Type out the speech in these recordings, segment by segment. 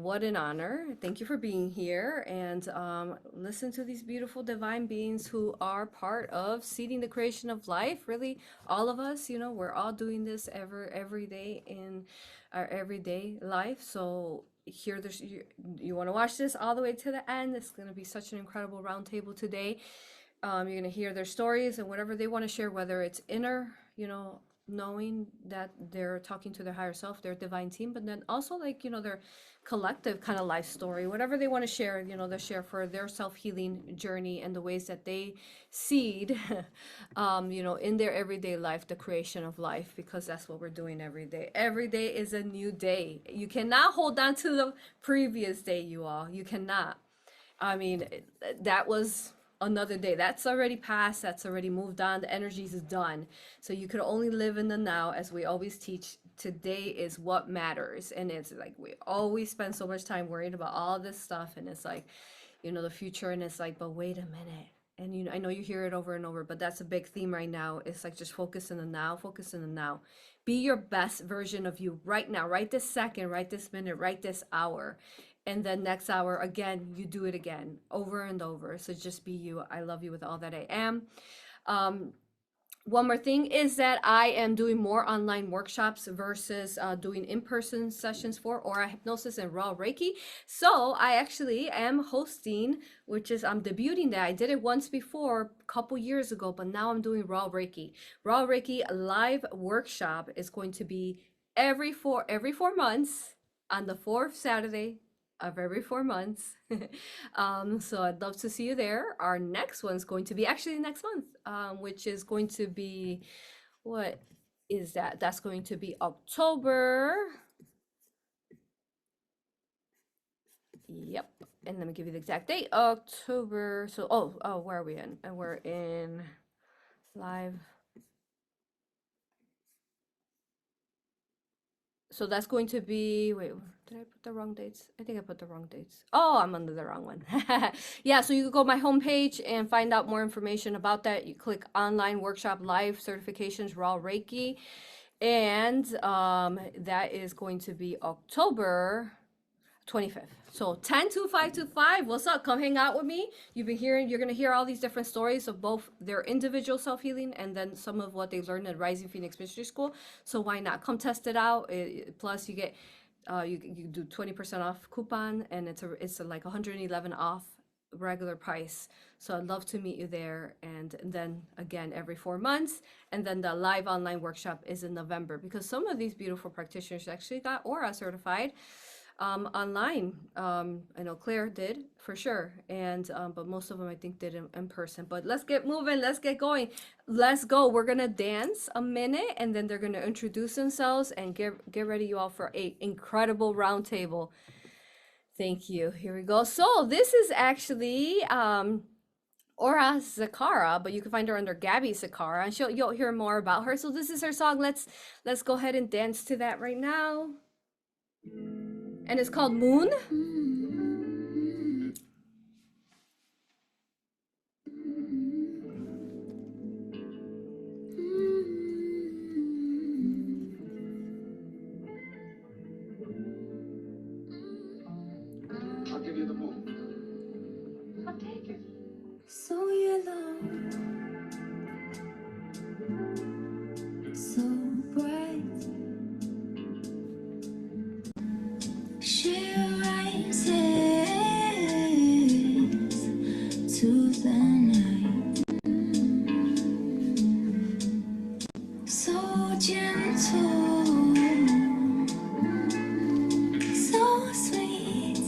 what an honor. Thank you for being here and listen to these beautiful divine beings who are part of seeding the creation of life. Really, all of us, you know, we're all doing this every day in our everyday life. So here, you want to watch this all the way to the end. It's going to be such an incredible roundtable today. You're going to hear their stories and whatever they want to share, whether it's inner, you know, knowing that they're talking to their higher self, their divine team, but then also like, you know, their collective kind of life story, whatever they want to share, you know, they share for their self-healing journey and the ways that they seed, you know, in their everyday life, the creation of life, because that's what we're doing every day. Every day is a new day. You cannot hold on to the previous day, you all. You cannot. I mean, that was another day. That's already passed. That's already moved on. The energies is done. So you could only live in the now, as we always teach. Today is what matters. And it's like we always spend so much time worrying about all this stuff. And it's like, you know, the future. And it's like, but wait a minute. And you know, I know you hear it over and over, but that's a big theme right now. It's like just focus in the now, focus in the now. Be your best version of you right now, right this second, right this minute, right this hour. And then next hour, again, you do it again, over and over. So just be you. I love you with all that I am. One more thing is that I am doing more online workshops versus doing in-person sessions for Aura Hypnosis and Raw Reiki. So I actually am hosting, which is I'm debuting that. I did it once before, a couple years ago, but now I'm doing Raw Reiki. Raw Reiki live workshop is going to be every 4 months on the fourth Saturday of every 4 months. So I'd love to see you there. Our next one's going to be actually next month, which is going to be, what is that? That's going to be October. Yep. And let me give you the exact date. October. So, oh, where are we in? And we're in live. So that's going to be, wait, did I put the wrong dates? I think I put the wrong dates. Oh, I'm under the wrong one. Yeah, so you can go to my homepage and find out more information about that. You click online workshop live certifications, Raw Reiki. And that is going to be October 25th. So 10-2525, what's up? Come hang out with me. You've been hearing, you're going to hear all these different stories of both their individual self-healing and then some of what they've learned at Rising Phoenix Mystery School. So why not? Come test it out. Plus you get, you do 20% off coupon, and it's like 111 off regular price. So I'd love to meet you there. And then again, every 4 months. And then the live online workshop is in November, because some of these beautiful practitioners actually got Aura certified online. I know Claire did for sure, and but most of them I think did in person. But let's get moving, let's get going, let's go. We're gonna dance a minute and then they're gonna introduce themselves and get ready, you all, for a incredible round table. Thank you. Here we go. So this is actually Ora Zikara, but you can find her under Gabby Zikara, and you'll hear more about her. So this is her song. Let's go ahead and dance to that right now. And it's called Moon. I'll give you the moon. I'll take it. So yellow, so bright. She rises to the night, so gentle, so sweet,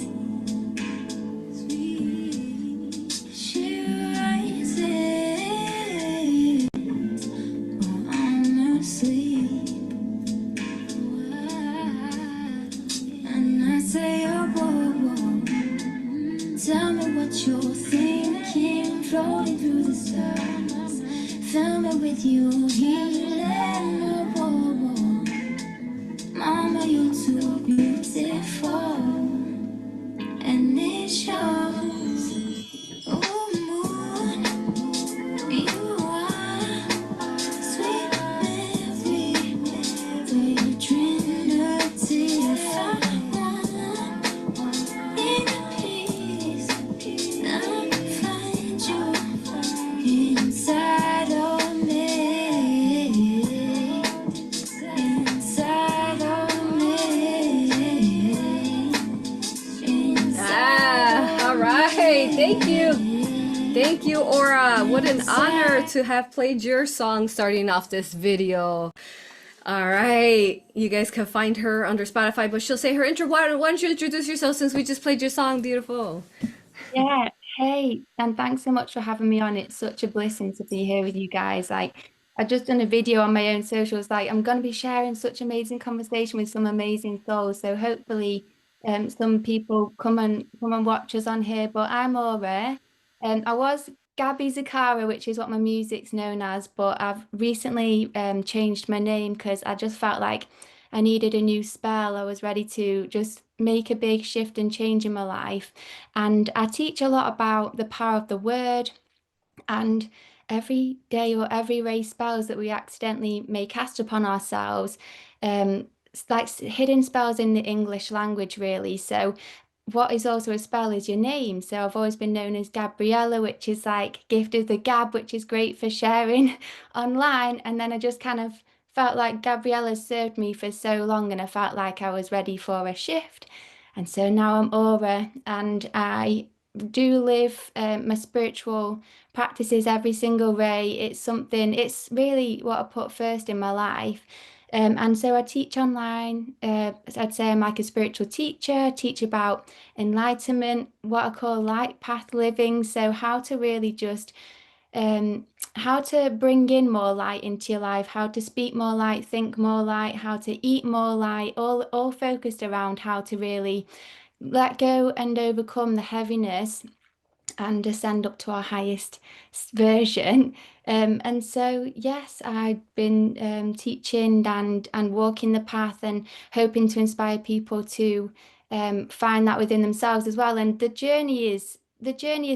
sweet. She rises while I'm asleep. And I say, oh, whoa, whoa. Tell me what you're thinking, floating through the stars. Fill me with your healing, oh, whoa, whoa. Mama, you're too beautiful, and it shows. Oh, moon, you are sweet Mary, the Trinity. If I want Thank you. Thank you, Aura. What an honor to have played your song starting off this video. All right. You guys can find her under Spotify, but she'll say her intro. Why don't you introduce yourself since we just played your song? Beautiful. Yeah, hey, and thanks so much for having me on. It's such a blessing to be here with you guys. Like, I just done a video on my own socials. Like, I'm going to be sharing such amazing conversation with some amazing souls. So hopefully, some people come and watch us on here. But I'm Ora. I was Gabby Zikara, which is what my music's known as. But I've recently changed my name because I just felt like I needed a new spell. I was ready to just make a big shift and change in my life. And I teach a lot about the power of the word and every day or every race spells that we accidentally may cast upon ourselves. It's like hidden spells in the English language, really. So what is also a spell is your name. So I've always been known as Gabriella, which is like gift of the gab, which is great for sharing online. And then I just kind of felt like Gabriella served me for so long and I felt like I was ready for a shift. And so now I'm Aura and I do live my spiritual practices every single day. It's something, it's really what I put first in my life. And so I teach online. I'd say I'm like a spiritual teacher. I teach about enlightenment, what I call light path living. So how to really just how to bring in more light into your life, how to speak more light, think more light, how to eat more light, all focused around how to really let go and overcome the heaviness and ascend up to our highest version. And so, yes, I've been teaching and walking the path and hoping to inspire people to find that within themselves as well. And the journey is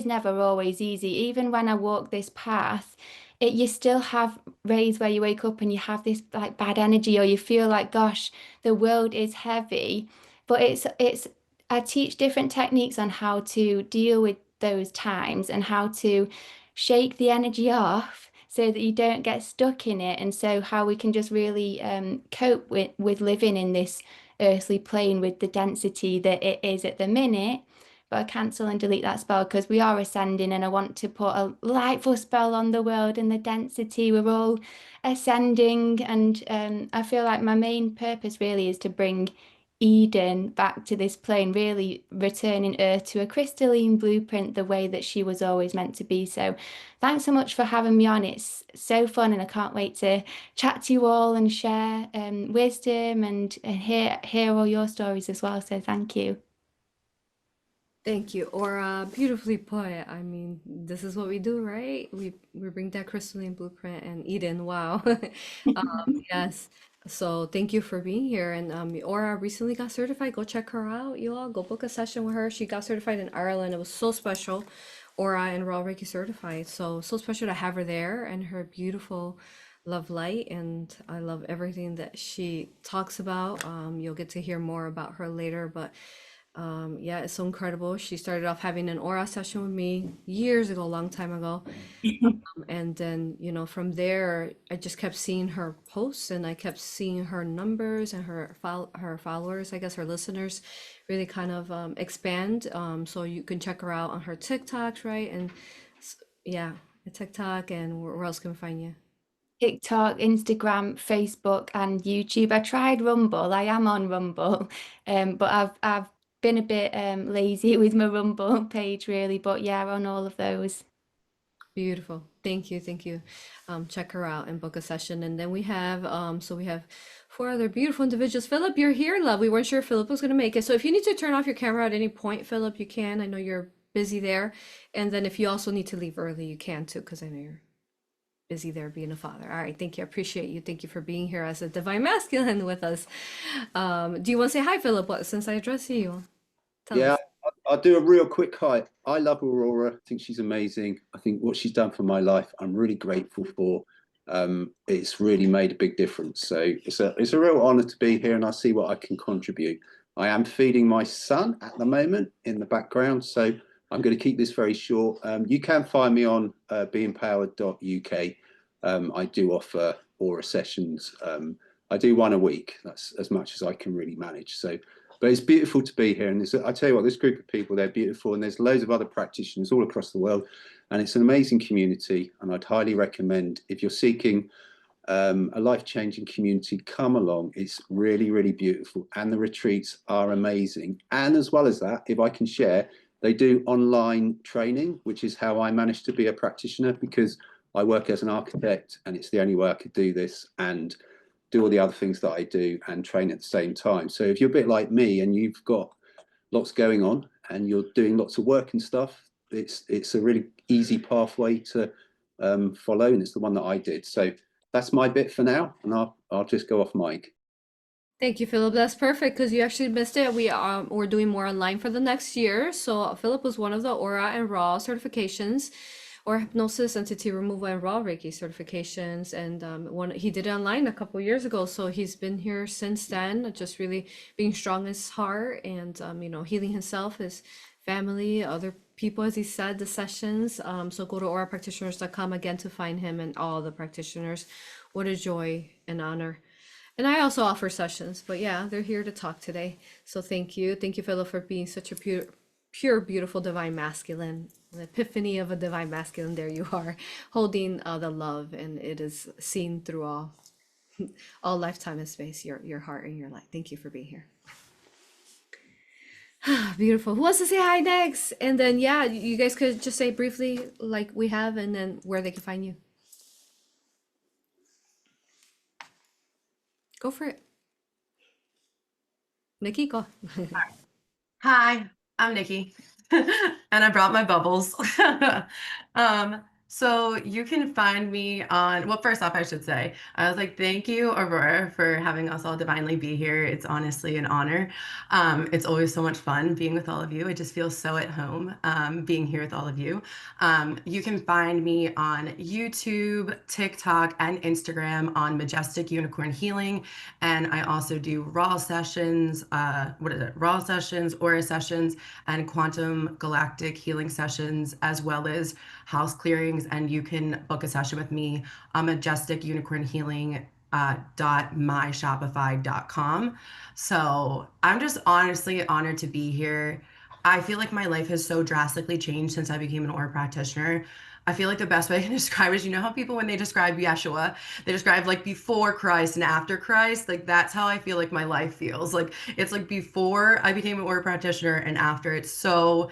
never always easy. Even when I walk this path, you still have days where you wake up and you have this like bad energy, or you feel like, gosh, the world is heavy. But it's I teach different techniques on how to deal with those times and how to shake the energy off so that you don't get stuck in it. And so how we can just really cope with living in this earthly plane with the density that it is at the minute. But I cancel and delete that spell because we are ascending and I want to put a lightful spell on the world and the density. We're all ascending and I feel like my main purpose really is to bring Eden back to this plane, really returning Earth to a crystalline blueprint the way that she was always meant to be. So thanks so much for having me on. It's so fun and I can't wait to chat to you all and share wisdom and hear all your stories as well. So thank you. Thank you, Aura. Beautifully put. I mean, this is what we do, right? We bring that crystalline blueprint and Eden. Wow. Yes. So thank you for being here. And Aura recently got certified. Go check her out, you all. Go book a session with her. She got certified in Ireland. It was so special. Aura and Raw Reiki certified. So special to have her there and her beautiful love light. And I love everything that she talks about. You'll get to hear more about her later, but yeah, it's so incredible. She started off having an aura session with me years ago, a long time ago. And then, from there, I just kept seeing her posts and I kept seeing her numbers and her followers, I guess her listeners really kind of expand. So you can check her out on her TikToks, right? And yeah, TikTok, and where else can we find you? TikTok, Instagram, Facebook, and YouTube. I tried Rumble. I am on Rumble, but I've been a bit lazy with my Rumble page, really. But yeah, on all of those. Beautiful. Thank you. Thank you. Check her out and book a session. And then we have four other beautiful individuals. Philip, you're here, love. We weren't sure if Philip was going to make it. So if you need to turn off your camera at any point, Philip, you can. I know you're busy there. And then if you also need to leave early, you can too, because I know you're busy there being a father. All right. Thank you. I appreciate you. Thank you for being here as a divine masculine with us. Do you want to say hi, Philip? Since I address you, tell Yeah, us. I'll do a real quick hi. I love Aurora. I think she's amazing. I think what she's done for my life, I'm really grateful for. It's really made a big difference. So it's a real honor to be here, and I'll see what I can contribute. I am feeding my son at the moment in the background, so I'm going to keep this very short. You can find me on beempowered.uk. I do offer Aura sessions. I do one a week. That's as much as I can really manage. So But it's beautiful to be here. And I tell you what, this group of people, they're beautiful. And there's loads of other practitioners all across the world. And it's an amazing community. And I'd highly recommend, if you're seeking a life-changing community, come along. It's really, really beautiful. And the retreats are amazing. And as well as that, if I can share, they do online training, which is how I managed to be a practitioner, because I work as an architect and it's the only way I could do this and do all the other things that I do and train at the same time. So if you're a bit like me and you've got lots going on and you're doing lots of work and stuff, it's a really easy pathway to follow, and it's the one that I did. So that's my bit for now, and I'll just go off mic. Thank you, Philip. That's perfect because you actually missed it. We're doing more online for the next year. So Philip was one of the Aura and Ra certifications, or hypnosis, entity removal, and Ra Reiki certifications. And he did it online a couple years ago. So he's been here since then, just really being strong in his heart and healing himself, his family, other people, as he said, the sessions. So go to aurapractitioners.com again to find him and all the practitioners. What a joy and honor. And I also offer sessions, but yeah, they're here to talk today. So thank you. Thank you, Philip, for being such a pure, beautiful divine masculine. The epiphany of a divine masculine. There you are, holding the love, and it is seen through all lifetime and space, your heart and your light. Thank you for being here. Beautiful. Who wants to say hi next? And then, yeah, you guys could just say briefly like we have, and then where they can find you. Go for it. Nikki, go. Hi, I'm Nikki, and I brought my bubbles. So you can find me on, well, first off, I should say, I was like, thank you, Aurora, for having us all divinely be here. It's honestly an honor. It's always so much fun being with all of you. It just feels so at home being here with all of you. You can find me on YouTube, TikTok, and Instagram on Majestic Unicorn Healing. And I also do Raw sessions, Raw sessions, Aura sessions, and Quantum Galactic healing sessions, as well as house clearings. And you can book a session with me on Majestic Unicorn Healing .myshopify.com. So I'm just honestly honored to be here. I feel like my life has so drastically changed since I became an Aura practitioner. I feel like the best way I can describe it is, you know how people, when they describe Yeshua, they describe like before Christ and after Christ? Like that's how I feel like my life feels. Like it's like before I became an Aura practitioner and after. It's so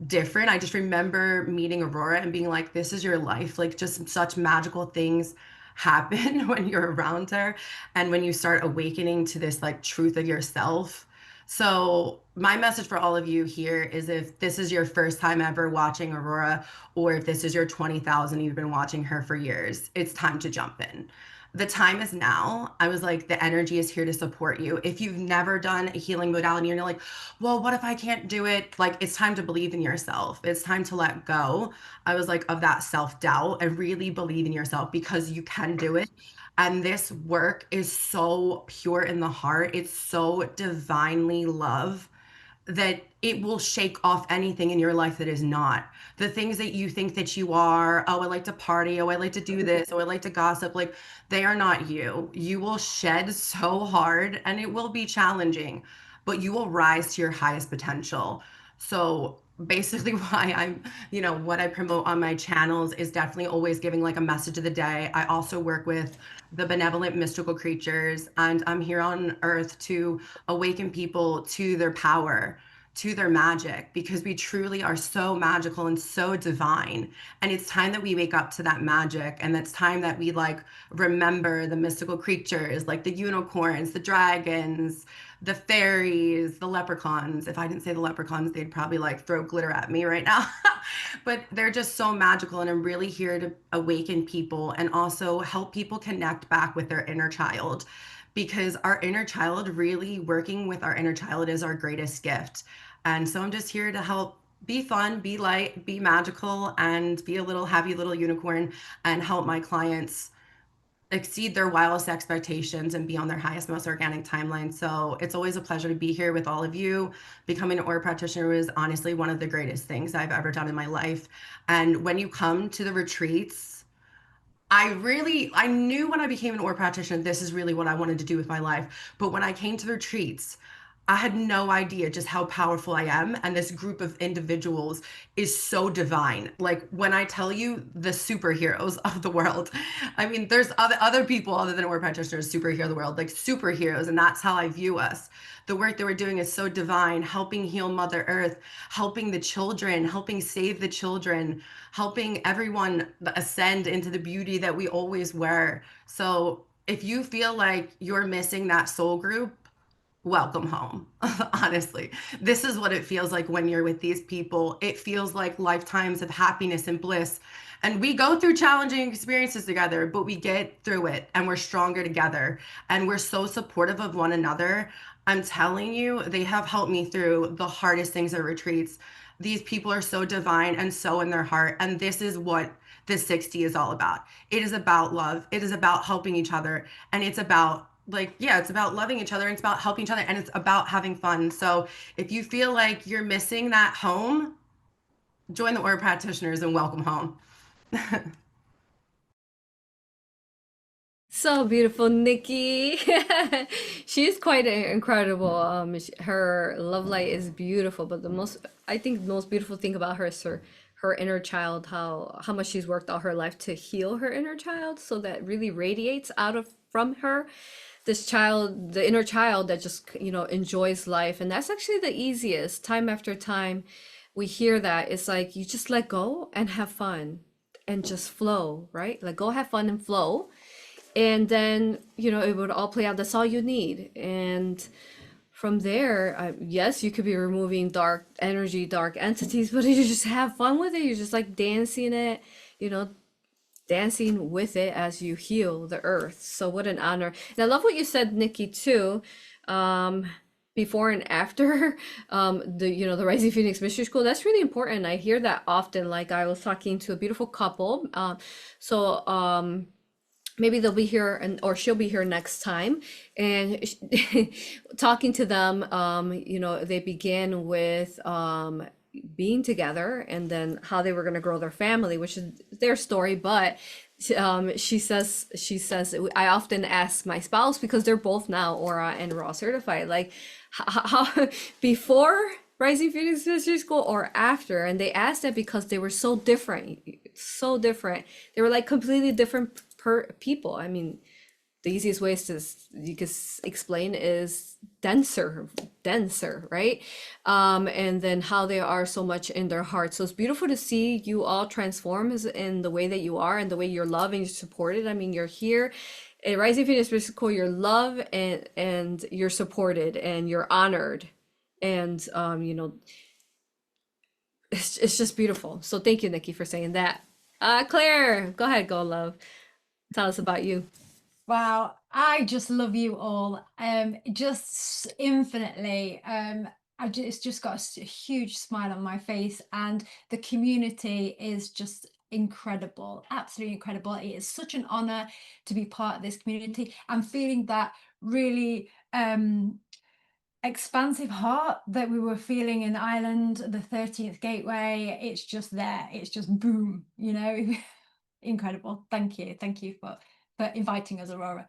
different. I just remember meeting Aurora and being like, this is your life. Like just such magical things happen when you're around her and when you start awakening to this like truth of yourself. So my message for all of you here is, if this is your first time ever watching Aurora, or if this is your 20,000, you've been watching her for years, it's time to jump in. The time is now. I was like, the energy is here to support you. If you've never done a healing modality and you're like, well, what if I can't do it? Like, it's time to believe in yourself. It's time to let go. I was like, of that self-doubt, and really believe in yourself, because you can do it. And this work is so pure in the heart. It's so divinely love that it will shake off anything in your life that is not. The things that you think that you are, oh, I like to party, oh, I like to do this, oh, I like to gossip, like they are not you. You will shed so hard and it will be challenging, but you will rise to your highest potential. So basically why I'm, what I promote on my channels is definitely always giving like a message of the day. I also work with the benevolent mystical creatures, and I'm here on earth to awaken people to their power, to their magic, because we truly are so magical and so divine. And it's time that we wake up to that magic, and it's time that we like remember the mystical creatures like the unicorns, the dragons, the fairies, the leprechauns. If I didn't say the leprechauns, they'd probably like throw glitter at me right now. But they're just so magical, and I'm really here to awaken people and also help people connect back with their inner child, because our inner child, really working with our inner child, is our greatest gift. And so I'm just here to help be fun, be light, be magical, and be a little happy little unicorn, and help my clients exceed their wildest expectations and be on their highest, most organic timeline. So it's always a pleasure to be here with all of you. Becoming an Aura practitioner was honestly one of the greatest things I've ever done in my life. And when you come to the retreats, I knew when I became an Aura practitioner, this is really what I wanted to do with my life. But when I came to the retreats, I had no idea just how powerful I am. And this group of individuals is so divine. Like when I tell you the superheroes of the world, I mean, there's other people other than Aura practitioners superhero the world, like superheroes. And that's how I view us. The work that we're doing is so divine, helping heal Mother Earth, helping the children, helping save the children, helping everyone ascend into the beauty that we always were. So if you feel like you're missing that soul group, welcome home. Honestly, this is what it feels like when you're with these people. It feels like lifetimes of happiness and bliss. And we go through challenging experiences together, but we get through it and we're stronger together. And we're so supportive of one another. I'm telling you, they have helped me through the hardest things at retreats. These people are so divine and so in their heart. And this is what the 60 is all about. It is about love. It is about helping each other. And it's about like, yeah, it's about loving each other and it's about helping each other and it's about having fun. So if you feel like you're missing that home, join the Aura practitioners and welcome home. So beautiful, Nikki. She's quite incredible. Her love light is beautiful, but I think the most beautiful thing about her is her inner child, how much she's worked all her life to heal her inner child, so that really radiates out of from her. This child, the inner child that just, enjoys life. And that's actually the easiest. Time after time, we hear that. It's like you just let go and have fun and just flow, right? Let go, have fun, and flow. And then, it would all play out. That's all you need. And from there, yes, you could be removing dark energy, dark entities, but you just have fun with it. You're just like dancing it, you know, dancing with it as you heal the earth. So what an honor. And I love what you said, Nikki, too. Before and after the Rising Phoenix Mystery School, that's really important. I hear that often. Like I was talking to a beautiful couple. Maybe they'll be here or she'll be here next time, and talking to them, they began with being together and then how they were going to grow their family, which is their story. But she says I often ask my spouse, because they're both now Aura and Ra certified, like how before Rising Phoenix Mystery School or after. And they asked that because they were so different. They were like completely different people. I mean, the easiest ways to you could explain is denser, right? And then how they are so much in their heart. So it's beautiful to see you all transform in the way that you are and the way you're loved and you're supported. I mean, you're here at Rising Phoenix Mystery School, you're loved and you're supported and you're honored. And it's just beautiful. So thank you, Nikki, for saying that. Claire, go ahead, go love. Tell us about you. Wow, I just love you all, just infinitely. It's just got a huge smile on my face, and the community is just incredible, absolutely incredible. It is such an honor to be part of this community. I'm feeling that really expansive heart that we were feeling in Ireland, the 13th Gateway. It's just there. It's just boom, incredible. Thank you for inviting us, Aurora.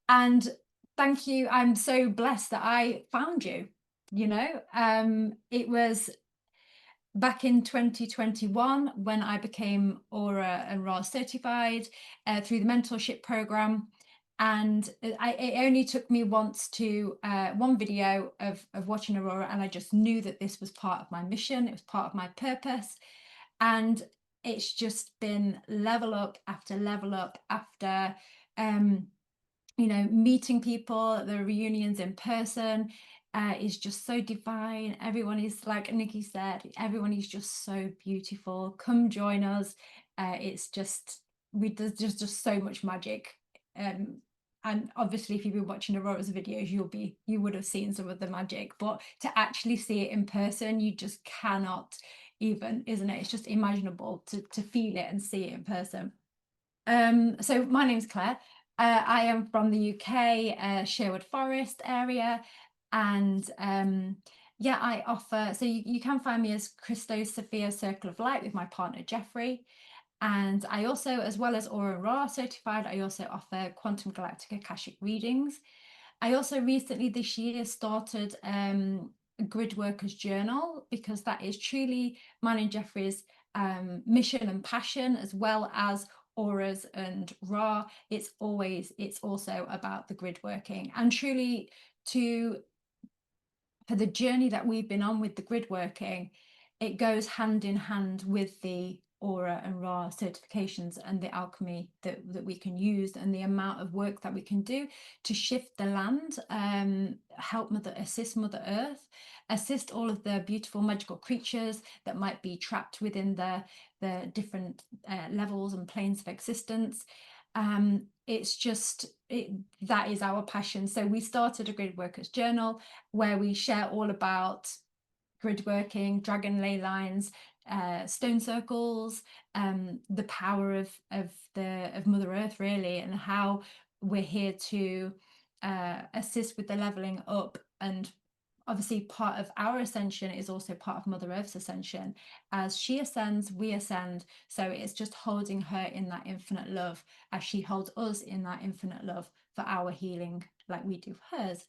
And thank you. I'm so blessed that I found you. It was back in 2021 when I became Aura and Ra certified through the mentorship program. And it only took me once to one video of watching Aurora, and I just knew that this was part of my mission. It was part of my purpose. And it's just been level up after meeting people. The reunions in person is just so divine. Everyone is, like Nikki said, everyone is just so beautiful. Come join us. It's just there's just so much magic. And obviously, if you've been watching Aurora's videos, you would have seen some of the magic, but to actually see it in person, you just cannot even, isn't it? It's just imaginable to feel it and see it in person. So my name's Claire. I am from the UK, Sherwood Forest area, and I offer, so you can find me as Christos Sophia Circle of Light with my partner Jeffrey. And I also, as well as AuroRa certified, I also offer Quantum Galactic Akashic readings. I also recently this year started a Grid Workers Journal, because that is truly mine and Jeffrey's mission and passion, as well as Aura's and Ra. It's also about the grid working, and truly for the journey that we've been on with the grid working, it goes hand in hand with the Aura and Ra certifications and the alchemy that we can use, and the amount of work that we can do to shift the land, assist Mother Earth, assist all of the beautiful magical creatures that might be trapped within the different levels and planes of existence. It's just that is our passion. So we started a Grid Workers Journal where we share all about grid working, dragon ley lines, stone circles, the power of Mother Earth, really, and how we're here to assist with the leveling up. And obviously part of our ascension is also part of Mother Earth's ascension. As she ascends, we ascend. So it's just holding her in that infinite love as she holds us in that infinite love for our healing, like we do hers.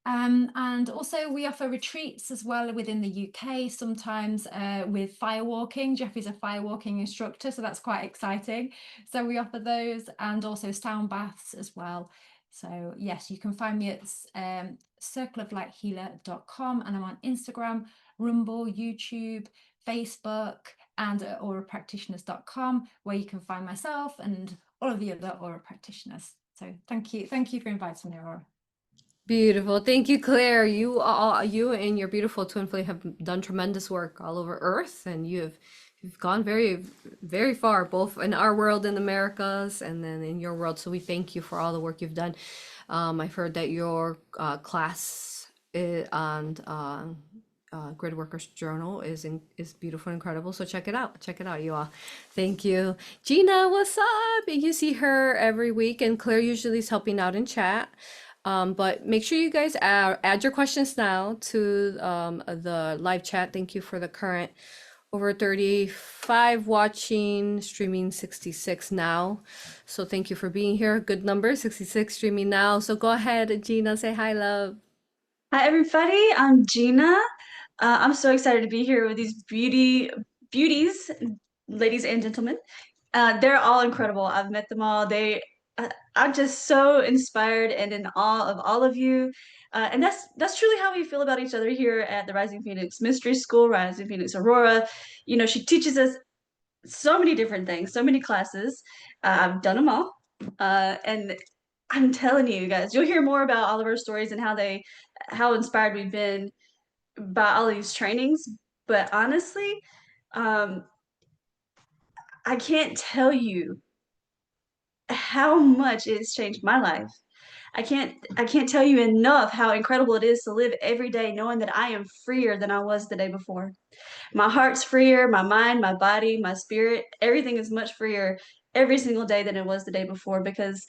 And also we offer retreats as well within the UK, sometimes with firewalking. Jeffrey's a firewalking instructor, so that's quite exciting. So we offer those, and also sound baths as well. So yes, you can find me at circleoflighthealer.com, and I'm on Instagram, Rumble, YouTube, Facebook, and at aurapractitioners.com, where you can find myself and all of the other Aura practitioners. So thank you for inviting me, Aura. Beautiful. Thank you, Claire. You and your beautiful twin flame have done tremendous work all over Earth, and you've gone very, very far, both in our world in the Americas and then in your world. So we thank you for all the work you've done. I've heard that your class on Grid Workers Journal is beautiful and incredible. So check it out. Check it out, you all. Thank you. Gina, what's up? You see her every week, and Claire usually is helping out in chat. But make sure you guys add your questions now to the live chat. Thank you for the current over 35 watching, streaming 66 now. So thank you for being here. Good number, 66 streaming now. So go ahead, Gina, say hi, love. Hi, everybody. I'm Gina. I'm so excited to be here with these beauties, ladies and gentlemen. They're all incredible. I've met them all. I'm just so inspired and in awe of all of you. And that's truly how we feel about each other here at the Rising Phoenix Mystery School, Rising Phoenix Aurora. You know, she teaches us so many different things, so many classes. I've done them all. And I'm telling you guys, you'll hear more about all of our stories and how inspired we've been by all these trainings. But honestly, I can't tell you how much it's changed my life. I can't tell you enough how incredible it is to live every day knowing that I am freer than I was the day before. My heart's freer, my mind, my body, my spirit, everything is much freer every single day than it was the day before, because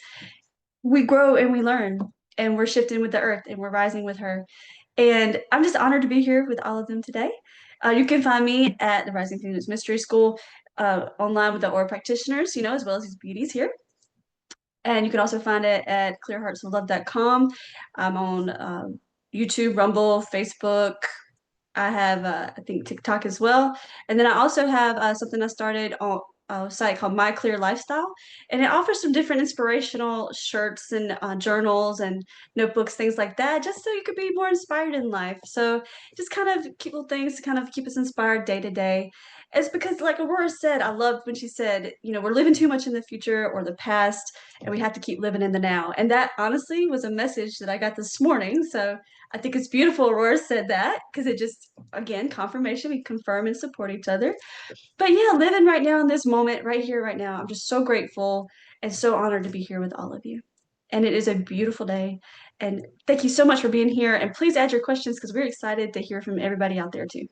we grow and we learn, and we're shifting with the earth and we're rising with her. And I'm just honored to be here with all of them today. You can find me at the Rising Phoenix Mystery School, online with the Aura practitioners, as well as these beauties here. And you can also find it at clearheartsoflove.com. I'm on YouTube, Rumble, Facebook. I have, I think, TikTok as well. And then I also have something I started on a site called My Clear Lifestyle. And it offers some different inspirational shirts and journals and notebooks, things like that, just so you could be more inspired in life. So just kind of little things to kind of keep us inspired day to day. It's because, like Aurora said, I loved when she said, we're living too much in the future or the past, and we have to keep living in the now. And that honestly was a message that I got this morning. So I think it's beautiful Aurora said that, because it just, again, confirmation, we confirm and support each other. But yeah, living right now in this moment, right here, right now, I'm just so grateful and so honored to be here with all of you. And it is a beautiful day. And thank you so much for being here. And please add your questions, because we're excited to hear from everybody out there too.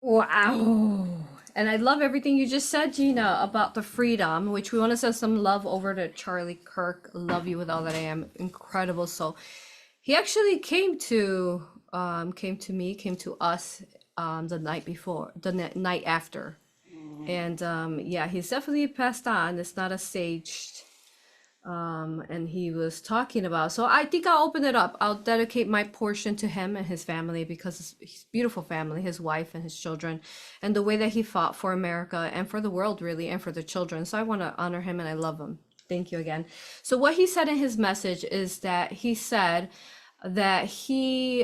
Wow. And I love everything you just said, Gina, about the freedom, which we want to send some love over to Charlie Kirk. Love you with all that I am. Incredible soul. He actually came to us the night before, the night after. And yeah, he's definitely passed on. It's not a staged and he was talking about, so I think I'll open it up. I'll dedicate my portion to him and his family, because his beautiful family, his wife and his children, and the way that he fought for America and for the world, really, and for the children. So I want to honor him and I love him. Thank you again. So what he said in his message is that he said that he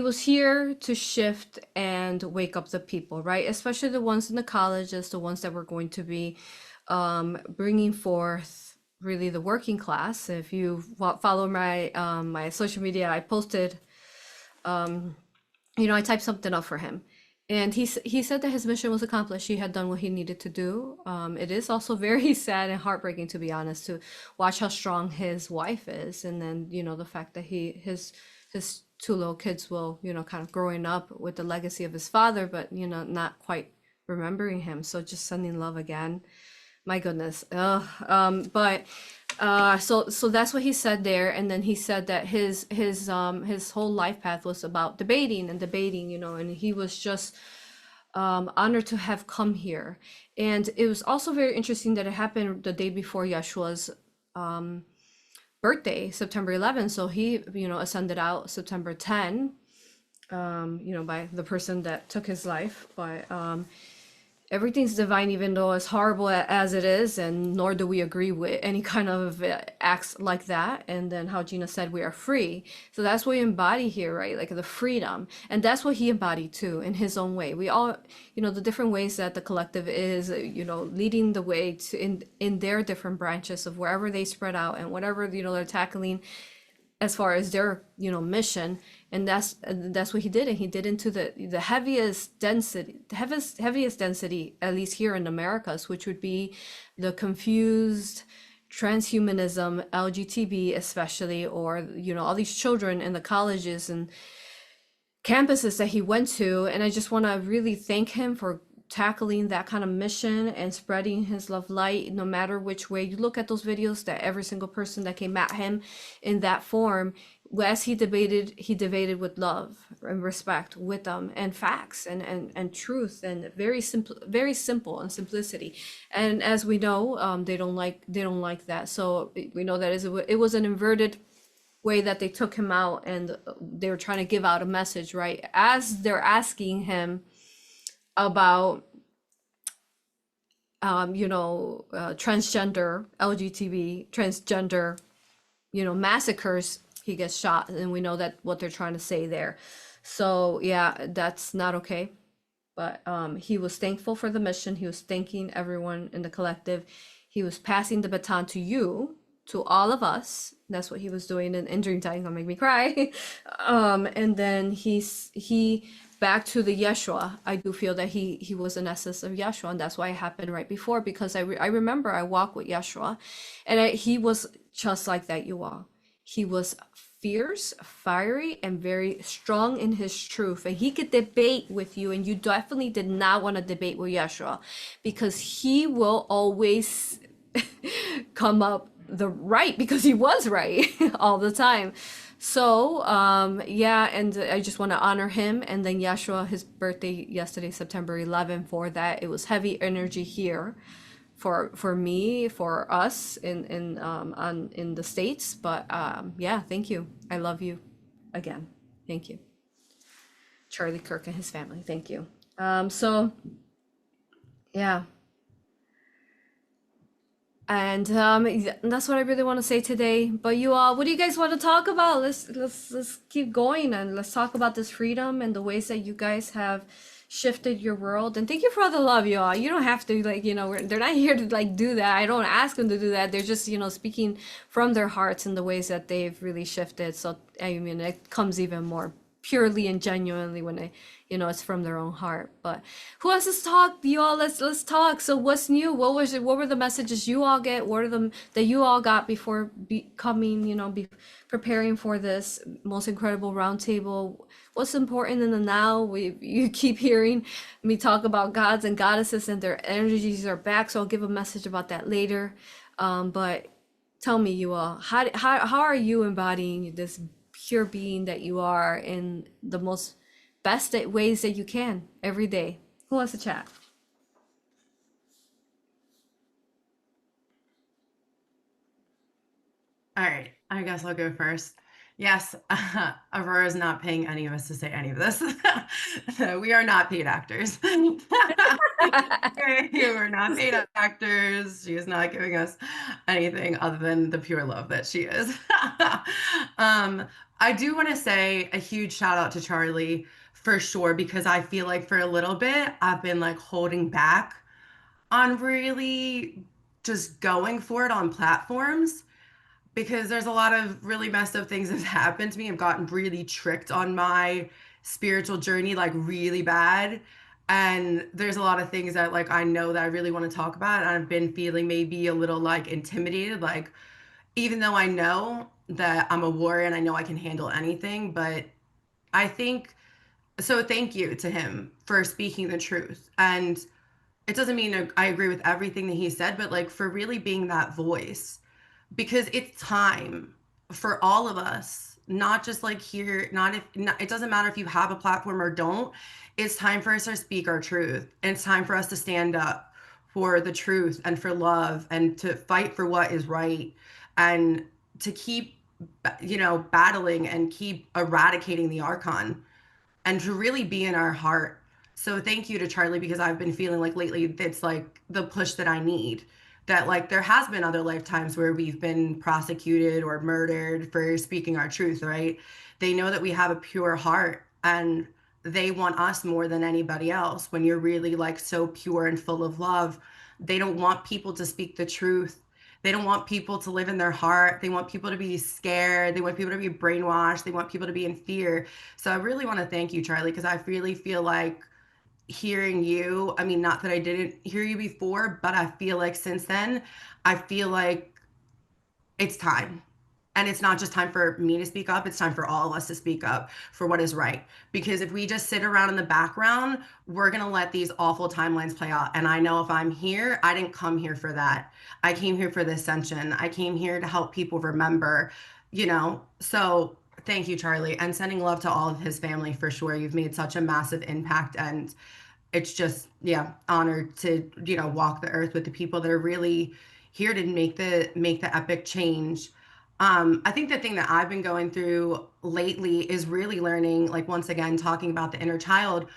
was here to shift and wake up the people, right? Especially the ones in the colleges, the ones that were going to be bringing forth really the working class. If you follow my my social media, I posted, I typed something up for him. And he said that his mission was accomplished. He had done what he needed to do. It is also very sad and heartbreaking, to be honest, to watch how strong his wife is. And then, the fact that his two little kids will, kind of growing up with the legacy of his father, but, not quite remembering him. So just sending love again. My goodness. But so that's what he said there. And then he said that his whole life path was about debating, and he was just honored to have come here. And it was also very interesting that it happened the day before Yeshua's birthday, September 11th. So he, ascended out September 10, by the person that took his life. But everything's divine, even though as horrible as it is, and nor do we agree with any kind of acts like that. And then how Gina said, we are free. So that's what we embody here, right? Like the freedom. And that's what he embodied too, in his own way. We all, the different ways that the collective is, leading the way to in their different branches of wherever they spread out and whatever, they're tackling as far as their, mission. And that's what he did. And he did into the heaviest density, at least here in Americas, which would be the confused transhumanism, LGTB especially, or, all these children in the colleges and campuses that he went to. And I just want to really thank him for tackling that kind of mission and spreading his love light, no matter which way you look at those videos, that every single person that came at him in that form, as he debated with love and respect with them, and facts and truth, and very simple and simplicity. And as we know, they don't like that. So we know that it was an inverted way that they took him out, and they were trying to give out a message, right? As they're asking him about transgender, LGTB, transgender, massacres, he gets shot, and we know that what they're trying to say there. So yeah, that's not okay. But he was thankful for the mission. He was thanking everyone in the collective. He was passing the baton to you, to all of us. That's what he was doing. And Dream Time gonna make me cry. And then he back to the Yeshua. I do feel that he was an essence of Yeshua, and that's why it happened right before, because I remember I walked with Yeshua, and he was just like that, you all. He was fierce, fiery, and very strong in his truth, and he could debate with you, and you definitely did not want to debate with Yeshua, because he will always come up the right, because he was right all the time. So yeah, and I just want to honor him. And then Yeshua, his birthday yesterday, September 11th, for that. It was heavy energy here for me, for us in the States. But yeah, thank you. I love you again. Thank you. Charlie Kirk and his family. Thank you. So yeah. And that's what I really want to say today. But you all, what do you guys want to talk about? Let's keep going, and let's talk about this freedom and the ways that you guys have shifted your world. And thank you for all the love, you all. You don't have to, like, they're not here to like do that. I don't ask them to do that. They're just, speaking from their hearts in the ways that they've really shifted. So I mean, it comes even more purely and genuinely when they, it's from their own heart. But who wants to talk? You all, let's talk. So what's new? What were the messages you all get? What are them that you all got before preparing for this most incredible roundtable? What's important in the now? You keep hearing me talk about gods and goddesses, and their energies are back. So I'll give a message about that later. But tell me, you all, how are you embodying this pure being that you are in the most best ways that you can every day? Who wants to chat? All right, I guess I'll go first. Yes, Aurora is not paying any of us to say any of this. We are not paid actors. We are not paid actors. She is not giving us anything other than the pure love that she is. I do want to say a huge shout out to Charlie for sure, because I feel like for a little bit I've been like holding back on really just going for it on platforms, because there's a lot of really messed up things that have happened to me. I've gotten really tricked on my spiritual journey, like really bad. And there's a lot of things that like I know that I really want to talk about. And I've been feeling maybe a little like intimidated, like even though I know that I'm a warrior and I know I can handle anything, but I think so. Thank you to him for speaking the truth. And it doesn't mean I agree with everything that he said, but like for really being that voice, because it's time for all of us, not just like here, not if not, it doesn't matter if you have a platform or don't. It's time for us to speak our truth, and it's time for us to stand up for the truth and for love and to fight for what is right, and to keep battling and keep eradicating the archon, and to really be in our heart. So thank you to Charlie, because I've been feeling like lately it's like the push that I need. That like there has been other lifetimes where we've been prosecuted or murdered for speaking our truth, right? They know that we have a pure heart, and they want us more than anybody else. When you're really like so pure and full of love, they don't want people to speak the truth. They don't want people to live in their heart. They want people to be scared. They want people to be brainwashed. They want people to be in fear. So I really want to thank you, Charlie, because I really feel like hearing you, I mean, not that I didn't hear you before, but I feel like since then, I feel like it's time. And it's not just time for me to speak up, it's time for all of us to speak up for what is right. Because if we just sit around in the background, we're going to let these awful timelines play out. And I know if I'm here, I didn't come here for that. I came here for the ascension. I came here to help people remember, So thank you, Charlie. And sending love to all of his family for sure. You've made such a massive impact. And it's just, yeah, honored to walk the earth with the people that are really here to make the epic change. I think the thing that I've been going through lately is really learning, like once again talking about the inner child.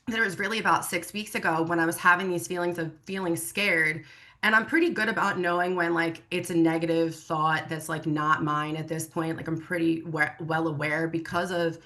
There was really about 6 weeks ago when I was having these feelings of feeling scared. And I'm pretty good about knowing when like it's a negative thought that's like not mine at this point. Like I'm pretty well aware because of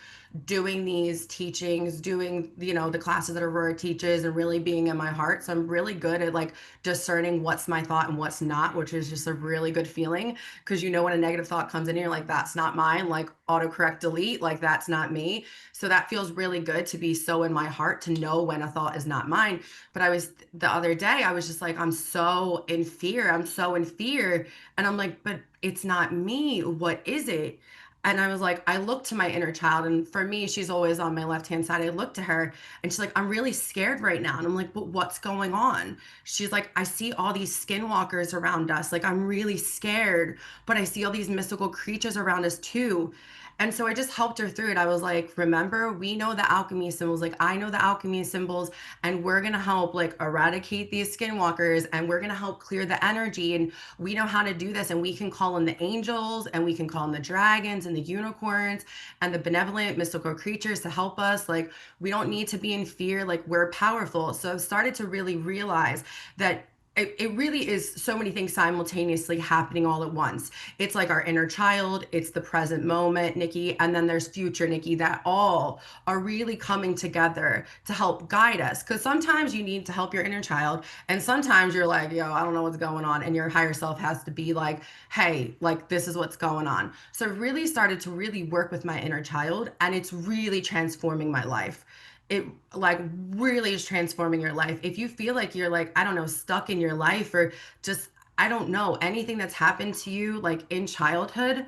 doing these teachings, doing, the classes that Aurora teaches and really being in my heart. So I'm really good at like discerning what's my thought and what's not, which is just a really good feeling. Cause when a negative thought comes in, you're like, that's not mine, like autocorrect delete, like that's not me. So that feels really good to be so in my heart to know when a thought is not mine. But the other day, I was just like, I'm so in fear. I'm so in fear. And I'm like, but it's not me. What is it? And I was like, I looked to my inner child. And for me, she's always on my left hand side. I looked to her and she's like, I'm really scared right now. And I'm like, but what's going on? She's like, I see all these skinwalkers around us. Like, I'm really scared, but I see all these mystical creatures around us too. And so I just helped her through it. I was like, remember, we know the alchemy symbols. Like, I know the alchemy symbols, and we're going to help like eradicate these skinwalkers, and we're going to help clear the energy. And we know how to do this. And we can call in the angels, and we can call in the dragons and the unicorns and the benevolent mystical creatures to help us. Like, we don't need to be in fear. Like, we're powerful. So I've started to really realize that it really is so many things simultaneously happening all at once. It's like our inner child, it's the present moment, Nikki, and then there's future Nikki, that all are really coming together to help guide us. Because sometimes you need to help your inner child, and sometimes you're like, yo, I don't know what's going on. And your higher self has to be like, hey, like this is what's going on. So I really started to really work with my inner child, and it's really transforming my life. It like really is transforming your life. If you feel like you're like, I don't know, stuck in your life, or just, I don't know, anything that's happened to you like in childhood,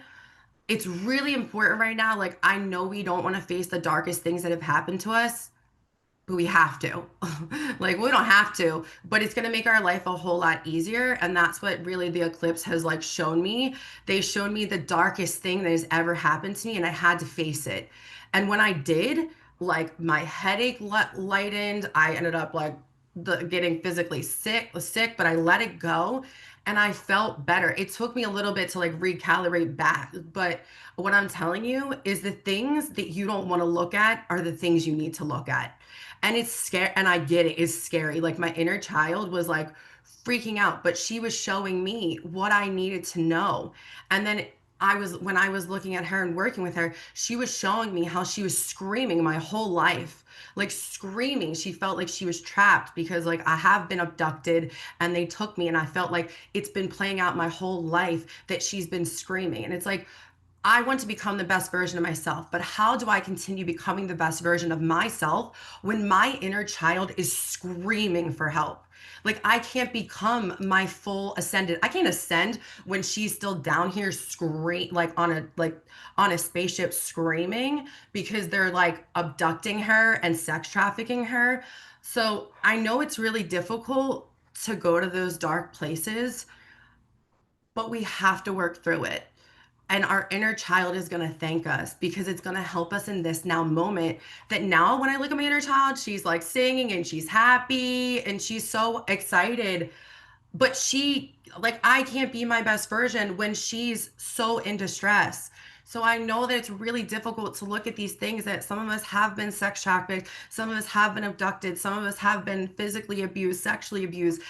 it's really important right now. Like, I know we don't want to face the darkest things that have happened to us, but we have to. Like, we don't have to, but it's going to make our life a whole lot easier. And that's what really the eclipse has like shown me. They showed me the darkest thing that has ever happened to me, and I had to face it. And when I did, like my headache lightened. I ended up like getting physically sick, but I let it go. and I felt better. It took me a little bit to like recalibrate back, but what I'm telling you is the things that you don't want to look at are the things you need to look at. And it's scary, and I get it, it's scary. Like my inner child was like freaking out, but she was showing me what I needed to know. And then when I was looking at her and working with her, she was showing me how she was screaming my whole life, like screaming. She felt like she was trapped because like I have been abducted and they took me, and I felt like it's been playing out my whole life that she's been screaming. And it's like, I want to become the best version of myself, but how do I continue becoming the best version of myself when my inner child is screaming for help? Like I can't become my full ascended. I can't ascend when she's still down here scream like on a spaceship screaming because they're like abducting her and sex trafficking her. So I know it's really difficult to go to those dark places, but we have to work through it. And our inner child is going to thank us because it's going to help us in this now moment. That now when I look at my inner child, she's like singing and she's happy and she's so excited. But like, I can't be my best version when she's so in distress. So I know that it's really difficult to look at these things, that some of us have been sex trafficked, some of us have been abducted, some of us have been physically abused, sexually abused.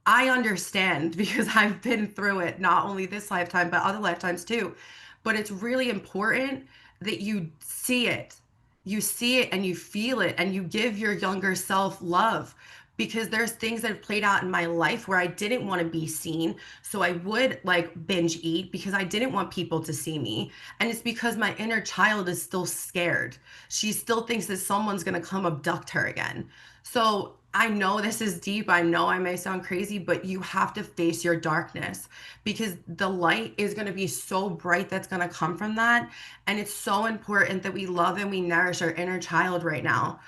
I understand because I've been through it, not only this lifetime, but other lifetimes too. But it's really important that you see it. You see it and you feel it and you give your younger self love, because there's things that have played out in my life where I didn't want to be seen. So I would like binge eat because I didn't want people to see me. And it's because my inner child is still scared. She still thinks that someone's going to come abduct her again. So I know this is deep. I know I may sound crazy, but you have to face your darkness because the light is going to be so bright that's going to come from that. And it's so important that we love and we nourish our inner child right now,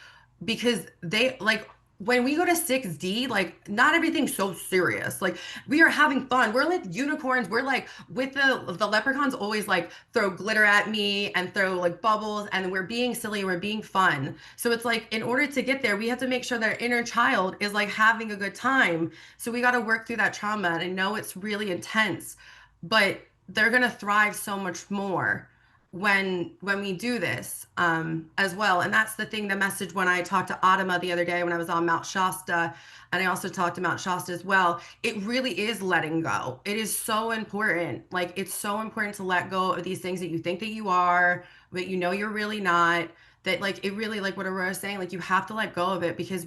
because they like, when we go to 6D, like not everything's so serious. Like we are having fun. We're like unicorns. We're like with the leprechauns always like throw glitter at me and throw like bubbles, and we're being silly, we're being fun. So it's like in order to get there, we have to make sure that our inner child is like having a good time. So we got to work through that trauma. And I know it's really intense, but they're gonna thrive so much more when we do this as well. And that's the thing, the message when I talked to Adama the other day when I was on Mount Shasta, and I also talked to Mount Shasta as well, it really is letting go. It is so important. Like it's so important to let go of these things that you think that you are, but you know you're really not. That like it really, like what Aurora is saying, like you have to let go of it because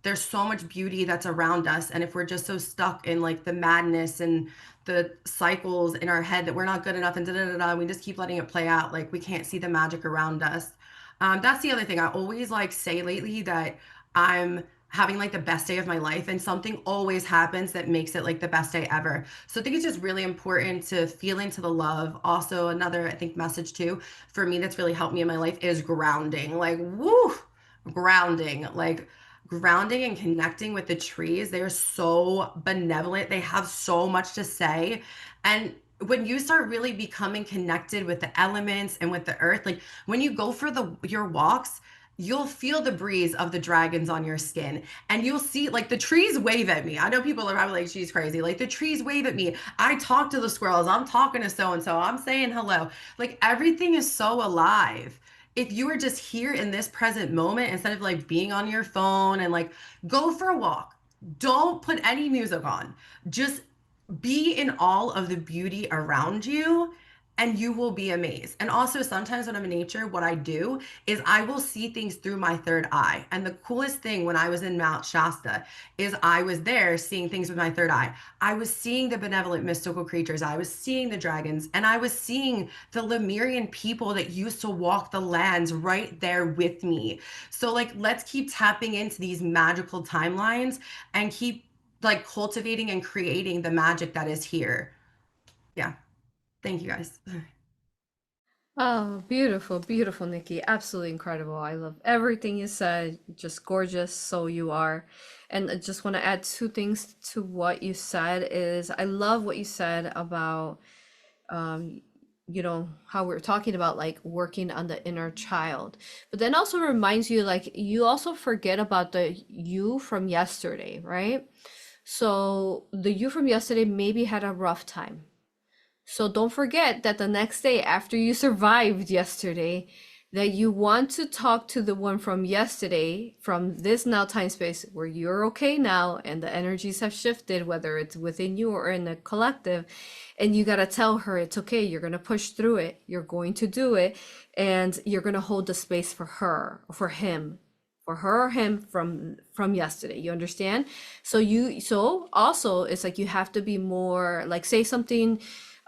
there's so much beauty that's around us. And if we're just so stuck in like the madness and the cycles in our head that we're not good enough and da da da da, we just keep letting it play out, like we can't see the magic around us. That's the other thing I always like say lately, that I'm having like the best day of my life, and something always happens that makes it like the best day ever. So I think it's just really important to feel into the love. Also, another I think message too for me that's really helped me in my life is grounding. Like woo, grounding. Like grounding and connecting with the trees. They're so benevolent. They have so much to say. And when you start really becoming connected with the elements and with the earth, like when you go for your walks, you'll feel the breeze of the dragons on your skin, and you'll see like the trees wave at me. I know people are probably like, she's crazy. Like the trees wave at me. I talk to the squirrels. I'm talking to so and so. I'm saying hello. Like everything is so alive. If you were just here in this present moment instead of like being on your phone, and like go for a walk, don't put any music on, just be in all of the beauty around you, and you will be amazed. And also sometimes when I'm in nature, what I do is I will see things through my third eye. And the coolest thing when I was in Mount Shasta is I was there seeing things with my third eye. I was seeing the benevolent mystical creatures, I was seeing the dragons, and I was seeing the Lemurian people that used to walk the lands right there with me. So like let's keep tapping into these magical timelines and keep like cultivating and creating the magic that is here. Yeah. Thank you guys. Oh, beautiful, beautiful, Nikki. Absolutely incredible. I love everything you said. Just gorgeous, so you are. And I just want to add two things to what you said is I love what you said about um, how we're talking about like working on the inner child. But then also reminds you like you also forget about the you from yesterday, right? So the you from yesterday maybe had a rough time. So don't forget that the next day after you survived yesterday, that you want to talk to the one from yesterday, from this now time space where you're okay now and the energies have shifted, whether it's within you or in the collective. And you got to tell her it's okay. You're going to push through it. You're going to do it. And you're going to hold the space for her, for him, for her or him from yesterday. You understand? So also it's like you have to be more like, say something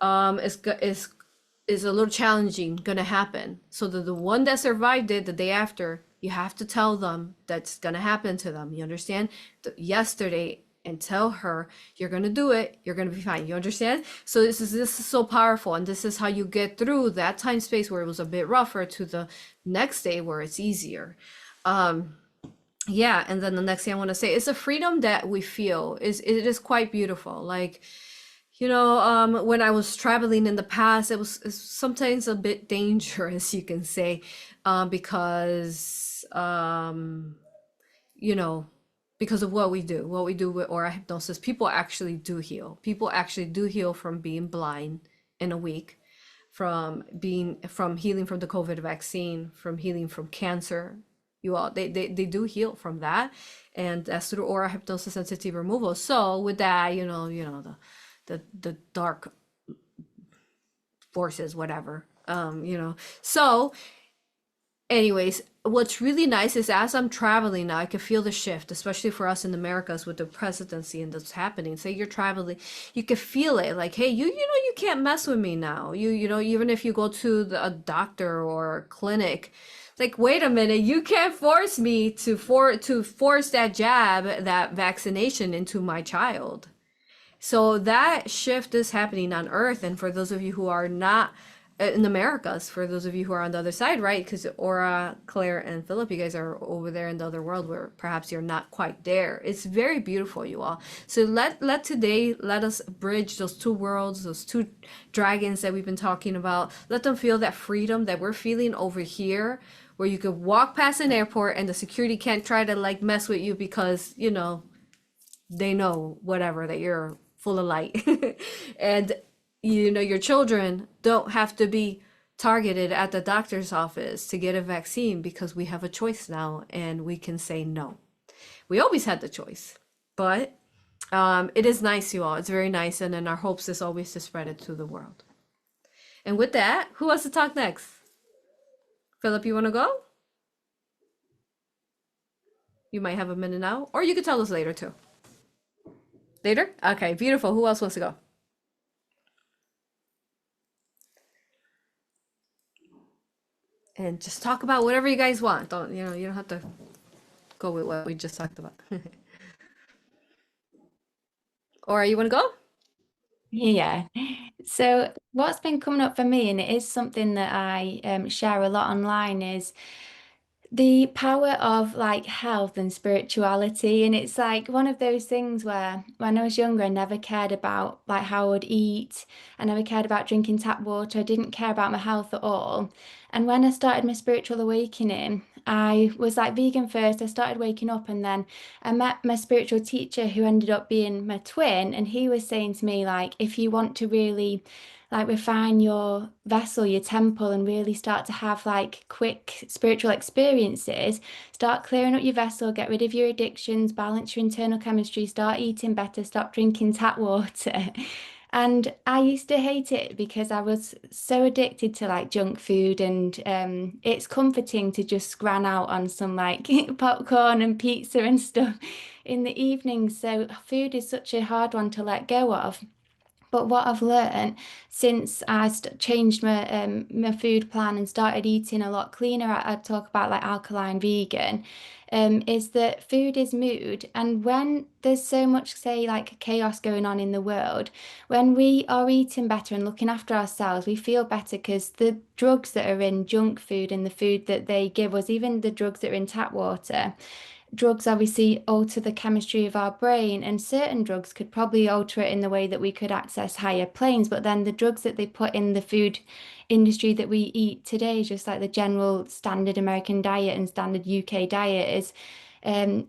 is a little challenging gonna happen, so that the one that survived it the day after, you have to tell them that's gonna happen to them. You understand? Yesterday, and tell her you're gonna do it, you're gonna be fine. You understand? So this is so powerful, and this is how you get through that time space where it was a bit rougher to the next day where it's easier. Yeah, and then the next thing I want to say is the freedom that we feel is quite beautiful. Like, when I was traveling in the past, it's sometimes a bit dangerous, you can say, because because of what we do with aura hypnosis. People actually do heal. People actually do heal from being blind in a week, from healing from the COVID vaccine, from healing from cancer. They do heal from that, and that's through aura hypnosis sensitivity removal. So with that, the dark forces, whatever, so anyways, what's really nice is as I'm traveling now, I can feel the shift, especially for us in the Americas with the presidency and that's happening. Say you're traveling, you can feel it, like, hey, you can't mess with me now. Even if you go to a doctor or clinic, like, wait a minute, you can't force me to force that jab, that vaccination into my child. So that shift is happening on Earth. And for those of you who are not in the Americas, for those of you who are on the other side, right? Because Ora, Claire, and Phillip, you guys are over there in the other world where perhaps you're not quite there. It's very beautiful, you all. So let us bridge those two worlds, those two dragons that we've been talking about. Let them feel that freedom that we're feeling over here, where you could walk past an airport and the security can't try to like mess with you because, they know whatever, that you're full of light. And your children don't have to be targeted at the doctor's office to get a vaccine, because we have a choice now and we can say no. We always had the choice, but it is nice, you all. It's very nice, and then our hopes is always to spread it to the world. And with that, who wants to talk next? Phillip, you want to go? You might have a minute now, or you could tell us later too. Later? Okay, beautiful. Who else wants to go? And just talk about whatever you guys want. You don't have to go with what we just talked about. Or you want to go? Yeah. So what's been coming up for me, and it is something that I share a lot online, is the power of like health and spirituality. And it's like one of those things where when I was younger, I never cared about like how I would eat. I never cared about drinking tap water. I didn't care about my health at all. And when I started my spiritual awakening, I was like vegan first. I started waking up, and then I met my spiritual teacher who ended up being my twin. And he was saying to me, like, if you want to really like refine your vessel, your temple, and really start to have like quick spiritual experiences, start clearing up your vessel, get rid of your addictions, balance your internal chemistry, start eating better, stop drinking tap water. And I used to hate it because I was so addicted to like junk food, and it's comforting to just scran out on some like popcorn and pizza and stuff in the evening. So food is such a hard one to let go of. But what I've learned since I changed my food plan and started eating a lot cleaner, I talk about like alkaline vegan, is that food is mood. And when there's so much, say, like chaos going on in the world, when we are eating better and looking after ourselves, we feel better, because the drugs that are in junk food and the food that they give us, even the drugs that are in tap water, drugs obviously alter the chemistry of our brain, and certain drugs could probably alter it in the way that we could access higher planes. But then the drugs that they put in the food industry that we eat today, just like the general standard American diet and standard UK diet,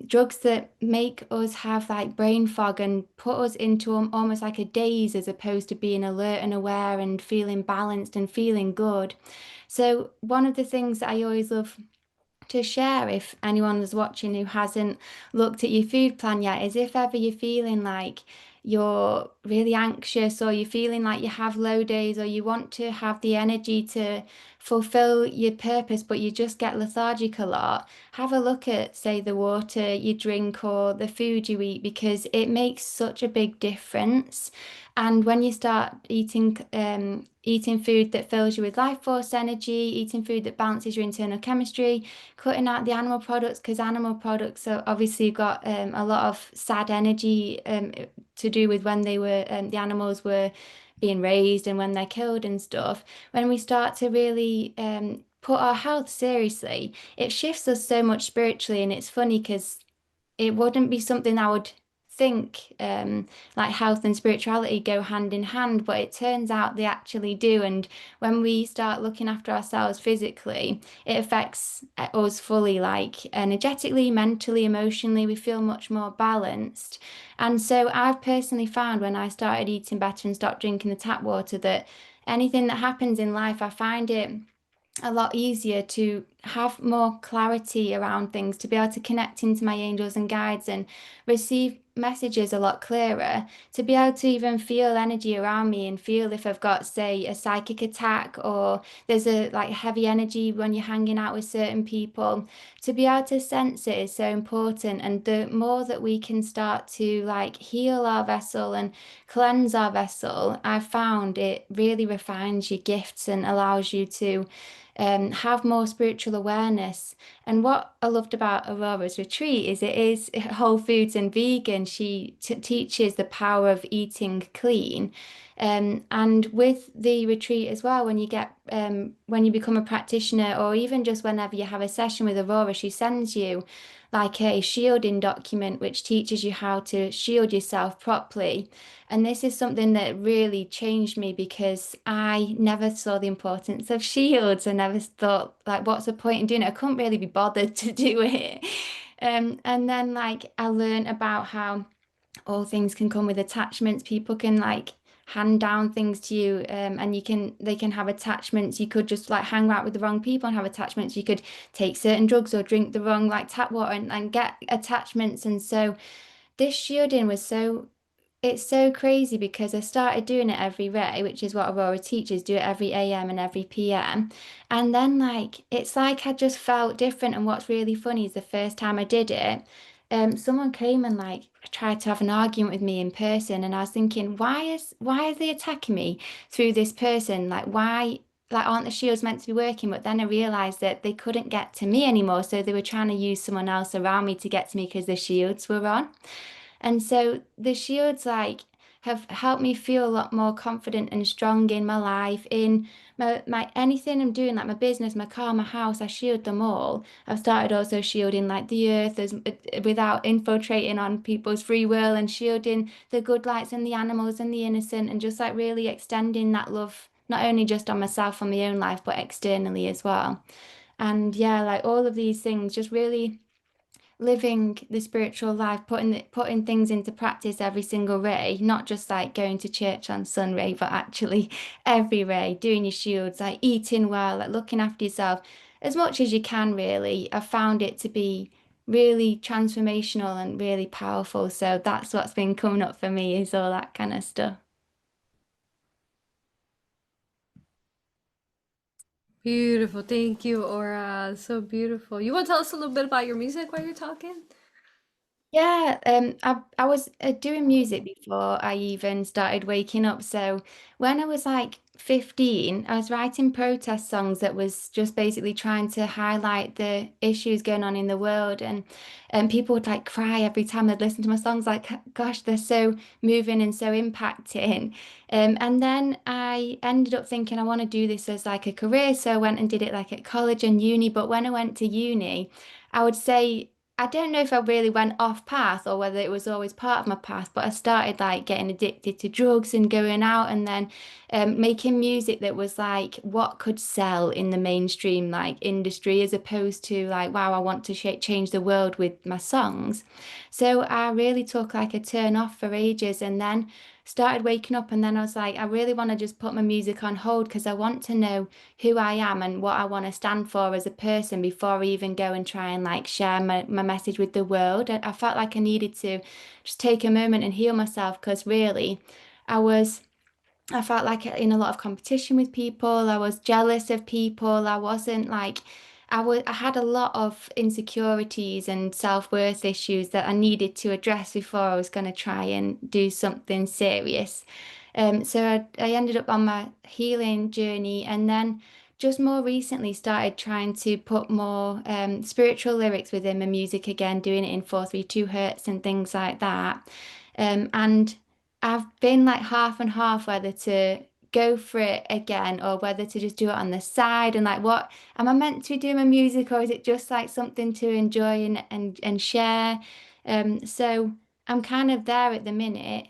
drugs that make us have like brain fog and put us into almost like a daze as opposed to being alert and aware and feeling balanced and feeling good. So one of the things that I always love to share, if anyone was watching who hasn't looked at your food plan yet, is if ever you're feeling like you're really anxious or you're feeling like you have low days or you want to have the energy to fulfill your purpose but you just get lethargic a lot, have a look at, say, the water you drink or the food you eat, because it makes such a big difference. And when you start eating food that fills you with life force energy, eating food that balances your internal chemistry, cutting out the animal products, because animal products are obviously got a lot of sad energy to do with when they were the animals were being raised and when they're killed and stuff. When we start to really put our health seriously, it shifts us so much spiritually. And it's funny because it wouldn't be something I would think like health and spirituality go hand in hand, but it turns out they actually do. And when we start looking after ourselves physically, it affects us fully, like energetically, mentally, emotionally. We feel much more balanced. And so I've personally found when I started eating better and stopped drinking the tap water that anything that happens in life, I find it a lot easier to have more clarity around things, to be able to connect into my angels and guides and receive messages a lot clearer, to be able to even feel energy around me and feel if I've got, say, a psychic attack or there's a like heavy energy when you're hanging out with certain people. To be able to sense it is so important. And the more that we can start to like heal our vessel and cleanse our vessel, I've found it really refines your gifts and allows you to have more spiritual awareness. And what I loved about Aurora's retreat is it is whole foods and vegan. She teaches the power of eating clean. And with the retreat as well, when you become a practitioner, or even just whenever you have a session with Aurora, she sends you like a shielding document which teaches you how to shield yourself properly. And this is something that really changed me because I never saw the importance of shields. I never thought, like, what's the point in doing it? I couldn't really be bothered to do it. And then, like, I learned about how all things can come with attachments. People can, like, hand down things to you, and they can have attachments. You could just like hang out with the wrong people and have attachments. You could take certain drugs or drink the wrong like tap water and get attachments. And so this shielding was so it's so crazy because I started doing it every day, which is what Aurora teaches, do it every AM and every PM. And then like it's like I just felt different. And what's really funny is the first time I did it, someone came and like tried to have an argument with me in person, and I was thinking, why are they attacking me through this person? Like why like aren't the shields meant to be working? But then I realized that they couldn't get to me anymore, so they were trying to use someone else around me to get to me because the shields were on. And so the shields like have helped me feel a lot more confident and strong in my life, in my anything I'm doing, like my business, my car, my house, I shield them all. I've started also shielding like the earth as without infiltrating on people's free will, and shielding the good lights and the animals and the innocent, and just like really extending that love not only just on myself on my own life but externally as well. And yeah, like all of these things just really living the spiritual life, putting things into practice every single day, not just like going to church on Sunday, but actually every day, doing your shields, like eating well, like looking after yourself as much as you can, really. I found it to be really transformational and really powerful. So that's what's been coming up for me is all that kind of stuff. Beautiful. Thank you, Aura. So beautiful. You want to tell us a little bit about your music while you're talking? Yeah, I was doing music before I even started waking up. So when I was like 15, I was writing protest songs that was just basically trying to highlight the issues going on in the world, and people would like cry every time they'd listen to my songs, like, gosh, they're so moving and so impacting. And then I ended up thinking I want to do this as like a career, so I went and did it like at college and uni. But when I went to uni, I would say I don't know if I really went off path or whether it was always part of my path, but I started like getting addicted to drugs and going out and then making music that was like what could sell in the mainstream like industry as opposed to like, wow, I want to change the world with my songs. So I really took like a turn off for ages and then started waking up and then I was like, I really want to just put my music on hold because I want to know who I am and what I want to stand for as a person before I even go and try and like share my message with the world. I felt like I needed to just take a moment and heal myself because really I was I felt like in a lot of competition with people. I was jealous of people. I wasn't like I had a lot of insecurities and self-worth issues that I needed to address before I was going to try and do something serious. So I ended up on my healing journey and then just more recently started trying to put more spiritual lyrics within my music again, doing it in 432 hertz and things like that. And I've been like half and half whether to go for it again or whether to just do it on the side and like what am I meant to be doing my music or is it just like something to enjoy and share? So I'm kind of there at the minute.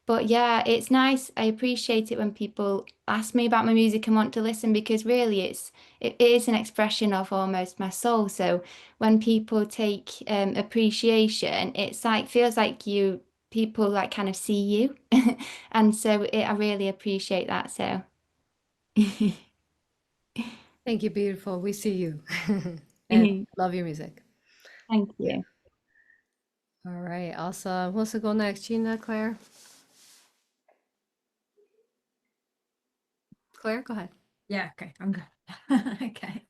But yeah, it's nice. I appreciate it when people ask me about my music and want to listen because really it is an expression of almost my soul. So when people take appreciation, it's like feels like you people like kind of see you. And so I really appreciate that. So Thank you, beautiful. We see you and thank love your music. Yeah. you. All right. Awesome. Who wants to go next? Gina, Claire? Claire, go ahead. Yeah, okay, I'm good. Okay.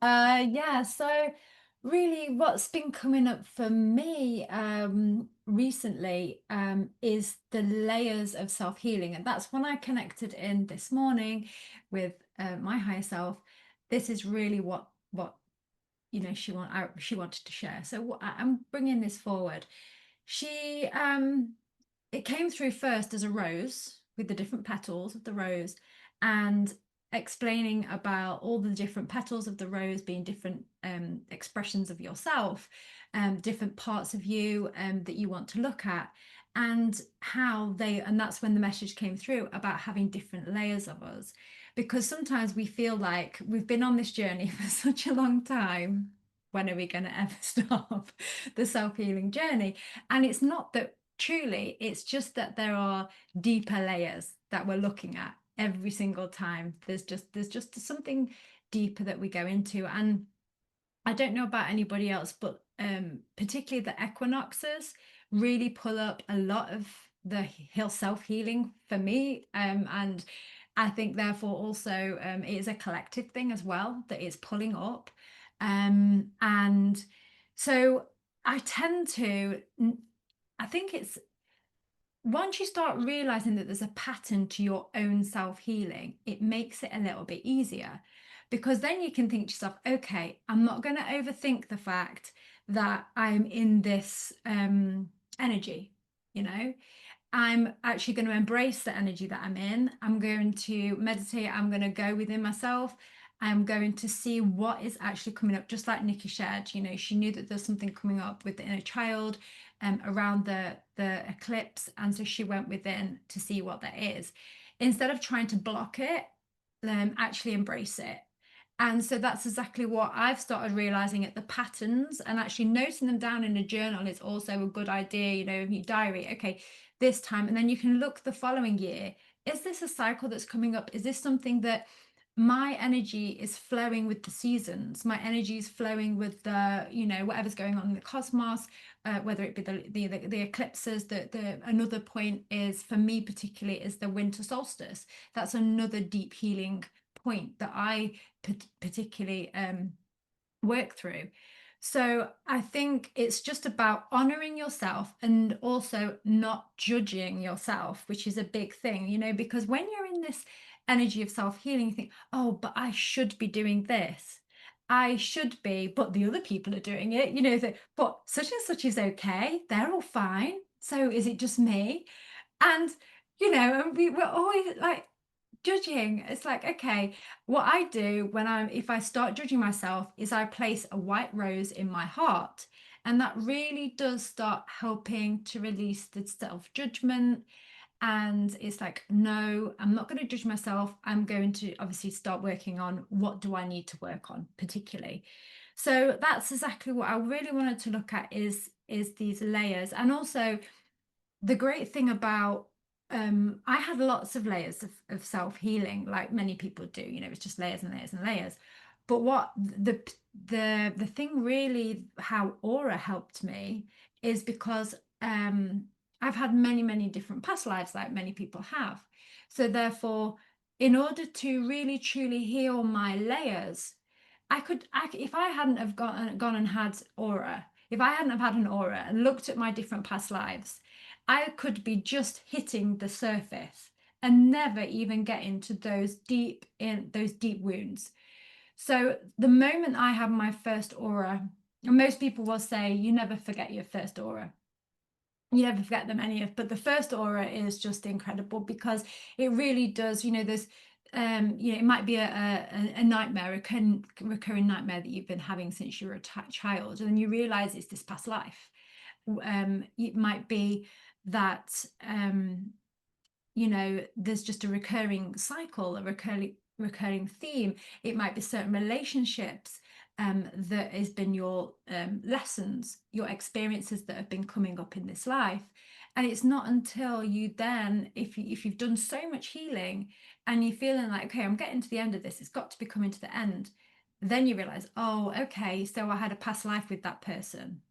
Yeah, so really what's been coming up for me recently is the layers of self-healing. And that's when I connected in this morning with my higher self. This is really what you know she wanted to share. So I'm bringing this forward. She it came through first as a rose with the different petals of the rose and explaining about all the different petals of the rose being different expressions of yourself, different parts of you that you want to look at, and and that's when the message came through about having different layers of us. Because sometimes we feel like we've been on this journey for such a long time. When are we going to ever stop the self-healing journey? And it's not that truly, it's just that there are deeper layers that we're looking at every single time. There's just something deeper that we go into. And I don't know about anybody else, but particularly the equinoxes really pull up a lot of the self-healing for me. And I think therefore also it is a collective thing as well that it's pulling up. And so I tend to, I think it's once you start realizing that there's a pattern to your own self-healing, it makes it a little bit easier because then you can think to yourself, okay, I'm not going to overthink the fact that I'm in this energy, you know. I'm actually going to embrace the energy that I'm in. I'm going to meditate. I'm going to go within myself. I'm going to see what is actually coming up. Just like Nikki shared, you know, she knew that there's something coming up with the inner child around the eclipse. And so she went within to see what that is. Instead of trying to block it, actually embrace it. And so that's exactly what I've started realizing at the patterns, and actually noting them down in a journal is also a good idea, you know, in your diary. Okay, this time, and then you can look the following year. Is this a cycle that's coming up? Is this something that my energy is flowing with the seasons? My energy is flowing with the, you know, whatever's going on in the cosmos, whether it be the eclipses. Another point is for me particularly is the winter solstice. That's another deep healing point that I particularly work through. So I think it's just about honoring yourself and also not judging yourself, which is a big thing, you know, because when you're in this energy of self-healing, you think, oh, but I should be doing this. I should be, but the other people are doing it, you know, but such and such is okay. They're all fine. So is it just me? And, you know, and we're always like, judging. It's like, okay, what I do if I start judging myself is I place a white rose in my heart. And that really does start helping to release the self-judgment. And it's like, no, I'm not going to judge myself. I'm going to obviously start working on what do I need to work on particularly. So that's exactly what I really wanted to look at is these layers. And also the great thing about I had lots of layers of self-healing, like many people do, you know, it's just layers and layers and layers. But what the thing really, how Aura helped me is because I've had many, many different past lives, like many people have. So therefore, in order to really truly heal my layers, if I hadn't have gone and had Aura, if I hadn't have had an Aura and looked at my different past lives, I could be just hitting the surface and never even get into those deep wounds. So the moment I had my first Aura, and most people will say you never forget your first Aura. You never forget them but the first Aura is just incredible because it really does, you know, there's you know, it might be a nightmare, a recurring nightmare that you've been having since you were a child, and then you realize it's this past life. It might be that you know, there's just a recurring cycle, a recurring theme. It might be certain relationships that has been your lessons, your experiences that have been coming up in this life. And it's not until you then, if you've done so much healing and you're feeling like, okay, I'm getting to the end of this, it's got to be coming to the end, then you realize, oh, okay, so I had a past life with that person.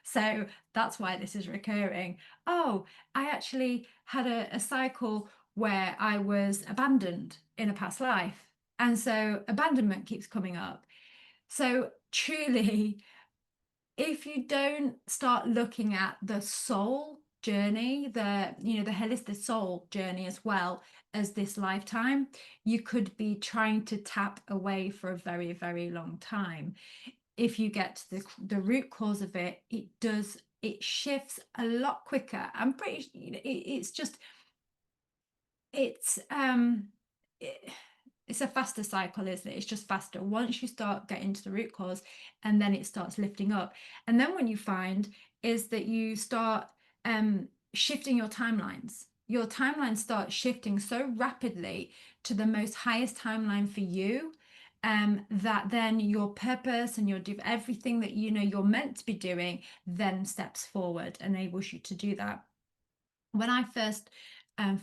So that's why this is recurring. Oh, I actually had a cycle where I was abandoned in a past life. And so abandonment keeps coming up. So truly, if you don't start looking at the soul journey, the holistic soul journey as well as this lifetime, you could be trying to tap away for a very, very long time. If you get to the root cause of it, it shifts a lot quicker. I'm pretty, it's just, it's a faster cycle, isn't it? It's just faster once you start getting to the root cause, and then it starts lifting up. And then when you find is that you start shifting your timelines. Your timelines start shifting so rapidly to the most highest timeline for you, that then your purpose and everything that you know you're meant to be doing then steps forward, enables you to do that. When I first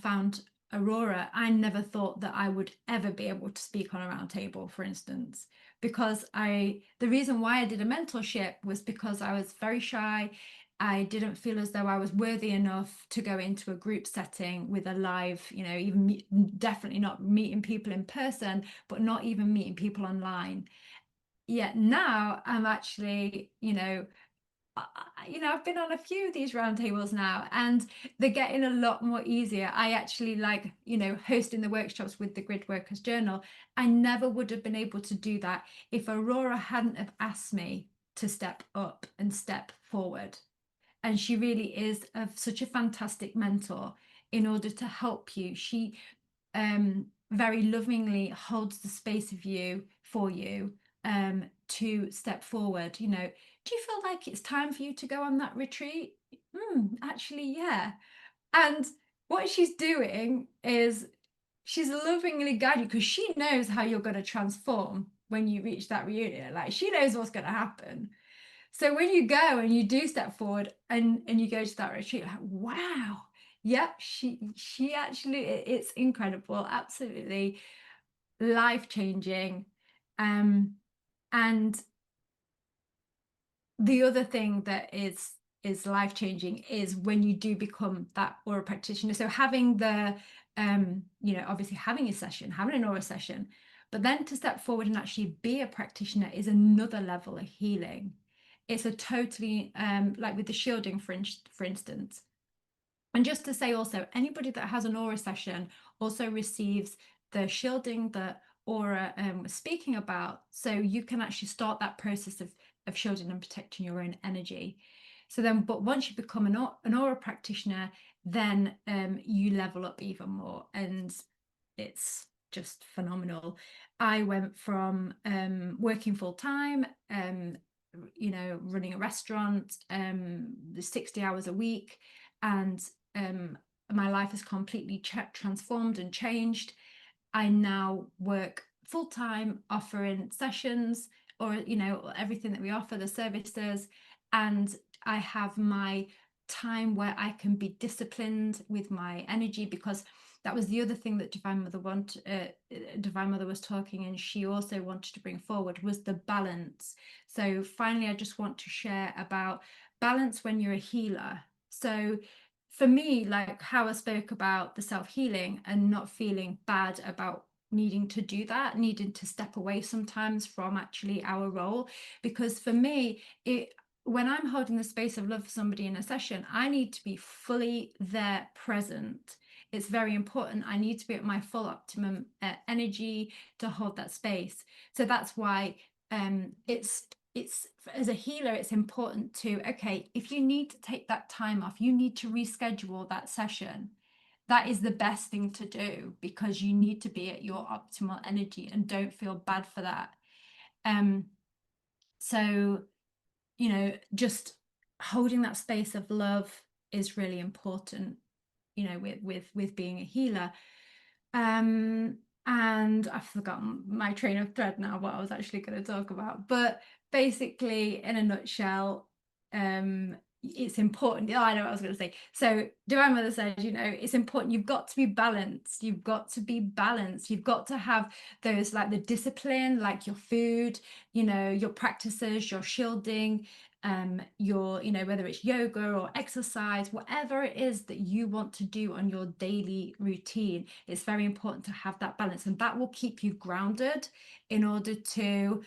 found Aurora, I never thought that I would ever be able to speak on a round table, for instance, because the reason why I did a mentorship was because I was very shy. I didn't feel as though I was worthy enough to go into a group setting with a live, you know, even definitely not meeting people in person, but not even meeting people online. Yet now I'm actually, I've been on a few of these roundtables now, and they're getting a lot more easier. I actually like, hosting the workshops with the Grid Workers Journal. I never would have been able to do that if Aurora hadn't have asked me to step up and step forward. And she really is such a fantastic mentor in order to help you. She very lovingly holds the space for you to step forward. Do you feel like it's time for you to go on that retreat? Actually, yeah. And what she's doing is she's lovingly guiding you, because she knows how you're going to transform when you reach that reunion. Like, she knows what's going to happen. So when you go and you do step forward and you go to that retreat, like, wow, yep, she actually, it's incredible, absolutely life-changing. And the other thing that is life-changing is when you do become that Aura practitioner. So having obviously having a session, having an Aura session, but then to step forward and actually be a practitioner is another level of healing. It's a totally like with the shielding, for instance. And just to say also, anybody that has an Aura session also receives the shielding that Aura was speaking about. So you can actually start that process of shielding and protecting your own energy. So then, but once you become an Aura practitioner, then you level up even more. And it's just phenomenal. I went from working full time, you know, running a restaurant, 60 hours a week, and my life has completely transformed and changed. I now work full time, offering sessions, or, you know, everything that we offer, the services, and I have my time where I can be disciplined with my energy, because that was the other thing that Divine Mother was talking, and she also wanted to bring forward, was the balance. So finally, I just want to share about balance when you're a healer. So for me, like how I spoke about the self-healing and not feeling bad about needing to do that, needing to step away sometimes from actually our role, because for me, when I'm holding the space of love for somebody in a session, I need to be fully there, present. It's very important. I need to be at my full optimum energy to hold that space. So that's why it's as a healer, it's important to, okay, if you need to take that time off, you need to reschedule that session. That is the best thing to do, because you need to be at your optimal energy, and don't feel bad for that. So, you know, just holding that space of love is really important, you know, with being a healer. And I've forgotten my train of thread now, what I was actually going to talk about, but basically, in a nutshell, it's important. Oh, I know what I was going to say. So Divine Mother says, you know, it's important. You've got to be balanced. You've got to be balanced. You've got to have those, like the discipline, like your food, you know, your practices, your shielding, your, you know, whether it's yoga or exercise, whatever it is that you want to do on your daily routine, it's very important to have that balance, and that will keep you grounded in order to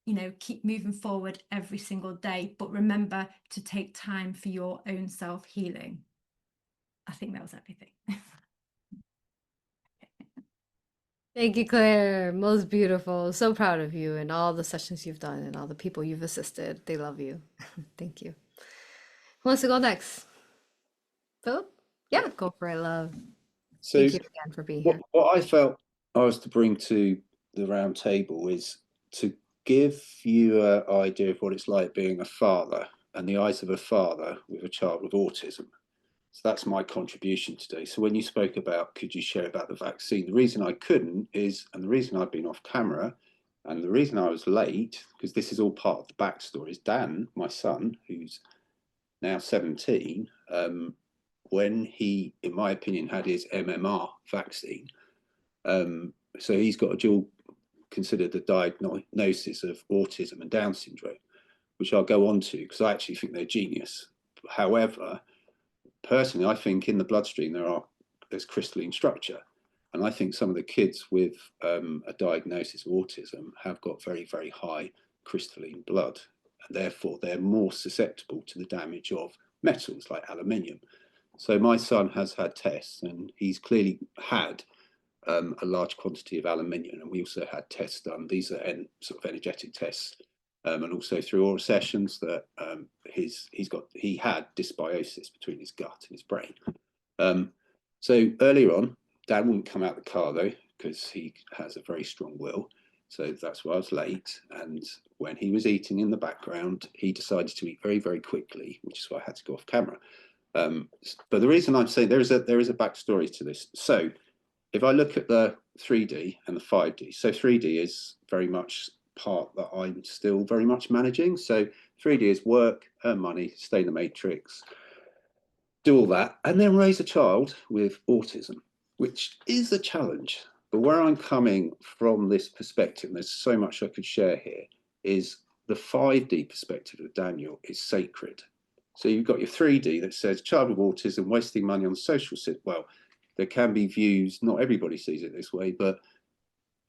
you know, keep moving forward every single day. But remember to take time for your own self-healing. I think that was everything. Thank you, Claire. Most beautiful. So proud of you and all the sessions you've done and all the people you've assisted. They love you. Thank you. Who wants to go next? Philip? Yeah, go for it, love. So Thank you again for being here. what I felt I was to bring to the round table is to give you an idea of what it's like being a father and the eyes of a father with a child with autism. So that's my contribution today. So when you spoke about, could you share about the vaccine? The reason I couldn't is, and the reason I've been off camera, and the reason I was late, because this is all part of the backstory, is Dan, my son, who's now 17, when he, in my opinion, had his MMR vaccine, so he's got a dual considered the diagnosis of autism and Down syndrome, which I'll go on to because I actually think they're genius. However, personally, I think in the bloodstream there's crystalline structure, and I think some of the kids with a diagnosis of autism have got very, very high crystalline blood, and therefore they're more susceptible to the damage of metals like aluminium. So my son has had tests, and he's clearly had a large quantity of aluminium, and we also had tests done. These are sort of energetic tests, and also through Aura sessions that he had dysbiosis between his gut and his brain. So earlier on, Dad wouldn't come out the car though because he has a very strong will. So that's why I was late. And when he was eating in the background, he decided to eat very, very quickly, which is why I had to go off camera. But the reason I'm saying there is a backstory to this. So if I look at the 3D and the 5D, so 3D is very much part that I'm still very much managing. So 3D is work, earn money, stay in the matrix, do all that, and then raise a child with autism, which is a challenge. But where I'm coming from this perspective, and there's so much I could share here, is the 5D perspective of Daniel is sacred. So you've got your 3D that says child with autism, wasting money on social sit. Well, there can be views, not everybody sees it this way, but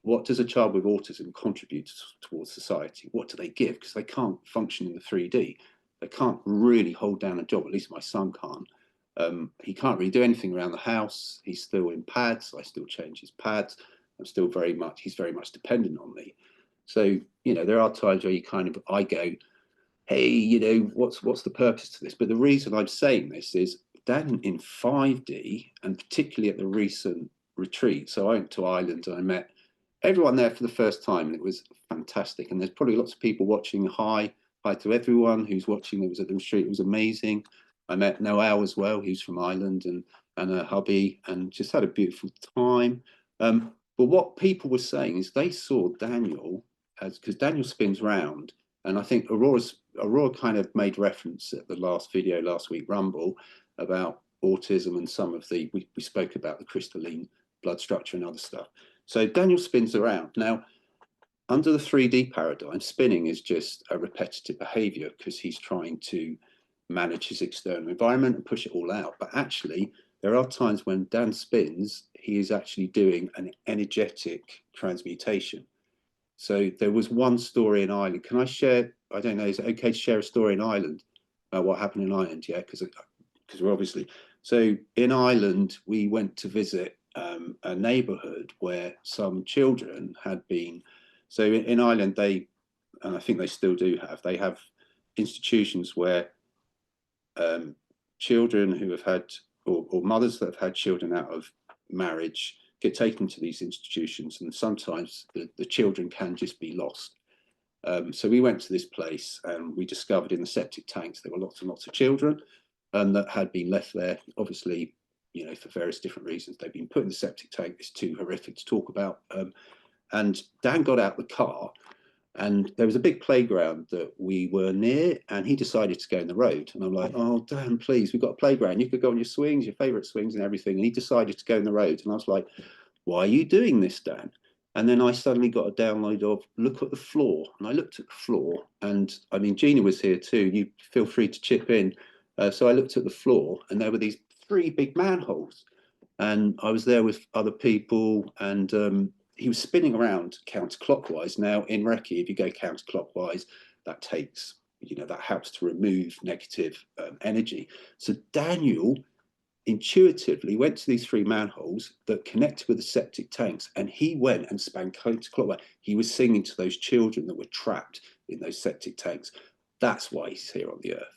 what does a child with autism contribute towards society? What do they give? Because they can't function in the 3D. They can't really hold down a job, at least my son can't. He can't really do anything around the house. He's still in pads. I still change his pads. He's very much dependent on me. So, you know, there are times where I go, hey, you know, what's the purpose to this? But the reason I'm saying this is Dan in 5D, and particularly at the recent retreat. So I went to Ireland and I met everyone there for the first time, and it was fantastic. And there's probably lots of people watching. Hi to everyone who's watching that was at the retreat. It was amazing. I met Noel as well, who's from Ireland, and her hubby, and just had a beautiful time. But what people were saying is they saw Daniel as, because Daniel spins round, and I think A.U.R.A kind of made reference at the last video last week, Rumble, about autism and some of the, we spoke about the crystalline blood structure and other stuff. So Daniel spins around. Now, under the 3D paradigm, spinning is just a repetitive behavior because he's trying to manage his external environment and push it all out. But actually, there are times when Dan spins, he is actually doing an energetic transmutation. So there was one story in Ireland. Can I share? I don't know, is it okay to share a story in Ireland about what happened in Ireland? Yeah, because we're obviously. So in Ireland, we went to visit a neighborhood where some children had been. So in Ireland, they, and I think they still do have, they have institutions where children who have had, or mothers that have had children out of marriage get taken to these institutions, and sometimes the children can just be lost. So we went to this place and we discovered in the septic tanks there were lots and lots of children that had been left there, obviously, you know, for various different reasons. They've been put in the septic tank. It's too horrific to talk about. And Dan got out the car, and there was a big playground that we were near, and he decided to go in the road. And I'm like, oh, Dan, please, we've got a playground. You could go on your swings, your favorite swings and everything. And he decided to go in the road. And I was like, why are you doing this, Dan? And then I suddenly got a download of, look at the floor. And I looked at the floor, and I mean, Gina was here too. You feel free to chip in. So I looked at the floor, and there were these 3 big manholes. And I was there with other people, and he was spinning around counterclockwise. Now in Reiki, if you go counterclockwise, that takes, you know, that helps to remove negative energy. So Daniel intuitively went to these 3 manholes that connected with the septic tanks, and he went and span counterclockwise. He was singing to those children that were trapped in those septic tanks. That's why he's here on the earth.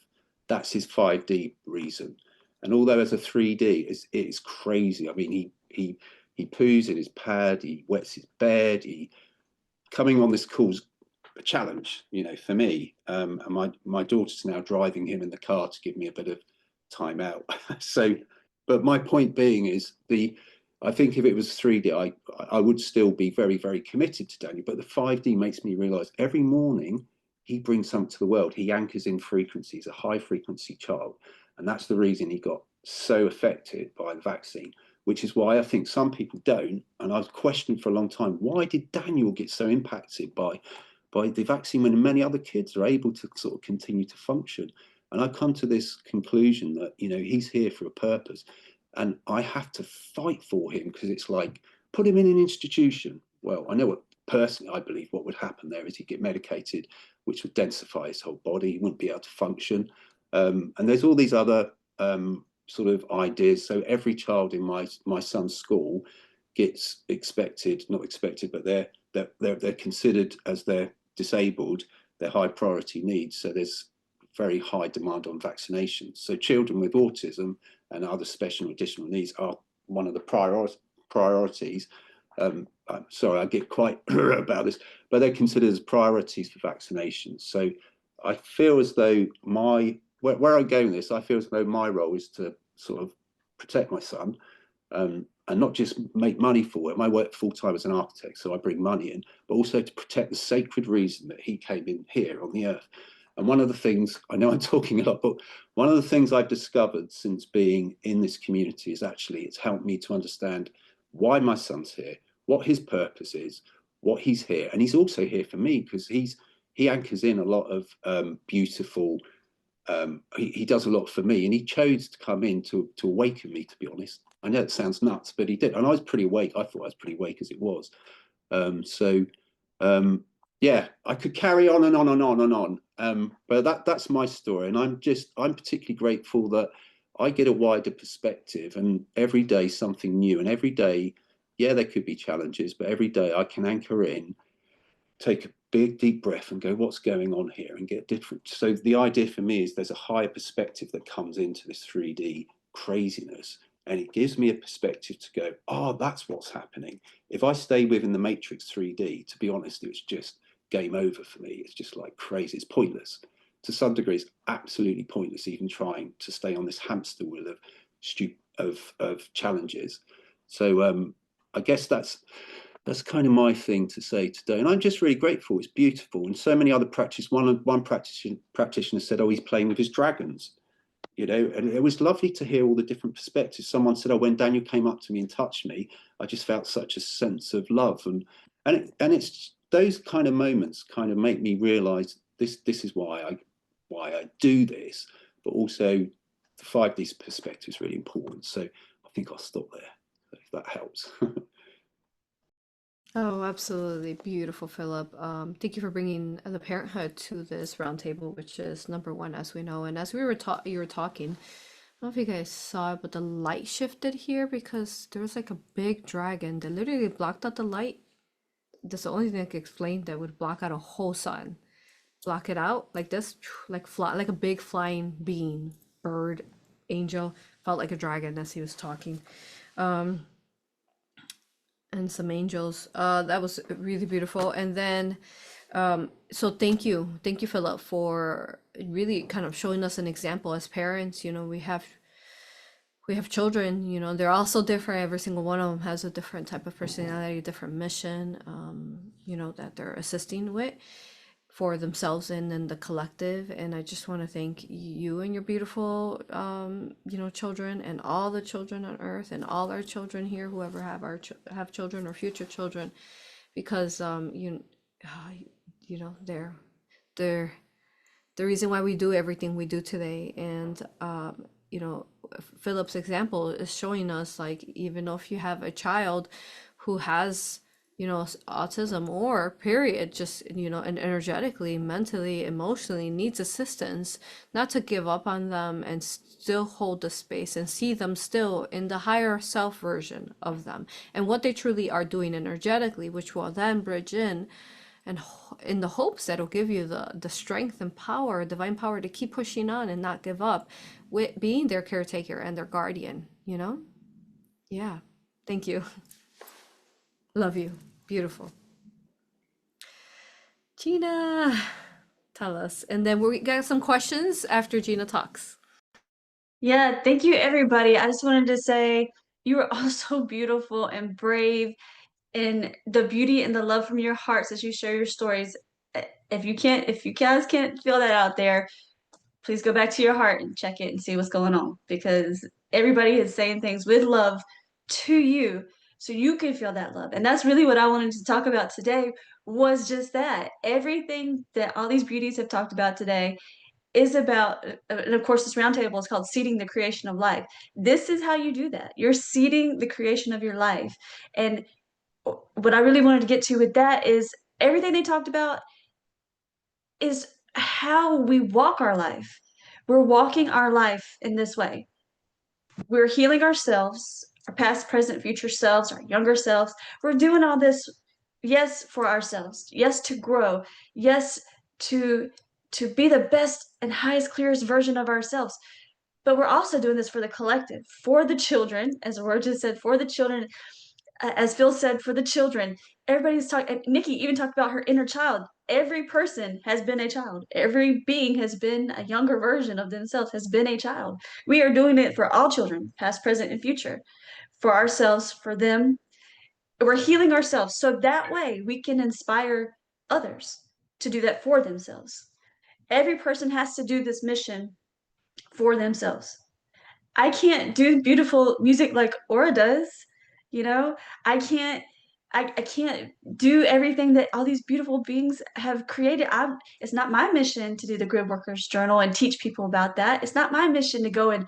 That's his 5D reason. And although as a 3D, it's crazy. I mean, he poos in his pad, he wets his bed, coming on this call's a challenge, you know, for me. And my daughter's now driving him in the car to give me a bit of time out. So, but my point being is I think if it was 3D, I would still be very, very committed to Daniel. But the 5D makes me realize every morning he brings something to the world. He anchors in frequencies, a high frequency child. And that's the reason he got so affected by the vaccine, which is why I think some people don't. And I've questioned for a long time, why did Daniel get so impacted by the vaccine when many other kids are able to sort of continue to function? And I've come to this conclusion that, you know, he's here for a purpose. And I have to fight for him, because it's like, put him in an institution. Well, I know what, personally, I believe what would happen there is he'd get medicated, which would densify his whole body. He wouldn't be able to function. And there's all these other sort of ideas. So every child in my son's school gets not expected, but they're considered, as they're disabled, they're high priority needs. So there's very high demand on vaccinations. So children with autism and other special additional needs are one of the priorities. I'm sorry, I get quite about this, but they're considered as priorities for vaccinations. So I feel as though where I go in this, I feel as though my role is to sort of protect my son, and not just make money for it. I work full time as an architect, so I bring money in, but also to protect the sacred reason that he came in here on the earth. And one of the things, I know I'm talking a lot, but one of the things I've discovered since being in this community is actually it's helped me to understand why my son's here, what his purpose is, what he's here. And he's also here for me because he anchors in a lot of beautiful, he does a lot for me, and he chose to come in to awaken me, to be honest. I know it sounds nuts, but he did. And I was pretty awake. I thought I was pretty awake as it was. Yeah, I could carry on and on and on and on. But that's my story. And I'm particularly grateful that I get a wider perspective, and every day something new. And every day, yeah, there could be challenges, but every day I can anchor in, take a big deep breath and go, what's going on here, and get different. So the idea for me is there's a higher perspective that comes into this 3D craziness, and it gives me a perspective to go, oh, that's what's happening. If I stay within the Matrix 3D, to be honest, it's just game over for me. It's just like crazy. It's pointless. To some degree, it's absolutely pointless even trying to stay on this hamster wheel of challenges. So I guess that's kind of my thing to say today. And I'm just really grateful. It's beautiful. And so many other practitioners, one practitioner said, oh, he's playing with his dragons. You know, and it was lovely to hear all the different perspectives. Someone said, oh, when Daniel came up to me and touched me, I just felt such a sense of love. And it's those kind of moments kind of make me realize this is why I do this, but also the 5D perspective is really important. So I think I'll stop there, if that helps. Oh, absolutely beautiful, Philip. Thank you for bringing the parenthood to this roundtable, which is number one, as we know. And as you were talking, I don't know if you guys saw it, but the light shifted here because there was like a big dragon that literally blocked out the light. That's the only thing I could explain that would block out a whole sun. Block it out like this, like fly, like a big flying being, bird, angel, felt like a dragon as he was talking. And some angels. That was really beautiful. And then, so thank you, Philip, for really kind of showing us an example as parents. You know, we have children. You know, they're all so different. Every single one of them has a different type of personality, different mission. You know, that they're assisting with for themselves and then the collective. And I just want to thank you and your beautiful you know, children, and all the children on earth, and all our children here, whoever have children or future children, because you know, they're the reason why we do everything we do today. And you know, Philip's example is showing us, like, even if you have a child who has, you know, autism or period, just, you know, and energetically, mentally, emotionally needs assistance, not to give up on them, and still hold the space and see them still in the higher self version of them and what they truly are doing energetically, which will then bridge in, and in the hopes that it'll give you the strength and power, divine power, to keep pushing on and not give up, with being their caretaker and their guardian, you know? Yeah. Thank you. Love you. Beautiful. Gina, tell us. And then we got some questions after Gina talks. Yeah, thank you, everybody. I just wanted to say you are all so beautiful and brave, and the beauty and the love from your hearts as you share your stories. If you guys can't feel that out there, please go back to your heart and check it and see what's going on, because everybody is saying things with love to you so you can feel that love. And that's really what I wanted to talk about today, was just that. Everything that all these beauties have talked about today is about, and of course this roundtable is called Seeding the Creation of Life. This is how you do that. You're seeding the creation of your life. And what I really wanted to get to with that is everything they talked about is how we walk our life. We're walking our life in this way. We're healing ourselves, our past, present, future selves, our younger selves. We're doing all this, yes, for ourselves, yes, to grow, yes, to be the best and highest, clearest version of ourselves. But we're also doing this for the collective, for the children, as Aurora just said, for the children, as Phil said, for the children. Everybody's talking, Nikki even talked about her inner child. Every person has been a child. Every being has been a younger version of themselves, has been a child. We are doing it for all children, past, present, and future, for ourselves, for them. We're healing ourselves so that way we can inspire others to do that for themselves. Every person has to do this mission for themselves. I can't do beautiful music like Ora does, you know? I can't I can't do everything that all these beautiful beings have created. It's not my mission to do the Grid Workers Journal and teach people about that. It's not my mission to go and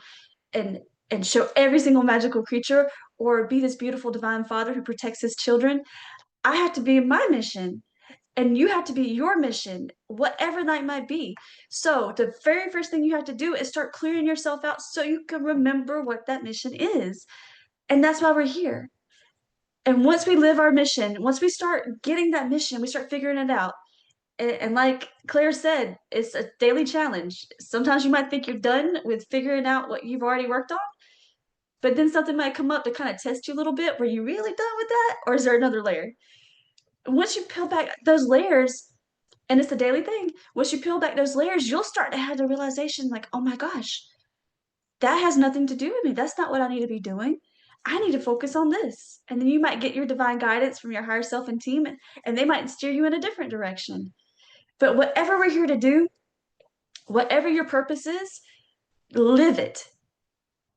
and show every single magical creature, or be this beautiful divine father who protects his children. I have to be my mission, and you have to be your mission, whatever that might be. So the very first thing you have to do is start clearing yourself out so you can remember what that mission is. And that's why we're here. And once we live our mission, once we start getting that mission, we start figuring it out. And like Claire said, it's a daily challenge. Sometimes you might think you're done with figuring out what you've already worked on, but then something might come up to kind of test you a little bit. Were you really done with that? Or is there another layer? Once you peel back those layers, and it's a daily thing, once you peel back those layers, you'll start to have the realization like, oh my gosh, that has nothing to do with me. That's not what I need to be doing. I need to focus on this. And then you might get your divine guidance from your higher self and team, and they might steer you in a different direction. But whatever we're here to do, whatever your purpose is, live it.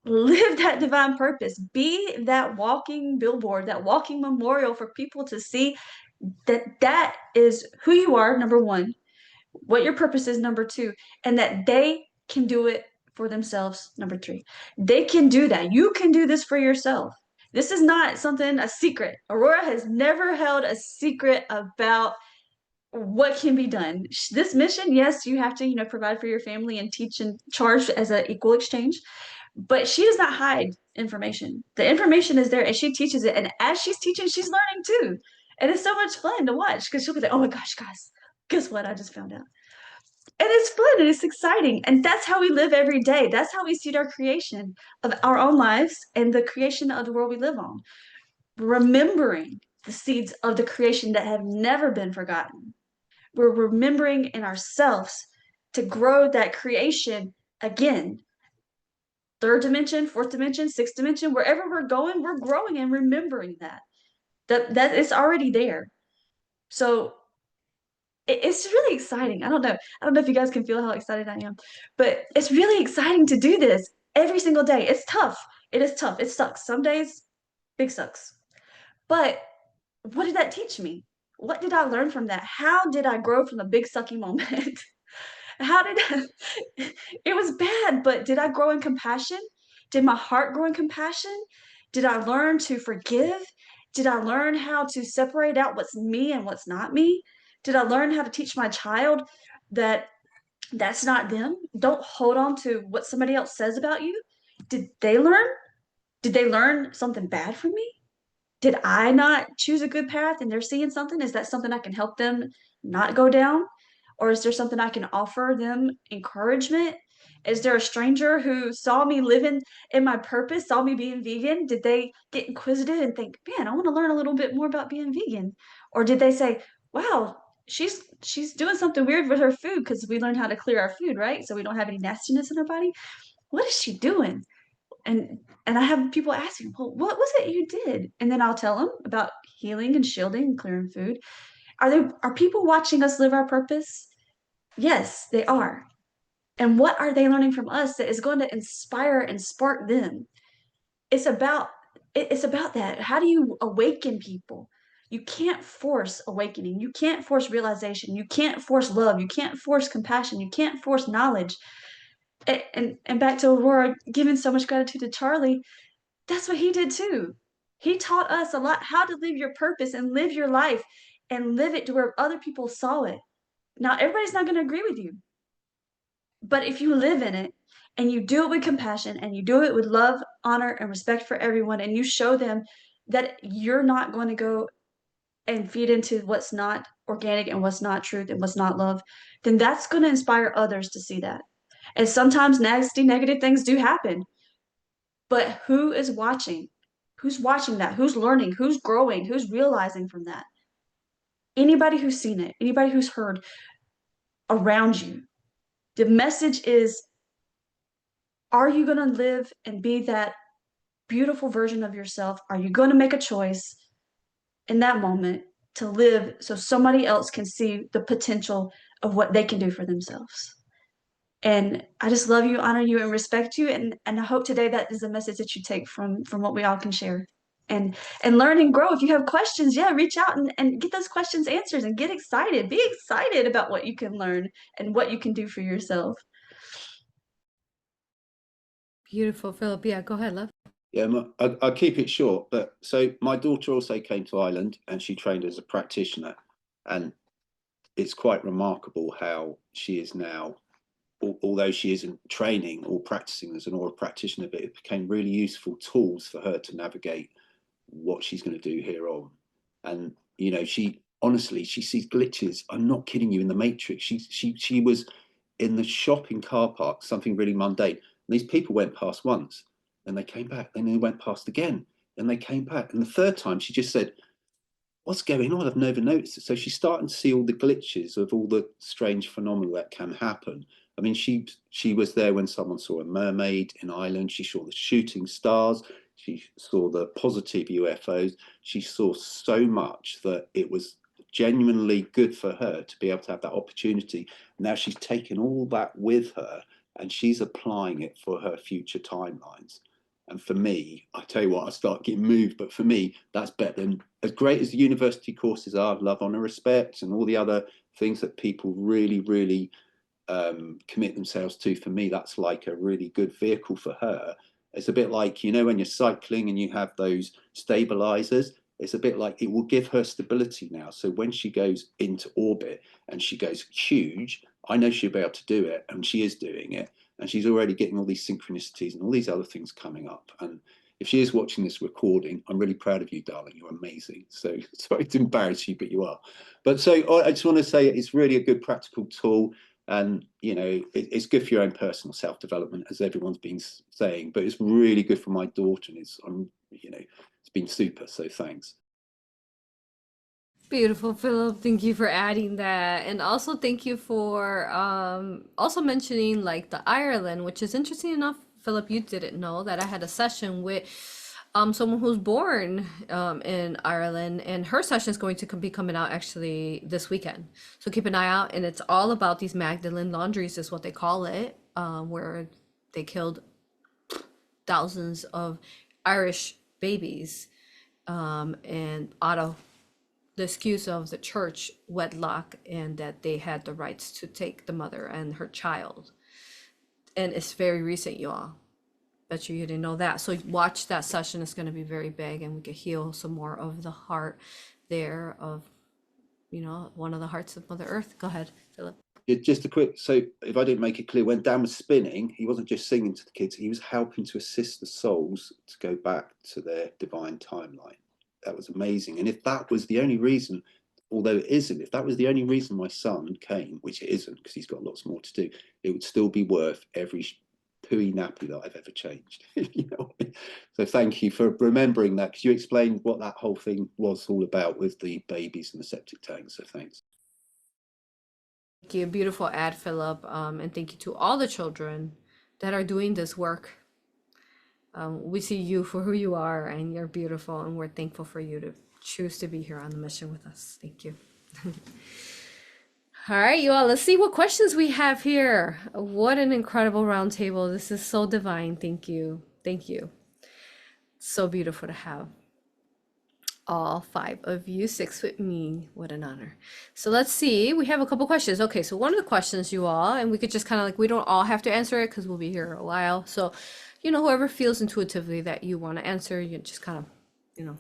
Live that divine purpose. Be that walking billboard, that walking memorial for people to see that that is who you are, number one, what your purpose is, number two, and that they can do it for themselves, number three. They can do that. You can do this for yourself. This is not something, a secret. Aurora has never held a secret about what can be done. This mission, yes, you have to, provide for your family and teach and charge as an equal exchange, but she does not hide information. The information is there and she teaches it. And as she's teaching, she's learning too. And it's so much fun to watch because she'll be like, oh my gosh, guys, guess what? I just found out. And it's fun and it's exciting. And that's how we live every day. That's how we see our creation of our own lives and the creation of the world we live on. Remembering the seeds of the creation that have never been forgotten. We're remembering in ourselves to grow that creation again. Third dimension, fourth dimension, sixth dimension, wherever we're going, we're growing and remembering that. That it's already there. So it's really exciting. I don't know if you guys can feel how excited I am, but it's really exciting to do this every single day. It's tough. It is tough. It sucks. Some days, big sucks. But what did that teach me? What did I learn from that? How did I grow from the big sucky moment? How did it was bad, but did I grow in compassion? Did my heart grow in compassion? Did I learn to forgive? Did I learn how to separate out what's me and what's not me? Did I learn how to teach my child that that's not them? Don't hold on to what somebody else says about you. Did they learn? Did they learn something bad from me? Did I not choose a good path and they're seeing something? Is that something I can help them not go down? Or is there something I can offer them encouragement? Is there a stranger who saw me living in my purpose, saw me being vegan? Did they get inquisitive and think, man, I want to learn a little bit more about being vegan? Or did they say, wow, she's doing something weird with her food because we learned how to clear our food, right? So we don't have any nastiness in our body. What is she doing? And I have people asking, well, what was it you did? And then I'll tell them about healing and shielding and clearing food. Are people watching us live our purpose? Yes, they are. And what are they learning from us that is going to inspire and spark them? It's about that. How do you awaken people? You can't force awakening. You can't force realization. You can't force love. You can't force compassion. You can't force knowledge. And back to Aurora, giving so much gratitude to Charlie, that's what he did too. He taught us a lot how to live your purpose and live your life and live it to where other people saw it. Now, everybody's not going to agree with you, but if you live in it and you do it with compassion and you do it with love, honor, and respect for everyone, and you show them that you're not going to go and feed into what's not organic and what's not truth and what's not love, then that's going to inspire others to see that. And sometimes nasty, negative things do happen. But who is watching? Who's watching that? Who's learning? Who's growing? Who's realizing from that? Anybody who's seen it, anybody who's heard around you. The message is, are you going to live and be that beautiful version of yourself? Are you going to make a choice in that moment to live so somebody else can see the potential of what they can do for themselves? And I just love you, honor you, and respect you. And I hope today that is a message that you take from what we all can share. And learn and grow. If you have questions, yeah, reach out and get those questions answered and get excited. Be excited about what you can learn and what you can do for yourself. Beautiful, Phillip. Yeah, go ahead, love. Yeah, I'll keep it short. But so my daughter also came to Ireland and she trained as a practitioner. And it's quite remarkable how she is now, although she isn't training or practicing as an Aura practitioner, but it became really useful tools for her to navigate what she's going to do here on. And she honestly, she sees glitches. I'm not kidding you, in the Matrix. She was in the shopping car park, something really mundane, and these people went past once, and they came back. Then they went past again, and they came back. And the third time, she just said, what's going on? I've never noticed it. So she's starting to see all the glitches of all the strange phenomena that can happen. I mean, she was there when someone saw a mermaid in Ireland. She saw the shooting stars. She saw the positive UFOs. She saw so much that it was genuinely good for her to be able to have that opportunity. Now she's taken all that with her and she's applying it for her future timelines. And for me, I tell you what, I start getting moved. But for me, that's better than, as great as the university courses are, love, honor, respect, and all the other things that people really, really commit themselves to. For me, that's like a really good vehicle for her. It's a bit like, you know, when you're cycling and you have those stabilizers, it's a bit like it will give her stability now. So when she goes into orbit and she goes huge, I know she'll be able to do it, and she is doing it. And she's already getting all these synchronicities and all these other things coming up. And if she is watching this recording, I'm really proud of you, darling. You're amazing. So sorry to embarrass you, but you are. But so I just want to say it's really a good practical tool. And, you know, it's good for your own personal self-development, as everyone's been saying, but it's really good for my daughter. And you know, it's been super. So thanks. Beautiful, Philip. Thank you for adding that. And also thank you for also mentioning like the Ireland, which is interesting enough, Philip, you didn't know that I had a session with someone who's born in Ireland, and her session is going to be coming out actually this weekend. So keep an eye out, and it's all about these Magdalene laundries is what they call it, where they killed thousands of Irish babies and auto the excuse of the church wedlock, and that they had the rights to take the mother and her child. And it's very recent, you all. Bet you didn't know that. So watch that session. It's going to be very big, and we can heal some more of the heart there of, you know, one of the hearts of Mother Earth. Go ahead, Philip. Just a quick, so if I didn't make it clear, when Dan was spinning, he wasn't just singing to the kids, he was helping to assist the souls to go back to their divine timeline. That was amazing. And if that was the only reason, although it isn't, if that was the only reason my son came, which it isn't because he's got lots more to do, it would still be worth every pooey nappy that I've ever changed. You know? So thank you for remembering that, because you explained what that whole thing was all about with the babies and the septic tanks. So thanks. Thank you. Beautiful ad, Philip. And thank you to all the children that are doing this work. We see you for who you are, and you're beautiful, and we're thankful for you to choose to be here on the mission with us. Thank you. All right, you all, let's see what questions we have here. What an incredible roundtable. This is so divine. Thank you. Thank you. So beautiful to have all 5 of you 6 with me. What an honor. So let's see, we have a couple questions. Okay, so one of the questions, you all, and we could just kind of like, we don't all have to answer it because we'll be here a while. So, you know, whoever feels intuitively that you want to answer, you just kind of, you know,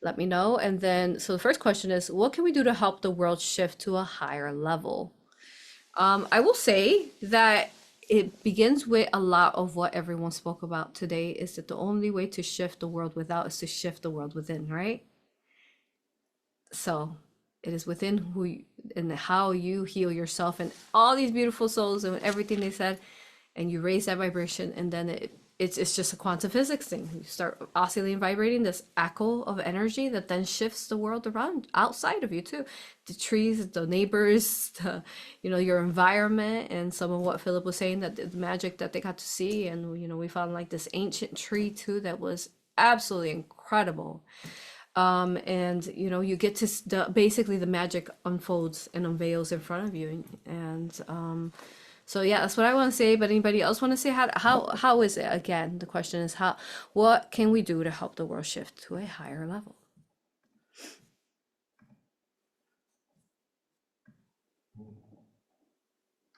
let me know. And then, so the first question is, what can we do to help the world shift to a higher level? I will say that it begins with a lot of what everyone spoke about today, is that the only way to shift the world without is to shift the world within, right? So it is within who you, and how you heal yourself and all these beautiful souls and everything they said, and you raise that vibration, and then it's just a quantum physics thing. You start oscillating, vibrating this echo of energy that then shifts the world around outside of you too. The trees, the neighbors, you know, your environment, and some of what Philip was saying, that the magic that they got to see. And, you know, we found like this ancient tree too that was absolutely incredible. And you know, you get to basically the magic unfolds and unveils in front of you. And so yeah, that's what I want to say. But anybody else want to say how is it? Again, the question is what can we do to help the world shift to a higher level?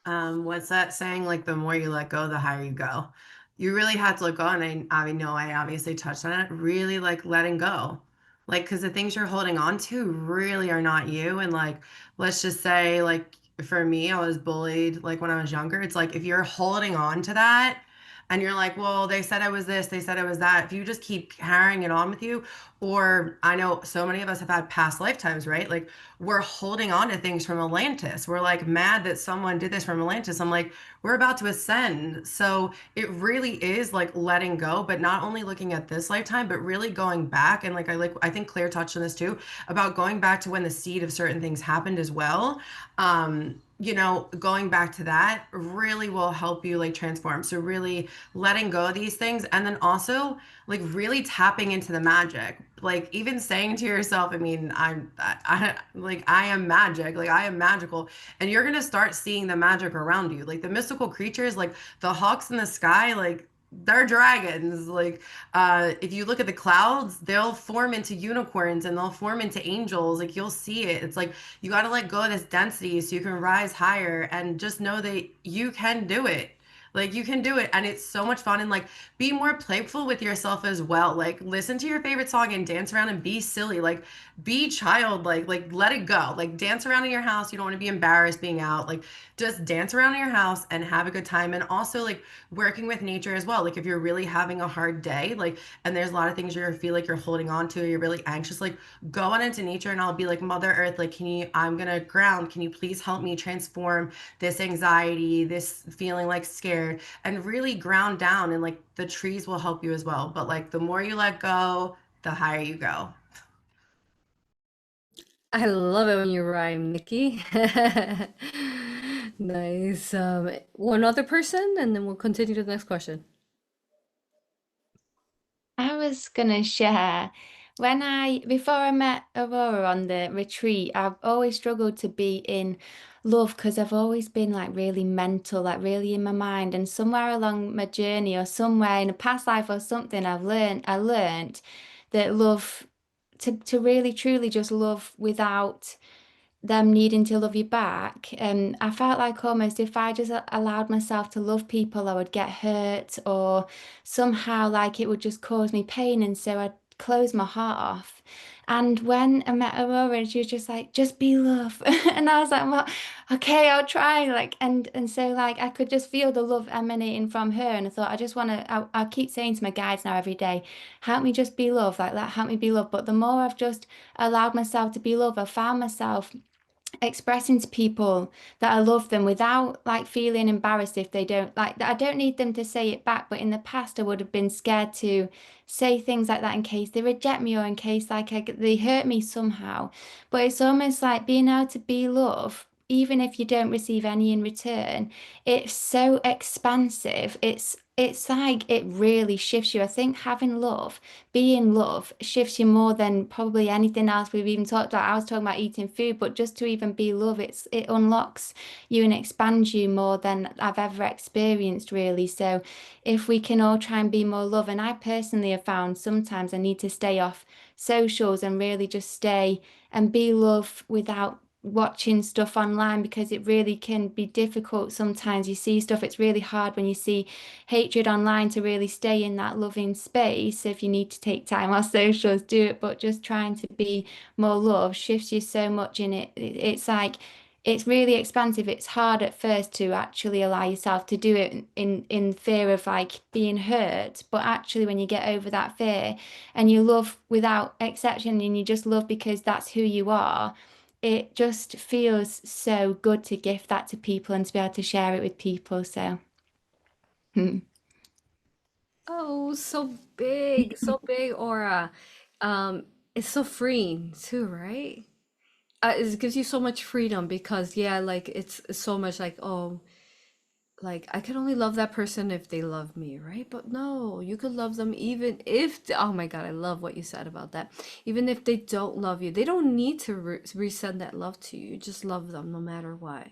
What's that saying? Like, the more you let go, the higher you go. You really have to let go. And I know I obviously touched on it, really like letting go. Like, because the things you're holding on to really are not you. And like, let's just say, like, for me, I was bullied like when I was younger. It's like, if you're holding on to that, and you're like, well, they said I was this, they said I was that. If you just keep carrying it on with you, or I know so many of us have had past lifetimes, right? Like we're holding on to things from Atlantis. We're like mad that someone did this from Atlantis. I'm like, we're about to ascend. So it really is like letting go, but not only looking at this lifetime, but really going back. And I think Claire touched on this too, about going back to when the seed of certain things happened as well. Going back to that really will help you like transform. So really letting go of these things, and then also like really tapping into the magic. Like even saying to yourself, I mean, I am magic, like I am magical, and you're gonna start seeing the magic around you, like the mystical creatures, like the hawks in the sky, like they're dragons. Like if you look at the clouds, they'll form into unicorns and they'll form into angels. Like you'll see it. It's like you got to let go of this density so you can rise higher and just know that you can do it. Like you can do it, and it's so much fun. And like be more playful with yourself as well. Like listen to your favorite song and dance around and be silly. Like be childlike. Like let it go. Like dance around in your house. You don't want to be embarrassed being out. Like just dance around in your house and have a good time. And also like working with nature as well. Like if you're really having a hard day, like, and there's a lot of things you feel like you're holding on to, or you're really anxious, like go on into nature, and I'll be like, Mother Earth, like, I'm gonna ground. Can you please help me transform this anxiety, this feeling like scared, and really ground down, and like the trees will help you as well. But like the more you let go, the higher you go. I love it when you rhyme, Nikki. Nice. One other person, and then we'll continue to the next question. I was gonna share before I met Aurora on the retreat, I've always struggled to be in love because I've always been like really mental, like really in my mind. And somewhere along my journey or somewhere in a past life or something, I learned that love to really truly just love without them needing to love you back. I felt like almost if I just allowed myself to love people, I would get hurt or somehow like it would just cause me pain. And so I'd close my heart off. And when I met Aurora, she was just like, just be love. And I was like, well, okay, I'll try. Like, and so like I could just feel the love emanating from her. And I thought, I just want to, I keep saying to my guides now every day, help me just be love, like that, help me be love. But the more I've just allowed myself to be love, I found myself expressing to people that I love them without like feeling embarrassed if they don't like that. I don't need them to say it back, but in the past I would have been scared to say things like that in case they reject me or in case like they hurt me somehow. But it's almost like being able to be love. Even if you don't receive any in return, it's so expansive. It's like it really shifts you. I think having love, being love, shifts you more than probably anything else we've even talked about. I was talking about eating food, but just to even be love, it unlocks you and expands you more than I've ever experienced, really. So if we can all try and be more love, and I personally have found sometimes I need to stay off socials and really just stay and be love without watching stuff online because it really can be difficult sometimes. You see stuff, it's really hard when you see hatred online to really stay in that loving space. If you need to take time off socials, do it, but just trying to be more love shifts you so much in it. It's like it's really expansive. It's hard at first to actually allow yourself to do it in fear of like being hurt. But actually when you get over that fear and you love without exception and you just love because that's who you are, it just feels so good to gift that to people and to be able to share it with people. So Oh, so big, Aura. It's so freeing too, right? It gives you so much freedom because yeah, like it's so much like, oh, like I can only love that person if they love me, right? But no, you could love them even if, oh my God, I love what you said about that. Even if they don't love you, they don't need to resend that love to you. Just love them no matter what.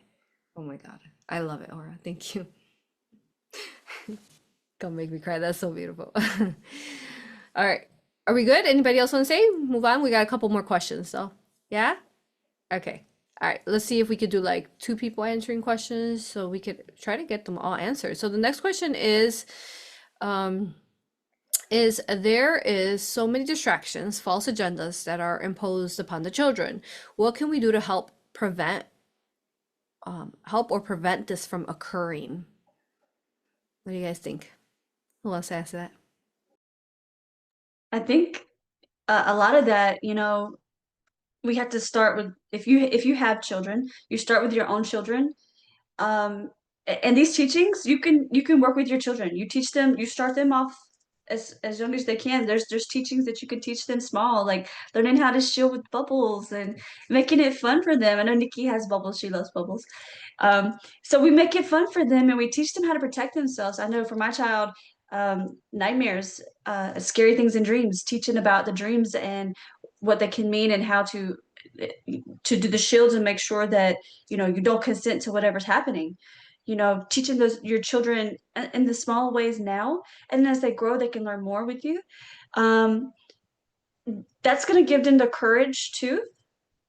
Oh my God, I love it, Aura. Thank you. Don't make me cry. That's so beautiful. All right. Are we good? Anybody else want to say? Move on. We got a couple more questions. So, yeah? Okay. All right. Let's see if we could do like two people answering questions so we could try to get them all answered. So the next question is there is so many distractions, false agendas that are imposed upon the children. What can we do to help or prevent this from occurring? What do you guys think? Who wants to answer that? I think a lot of that, we have to start with if you have children, you start with your own children. And these teachings, you can work with your children. You teach them, you start them off as young as they can. There's teachings that you can teach them small, like learning how to shield with bubbles and making it fun for them. I know Nikki has bubbles, she loves bubbles. So we make it fun for them and we teach them how to protect themselves. I know for my child, nightmares, scary things in dreams, teaching about the dreams and what they can mean and how to do the shields and make sure that you don't consent to whatever's happening. Teaching those your children in the small ways now, and as they grow, they can learn more with you. Um, that's going to give them the courage too,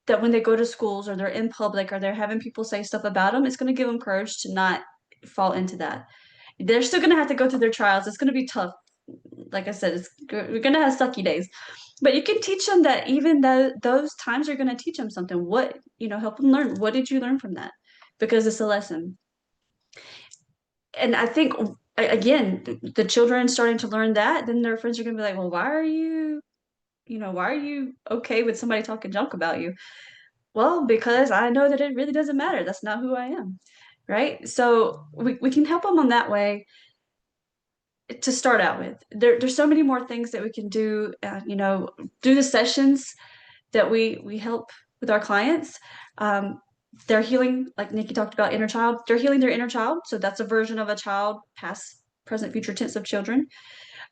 that when they go to schools or they're in public or they're having people say stuff about them, it's going to give them courage to not fall into that. They're still going to have to go through their trials. It's going to be tough. Like I said, we're going to have sucky days, but you can teach them that even though those times are going to teach them something. Help them learn. What did you learn from that? Because it's a lesson. And I think, again, the children starting to learn that, then their friends are going to be like, well, why are you okay with somebody talking junk about you? Well, because I know that it really doesn't matter. That's not who I am. Right. So we can help them on that way to start out with. There's so many more things that we can do, do the sessions that we help with our clients. They're healing, like Nikki talked about, inner child. They're healing their inner child. So that's a version of a child, past, present, future tense of children.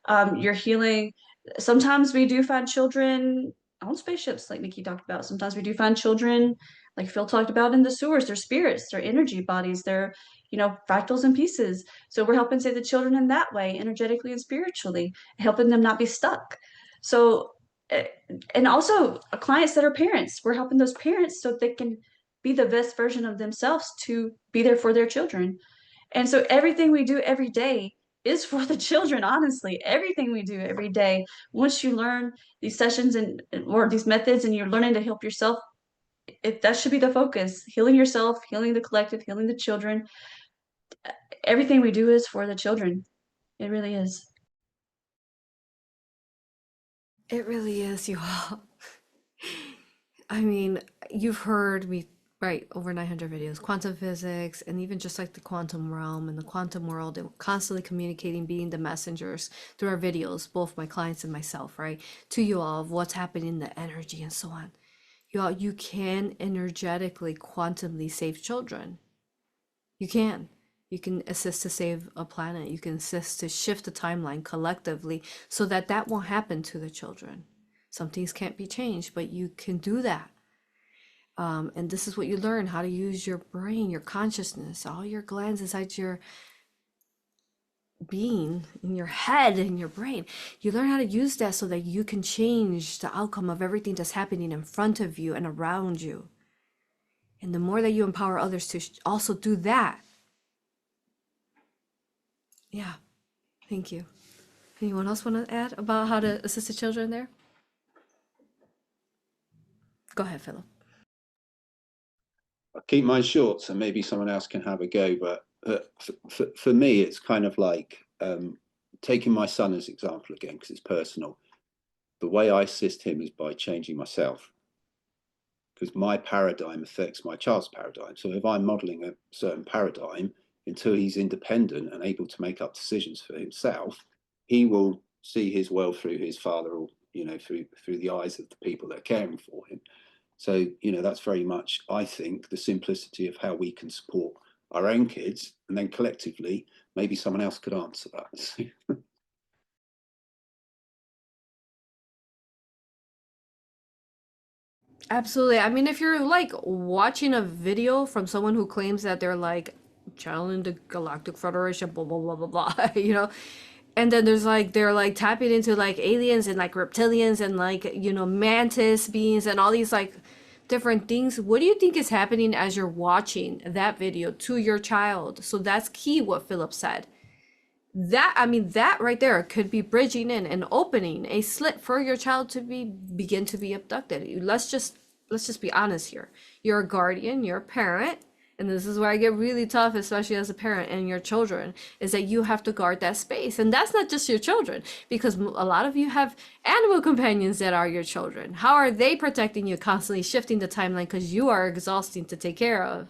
You're healing. Sometimes we do find children on spaceships, like Nikki talked about. Sometimes we do find children, like Phil talked about, in the sewers. They're spirits, they're energy bodies, they're, fractals and pieces. So we're helping save the children in that way, energetically and spiritually, helping them not be stuck. So, and also clients that are parents, we're helping those parents so they can be the best version of themselves to be there for their children. And so everything we do every day is for the children, honestly. Everything we do every day. Once you learn these sessions and or these methods and you're learning to help yourself, that should be the focus. Healing yourself, healing the collective, healing the children. Everything we do is for the children. It really is. It really is, you all. I mean, you've heard me write over 900 videos, quantum physics, and even just like the quantum realm and the quantum world, and constantly communicating, being the messengers through our videos, both my clients and myself, right? To you all of what's happening in the energy and so on. You all, you can energetically, quantumly save children. You can. You can assist to save a planet. You can assist to shift the timeline collectively so that that won't happen to the children. Some things can't be changed, but you can do that. And this is what you learn, how to use your brain, your consciousness, all your glands inside your being, in your head, in your brain. You learn how to use that so that you can change the outcome of everything that's happening in front of you and around you. And the more that you empower others to also do that. Yeah, thank you. Anyone else want to add about how to assist the children there? Go ahead, Phillip. I'll keep mine short so maybe someone else can have a go. But for me, it's kind of like taking my son as example again, because it's personal. The way I assist him is by changing myself, because my paradigm affects my child's paradigm. So if I'm modeling a certain paradigm, until he's independent and able to make up decisions for himself, he will see his world through his father, or through the eyes of the people that are caring for him. So that's very much, I think, the simplicity of how we can support our own kids, and then collectively maybe someone else could answer that. Absolutely. I mean, if you're like watching a video from someone who claims that they're like channeling the Galactic Federation, blah blah blah blah blah, and then there's like they're like tapping into like aliens and like reptilians and like mantis beings and all these like different things. What do you think is happening as you're watching that video to your child? So that's key what Phillip said. That right there could be bridging in and opening a slit for your child to begin to be abducted. Let's just be honest here. You're a guardian, you're a parent, And this is where I get really tough, especially as a parent and your children, is that you have to guard that space. And that's not just your children, because a lot of you have animal companions that are your children. How are they protecting you, constantly shifting the timeline because you are exhausting to take care of?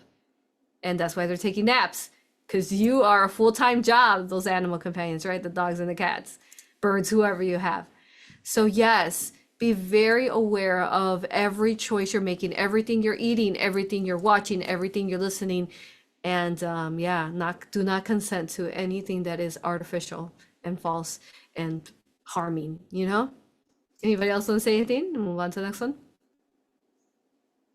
And that's why they're taking naps, because you are a full-time job, those animal companions, right? The dogs and the cats, birds, whoever you have. So yes, be very aware of every choice you're making, everything you're eating, everything you're watching, everything you're listening, and yeah, do not consent to anything that is artificial and false and harming. You know. Anybody else want to say anything? Move on to the next one.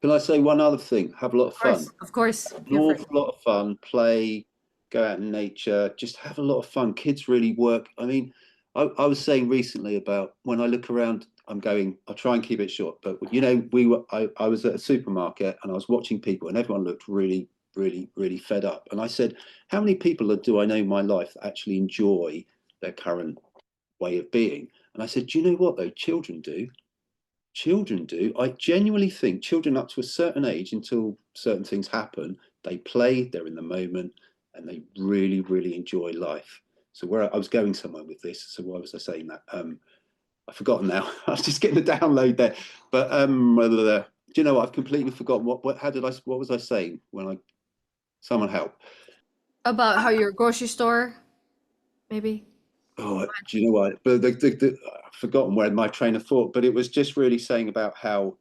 Can I say one other thing? Have a lot of fun. Of course. An awful lot of fun. Play, go out in nature, just have a lot of fun. Kids really work. I mean, I was saying recently about when I look around, I'll try and keep it short, but you know, I was at a supermarket and I was watching people and everyone looked really, really, really fed up. And I said, how many people do I know in my life that actually enjoy their current way of being? And I said, do you know what though? Children do. Children do. I genuinely think children up to a certain age, until certain things happen, they play, they're in the moment, and they really, really enjoy life. So where I was going somewhere with this, so why was I saying that? I've forgotten now. I was just getting the download there. But do you know what? I've completely forgotten what was I saying someone help? About how your grocery store, maybe. Oh, do you know what? But I've forgotten where my train of thought, but it was just really saying about how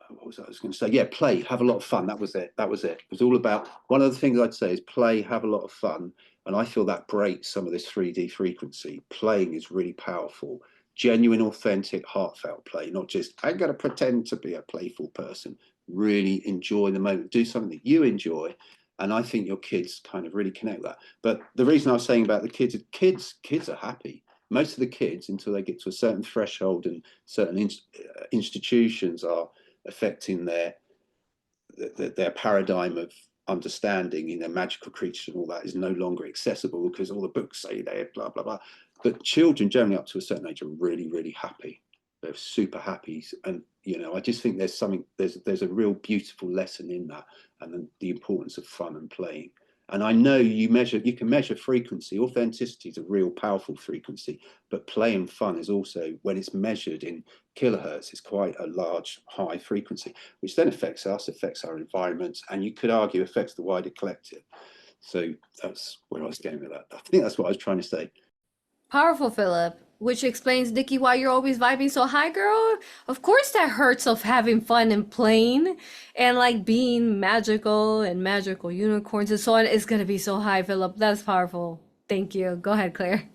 what was I was going to say? Yeah, play, have a lot of fun. That was it. It was all about, one of the things I'd say is play, have a lot of fun. And I feel that breaks some of this 3D frequency. Playing is really powerful. Genuine, authentic, heartfelt play, not just, I'm going to pretend to be a playful person. Really enjoy the moment. Do something that you enjoy. And I think your kids kind of really connect that. But the reason I was saying about the kids are happy. Most of the kids, until they get to a certain threshold, and certain institutions are affecting their paradigm of understanding, you know, magical creatures and all that is no longer accessible because all the books say they're blah blah blah. But children generally up to a certain age are really, really happy. They're super happy. And you know, I just think there's a real beautiful lesson in that, and the importance of fun and playing. And I know you can measure frequency. Authenticity is a real powerful frequency, but play and fun is also, when it's measured in kilohertz, it's quite a large, high frequency, which then affects us, affects our environments, and you could argue affects the wider collective. So that's where I was going with that. I think that's what I was trying to say. Powerful, Philip. Which explains, Nikki, why you're always vibing so high, girl. Of course, that hurts of having fun and playing and like being magical and magical unicorns and so on. It's gonna be so high, Philip. That's powerful. Thank you. Go ahead, Claire.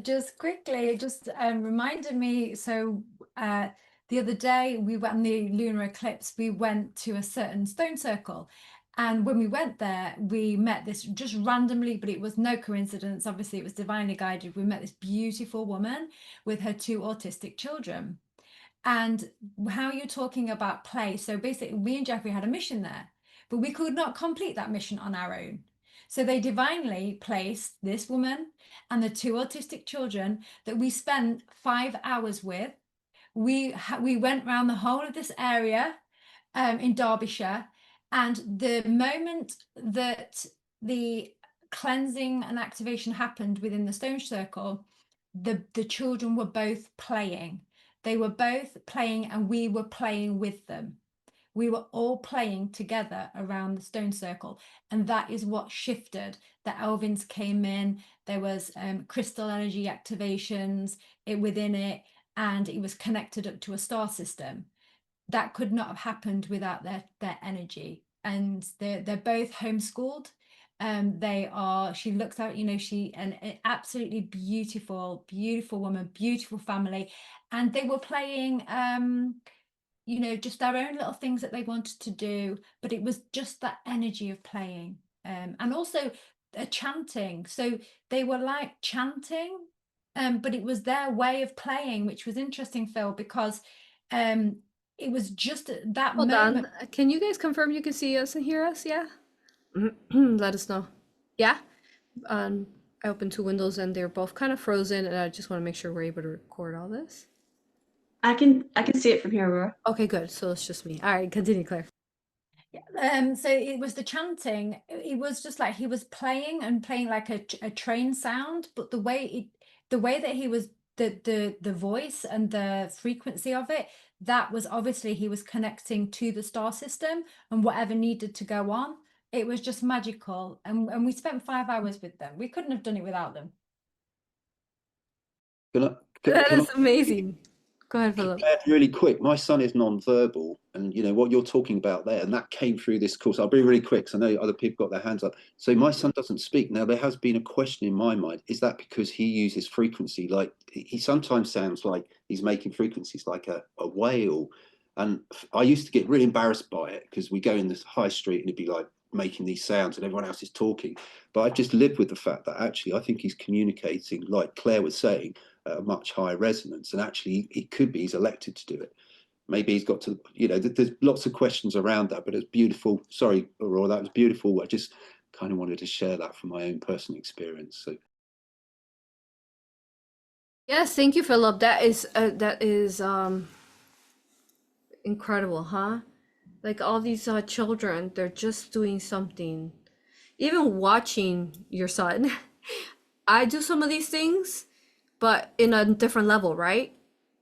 Just quickly, it just reminded me. So the other day, we went on the lunar eclipse. We went to a certain stone circle. And when we went there, we met this just randomly, but it was no coincidence. Obviously, it was divinely guided. We met this beautiful woman with her 2 autistic children. And how you're talking about play. So basically, me and Jeffrey had a mission there, but we could not complete that mission on our own. So they divinely placed this woman and the 2 autistic children that we spent 5 hours with. We went around the whole of this area in Derbyshire. And the moment that the cleansing and activation happened within the stone circle, the children were both playing. They were both playing and we were playing with them. We were all playing together around the stone circle. And that is what shifted. The Elvins came in. There was crystal energy activations within it. And it was connected up to a star system. That could not have happened without their energy. And they're both homeschooled. She looks out, you know, an absolutely beautiful woman, beautiful family. And they were playing, you know, just their own little things that they wanted to do. But it was just that energy of playing. And also chanting. So they were like chanting, but it was their way of playing, which was interesting, Phil, because it was just that Hold moment. on. Can you guys confirm you can see us and hear us? Yeah? Let us know. Yeah? I opened 2 windows and they're both kind of frozen, and I just want to make sure we're able to record all this. I can see it from here, Aurora. Okay, good. So it's just me. All right, continue, Claire. So it was the chanting. It was just like he was playing like a train sound, but the way that he was the voice and the frequency of it, that was obviously he was connecting to the star system and whatever needed to go on. It was just magical, and we spent 5 hours with them. We couldn't have done it without them. That Can is amazing. Go ahead, Phillip. add really quick? My son is non-verbal, and you know what you're talking about there, and that came through this course. I'll be really quick because I know other people got their hands up. So my son doesn't speak. Now there has been a question in my mind: is that because he uses frequency? Like he sometimes sounds like he's making frequencies like a whale, and I used to get really embarrassed by it because we go in this high street and it'd be like making these sounds and everyone else is talking. But I've just lived with the fact that actually I think he's communicating, like Claire was saying, a much higher resonance, and actually it could be he's elected to do it. Maybe he's got to, you know, there's lots of questions around that, but it's beautiful. Sorry, Aurora, that was beautiful. I just kind of wanted to share that from my own personal experience. So Yes, thank you, Phillip. That is incredible, huh? Like all these children, they're just doing something. Even watching your son, I do some of these things, but in a different level, right?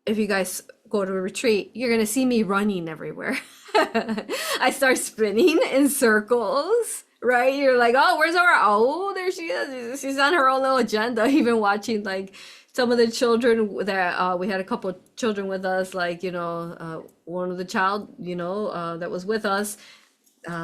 If you guys go to a retreat, you're gonna see me running everywhere. I start spinning in circles, right? You're like, oh, where's Ora? Oh, there she is. She's on her own little agenda. Even watching like some of the children that we had a couple of children with us, like one of the child, that was with us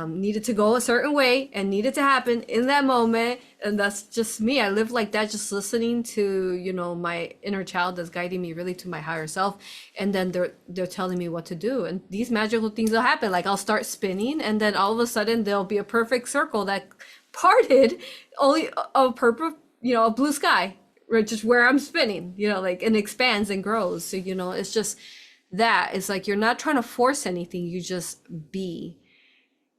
needed to go a certain way and needed to happen in that moment, and that's just me. I live like that, just listening to my inner child that's guiding me really to my higher self, and then they're telling me what to do, and these magical things will happen. Like I'll start spinning, and then all of a sudden there'll be a perfect circle that parted, only a purple, a blue sky, right, just where I'm spinning, like, and expands and grows. So it's just that. It's like you're not trying to force anything, you just be,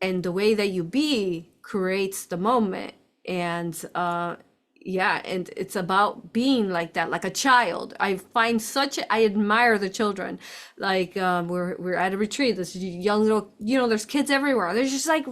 and the way that you be creates the moment. And yeah, and it's about being like that, like a child. I admire the children. Like we're at a retreat, this young little, there's kids everywhere, they're just like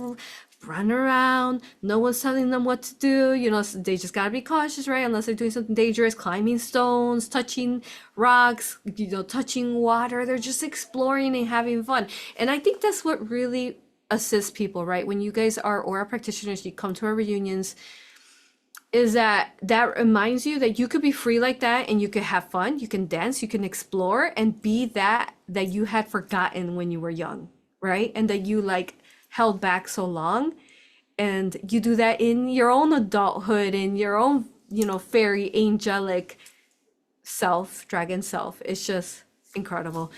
running around, no one's telling them what to do, they just gotta be cautious, right? Unless they're doing something dangerous, climbing stones, touching rocks, touching water. They're just exploring and having fun. And I think that's what really assist people, right? When you guys are Aura practitioners, you come to our reunions, is that reminds you that you could be free like that, and you could have fun, you can dance, you can explore, and be that you had forgotten when you were young, right? And that you like held back so long, and you do that in your own adulthood, in your own fairy angelic self, dragon self. It's just incredible.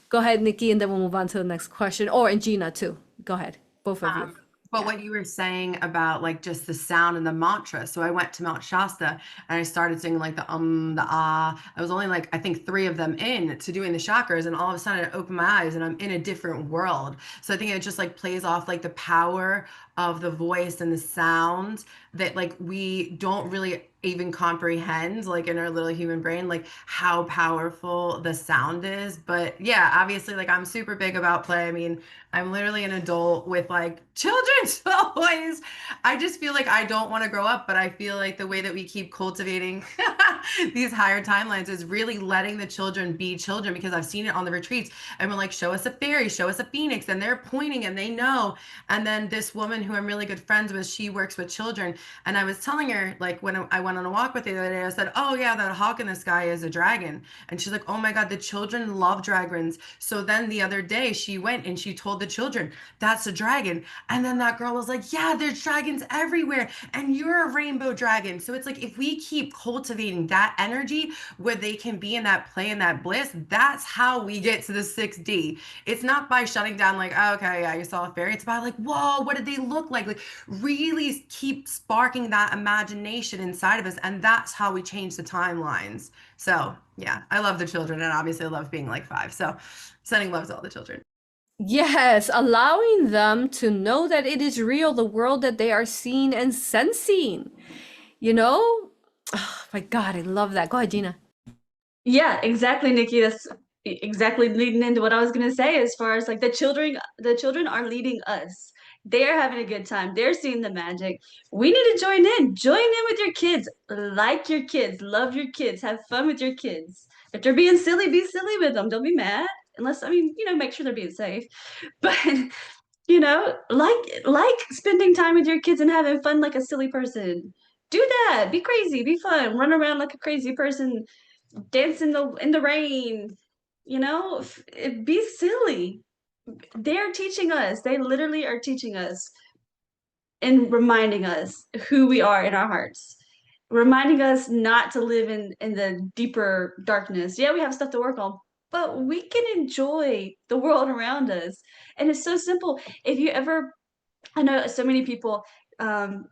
Go ahead, Nikki, and then we'll move on to the next question. And Gina too. Go ahead, both of you. But what you were saying about like just the sound and the mantra. So I went to Mount Shasta and I started singing like the the ah. I was only like, I think 3 of them in to doing the chakras, and all of a sudden I open my eyes and I'm in a different world. So I think it just like plays off like the power of the voice and the sound that like we don't really even comprehend, like in our little human brain, like how powerful the sound is. But yeah, obviously, like I'm super big about play. I mean, I'm literally an adult with like children's toys. I just feel like I don't want to grow up, but I feel like the way that we keep cultivating these higher timelines is really letting the children be children, because I've seen it on the retreats, and we're like, show us a fairy, show us a phoenix, and they're pointing and they know. And then this woman who I'm really good friends with, she works with children, and I was telling her, like when I went on a walk with her the other day, I said, oh yeah, that hawk in the sky is a dragon. And she's like, oh my God, the children love dragons. So then the other day she went and she told the children, that's a dragon. And then that girl was like, yeah, there's dragons everywhere, and you're a rainbow dragon. So it's like, if we keep cultivating that energy where they can be in that play and that bliss, that's how we get to the 6D. It's not by shutting down like, oh, okay, yeah, you saw a fairy. It's by like, whoa, what did they look like? Like really keep sparking that imagination inside of us, and that's how we change the timelines. So yeah, I love the children, and obviously I love being like 5. So sending love to all the children. Yes, allowing them to know that it is real, the world that they are seeing and sensing. Oh my God, I love that. Go ahead, Gina. Yeah, exactly, Nikki. That's exactly leading into what I was going to say, as far as like the children are leading us. They're having a good time. They're seeing the magic. We need to join in. Join in with your kids. Like your kids. Love your kids. Have fun with your kids. If they're being silly, be silly with them. Don't be mad. Unless, I mean, make sure they're being safe. But like spending time with your kids and having fun like a silly person. Do that. Be crazy. Be fun. Run around like a crazy person. Dance in the rain. Be silly. They're teaching us. They literally are teaching us and reminding us who we are in our hearts. Reminding us not to live in the deeper darkness. Yeah, we have stuff to work on, but we can enjoy the world around us. And it's so simple. If you ever, I know so many people, um,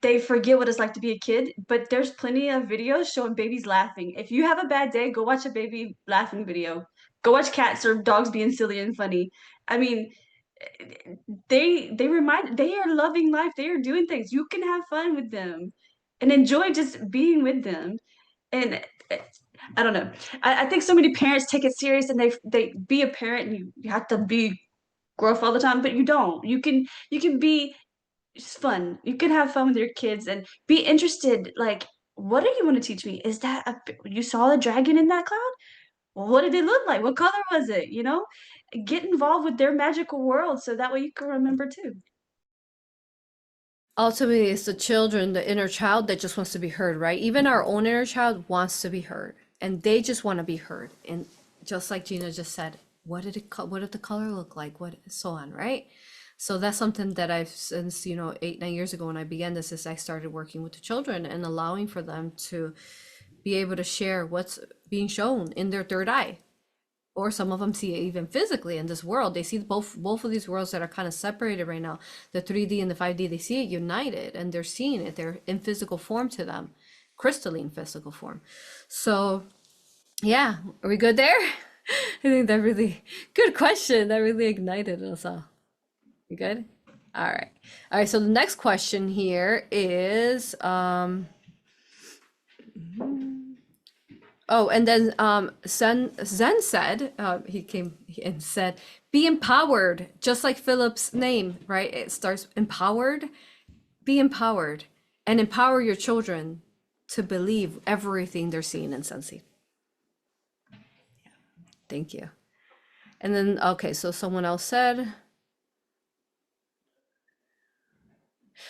they forget what it's like to be a kid, but there's plenty of videos showing babies laughing. If you have a bad day, go watch a baby laughing video. Go watch cats or dogs being silly and funny. I mean, they are loving life. They are doing things. You can have fun with them and enjoy just being with them. And I don't know. I think so many parents take it serious and they be a parent and you have to be gruff all the time, but you don't. You can be just fun. You can have fun with your kids and be interested. Like, what do you want to teach me? Is that you saw a dragon in that cloud? Well, what did it look like? What color was it? Get involved with their magical world so that way you can remember too. Ultimately, it's the children, the inner child that just wants to be heard, right? Even our own inner child wants to be heard, and they just want to be heard. And just like Gina just said, what did the color look like? What so on, right? So that's something that I've since 8-9 years ago when I began this, is I started working with the children and allowing for them to be able to share what's being shown in their third eye. Or some of them see it even physically in this world. They see both of these worlds that are kind of separated right now, the 3D and the 5D. They see it united and they're seeing it. They're in physical form to them, crystalline physical form. So yeah, are we good there? I think that really good question. That really ignited us all. You good? All right. All right. So the next question here is oh, and then Zen said, he came and said, be empowered, just like Philip's name, right? It starts empowered. Be empowered and empower your children to believe everything they're seeing and sensing. Yeah. Thank you. And then, okay, so someone else said,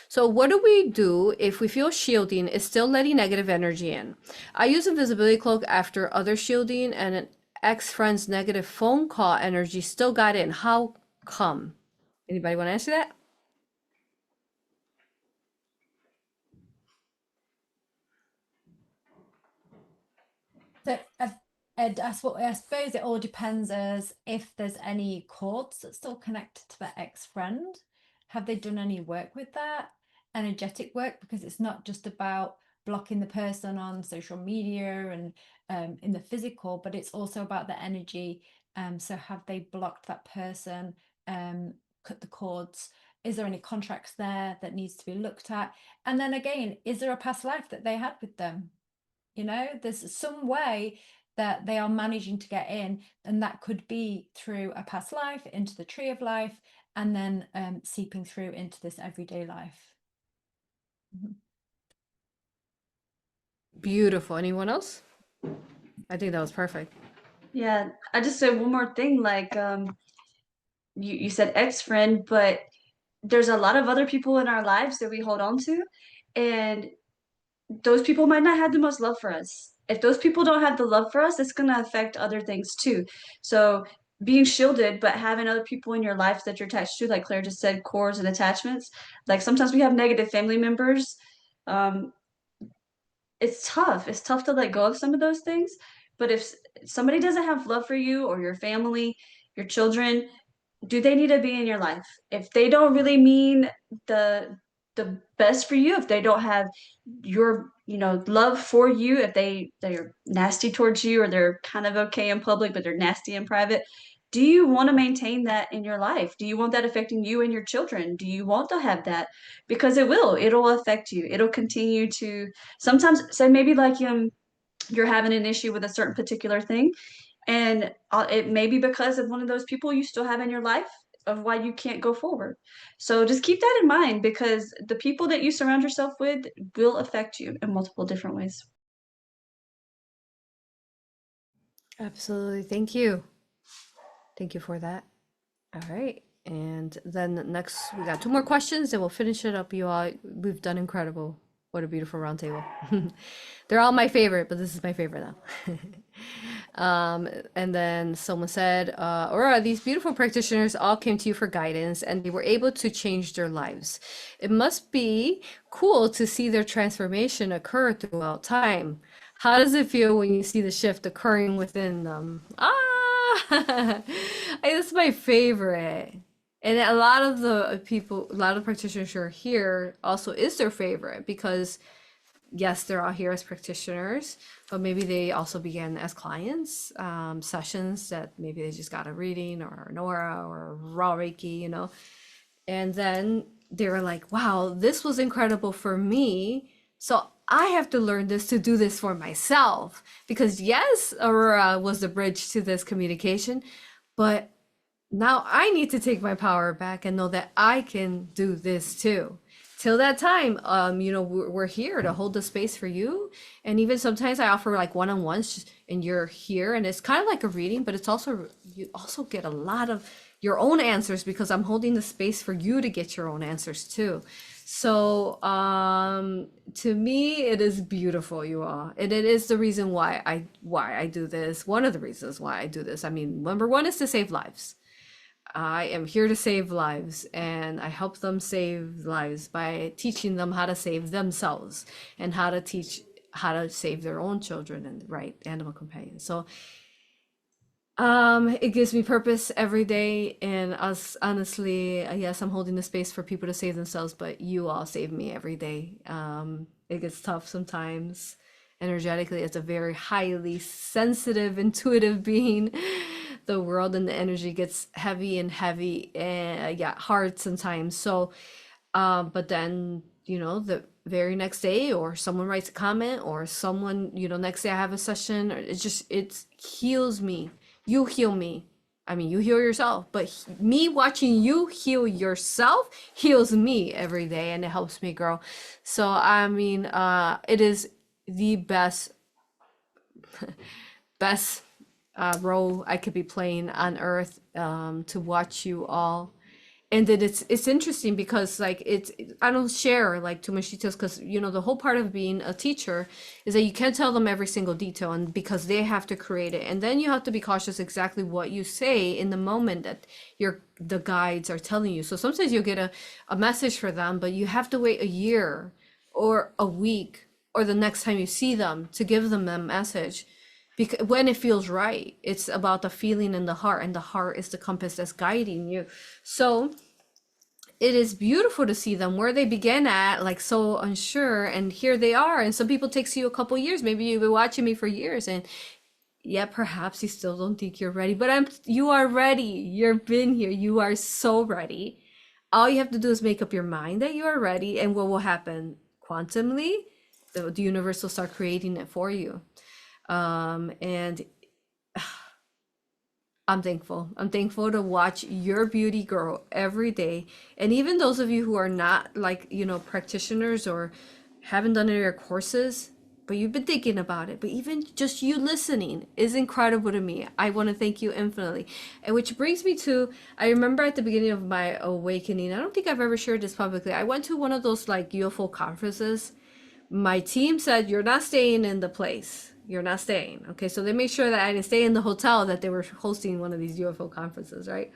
so what do we do if we feel shielding is still letting negative energy in? I use invisibility cloak after other shielding and an ex-friend's negative phone call energy still got in. How come? Anybody want to answer that? So I suppose it all depends as if there's any cords that still connect to the ex-friend. Have they done any work with that? Energetic work, because it's not just about blocking the person on social media and in the physical, but it's also about the energy. So have they blocked that person, cut the cords? Is there any contracts there that needs to be looked at? And then again, is there a past life that they had with them? There's some way that they are managing to get in, and that could be through a past life into the tree of life, and then seeping through into this everyday life. Beautiful. Anyone else? I think that was perfect. Yeah, I just said one more thing. Like, you said ex-friend, but there's a lot of other people in our lives that we hold on to, and those people might not have the most love for us. If those people don't have the love for us, it's going to affect other things too. So being shielded, but having other people in your life that you're attached to, like Claire just said, cores and attachments. Like sometimes we have negative family members. Um, it's tough. It's tough to let go of some of those things. But if somebody doesn't have love for you or your family, your children, do they need to be in your life? If they don't really mean the best for you, if they don't have your love for you, if they're nasty towards you or they're kind of okay in public but they're nasty in private, do you want to maintain that in your life? Do you want that affecting you and your children? Do you want to have that? Because it'll affect you. It'll continue to sometimes say maybe like you're having an issue with a certain particular thing, and it may be because of one of those people you still have in your life. of why you can't go forward. So just keep that in mind, because the people that you surround yourself with will affect you in multiple different ways. Absolutely. Thank you. Thank you for that. All right. And then next, we got 2 more questions and we'll finish it up, you all. We've done incredible. What a beautiful roundtable. They're all my favorite, but this is my favorite now. And then someone said, Ora, these beautiful practitioners all came to you for guidance and they were able to change their lives. It must be cool to see their transformation occur throughout time. How does it feel when you see the shift occurring within them? It's my favorite. And a lot of the people, a lot of practitioners who are here also is their favorite because yes, they're all here as practitioners, but maybe they also began as clients, sessions that maybe they just got a reading or an aura or raw Reiki, you know, and then they were like, wow, this was incredible for me. So I have to learn this to do this for myself because yes, Aurora was the bridge to this communication, but now I need to take my power back and know that I can do this too. Till that time, you know, we're here to hold the space for you. And even sometimes I offer like one-on-ones and you're here and it's kind of like a reading, but it's also, you also get a lot of your own answers because I'm holding the space for you to get your own answers too. So to me, it is beautiful, you all. And it is the reason why I do this. One of the reasons why I do this. I mean, number one is to save lives. I am here to save lives and I help them save lives by teaching them how to save themselves and how to teach how to save their own children and right animal companions. So it gives me purpose every day and us honestly, yes, I'm holding the space for people to save themselves, but you all save me every day. It gets tough sometimes. Energetically, it's a very highly sensitive, intuitive being. The world and the energy gets heavy and yeah, hard sometimes. So, but then, you know, the very next day or someone writes a comment or someone, you know, next day I have a session, or it heals me. You heal me. I mean, you heal yourself, but me watching you heal yourself heals me every day and it helps me grow. So, I mean, it is the best role I could be playing on earth, to watch you all. And then it's interesting because like I don't share like too much details because you know the whole part of being a teacher is that you can't tell them every single detail and because they have to create it and then you have to be cautious exactly what you say in the moment that the guides are telling you. So sometimes you'll get a message for them, but you have to wait a year or a week or the next time you see them to give them that message. Because when it feels right, it's about the feeling in the heart, and the heart is the compass that's guiding you. So it is beautiful to see them where they began at, like so unsure, and here they are. And some people takes you a couple years. Maybe you've been watching me for years, and yeah, perhaps you still don't think you're ready, but you are ready. You've been here. You are so ready. All you have to do is make up your mind that you are ready, and what will happen quantumly? The universe will start creating it for you. And I'm thankful. I'm thankful to watch your beauty grow every day. And even those of you who are not like, you know, practitioners or haven't done any of your courses, but you've been thinking about it, but even just you listening is incredible to me. I want to thank you infinitely. And which brings me to, I remember at the beginning of my awakening, I don't think I've ever shared this publicly. I went to one of those like UFO conferences. My team said, you're not staying in the place. You're not staying. Okay, so they made sure that I didn't stay in the hotel that they were hosting one of these UFO conferences, right?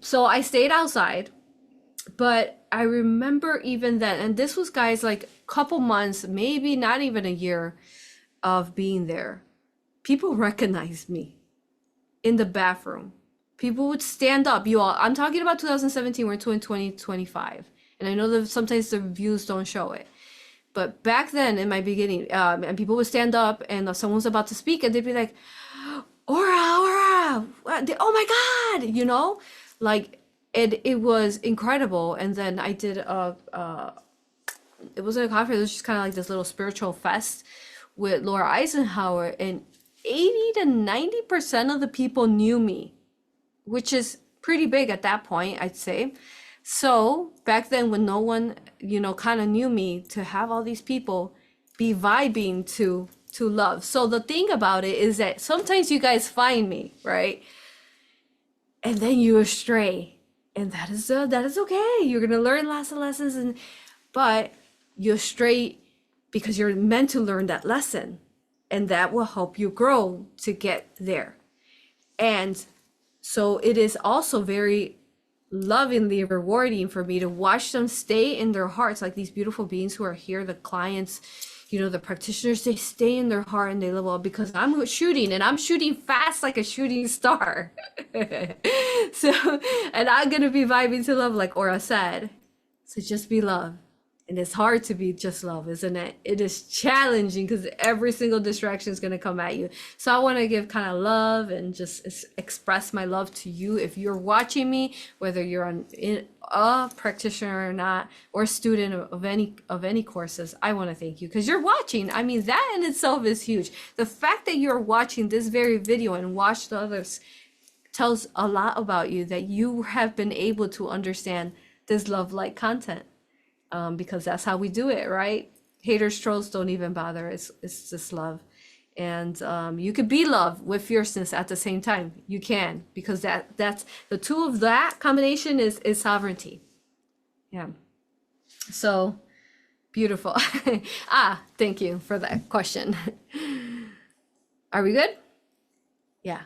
So I stayed outside, but I remember even then, and this was guys like a couple months, maybe not even a year of being there. People recognized me in the bathroom. People would stand up. You all, I'm talking about 2017, we're in 2025. And I know that sometimes the views don't show it. But back then in my beginning, and people would stand up and someone was about to speak and they'd be like, Aura, oh my God, you know, like it was incredible. And then I did it wasn't a conference, it was just kind of like this little spiritual fest with Laura Eisenhower, and 80 to 90% of the people knew me, which is pretty big at that point, I'd say. So back then, when no one, kind of knew me, to have all these people be vibing to love. So the thing about it is that sometimes you guys find me, right? And then you astray. And that is okay. You're gonna learn lots of lessons, but you astray because you're meant to learn that lesson. And that will help you grow to get there. And so it is also very lovingly rewarding for me to watch them stay in their hearts, like these beautiful beings who are here, the clients, the practitioners, they stay in their heart and they level up because I'm shooting, and I'm shooting fast like a shooting star. So, and I'm going to be vibing to love, like Ora said. So just be love. And it's hard to be just love, isn't it? It is challenging because every single distraction is going to come at you. So I want to give kind of love and just express my love to you. If you're watching me, whether you're a practitioner or not, or a student of any courses, I want to thank you because you're watching. I mean, that in itself is huge. The fact that you're watching this very video and watch the others tells a lot about you, that you have been able to understand this love-like content. Because that's how we do it, right? Haters, trolls don't even bother. It's just love. And you could be love with fierceness at the same time. You can, because that's the two of that combination is sovereignty. Yeah. So beautiful. Thank you for that question. Are we good? Yeah.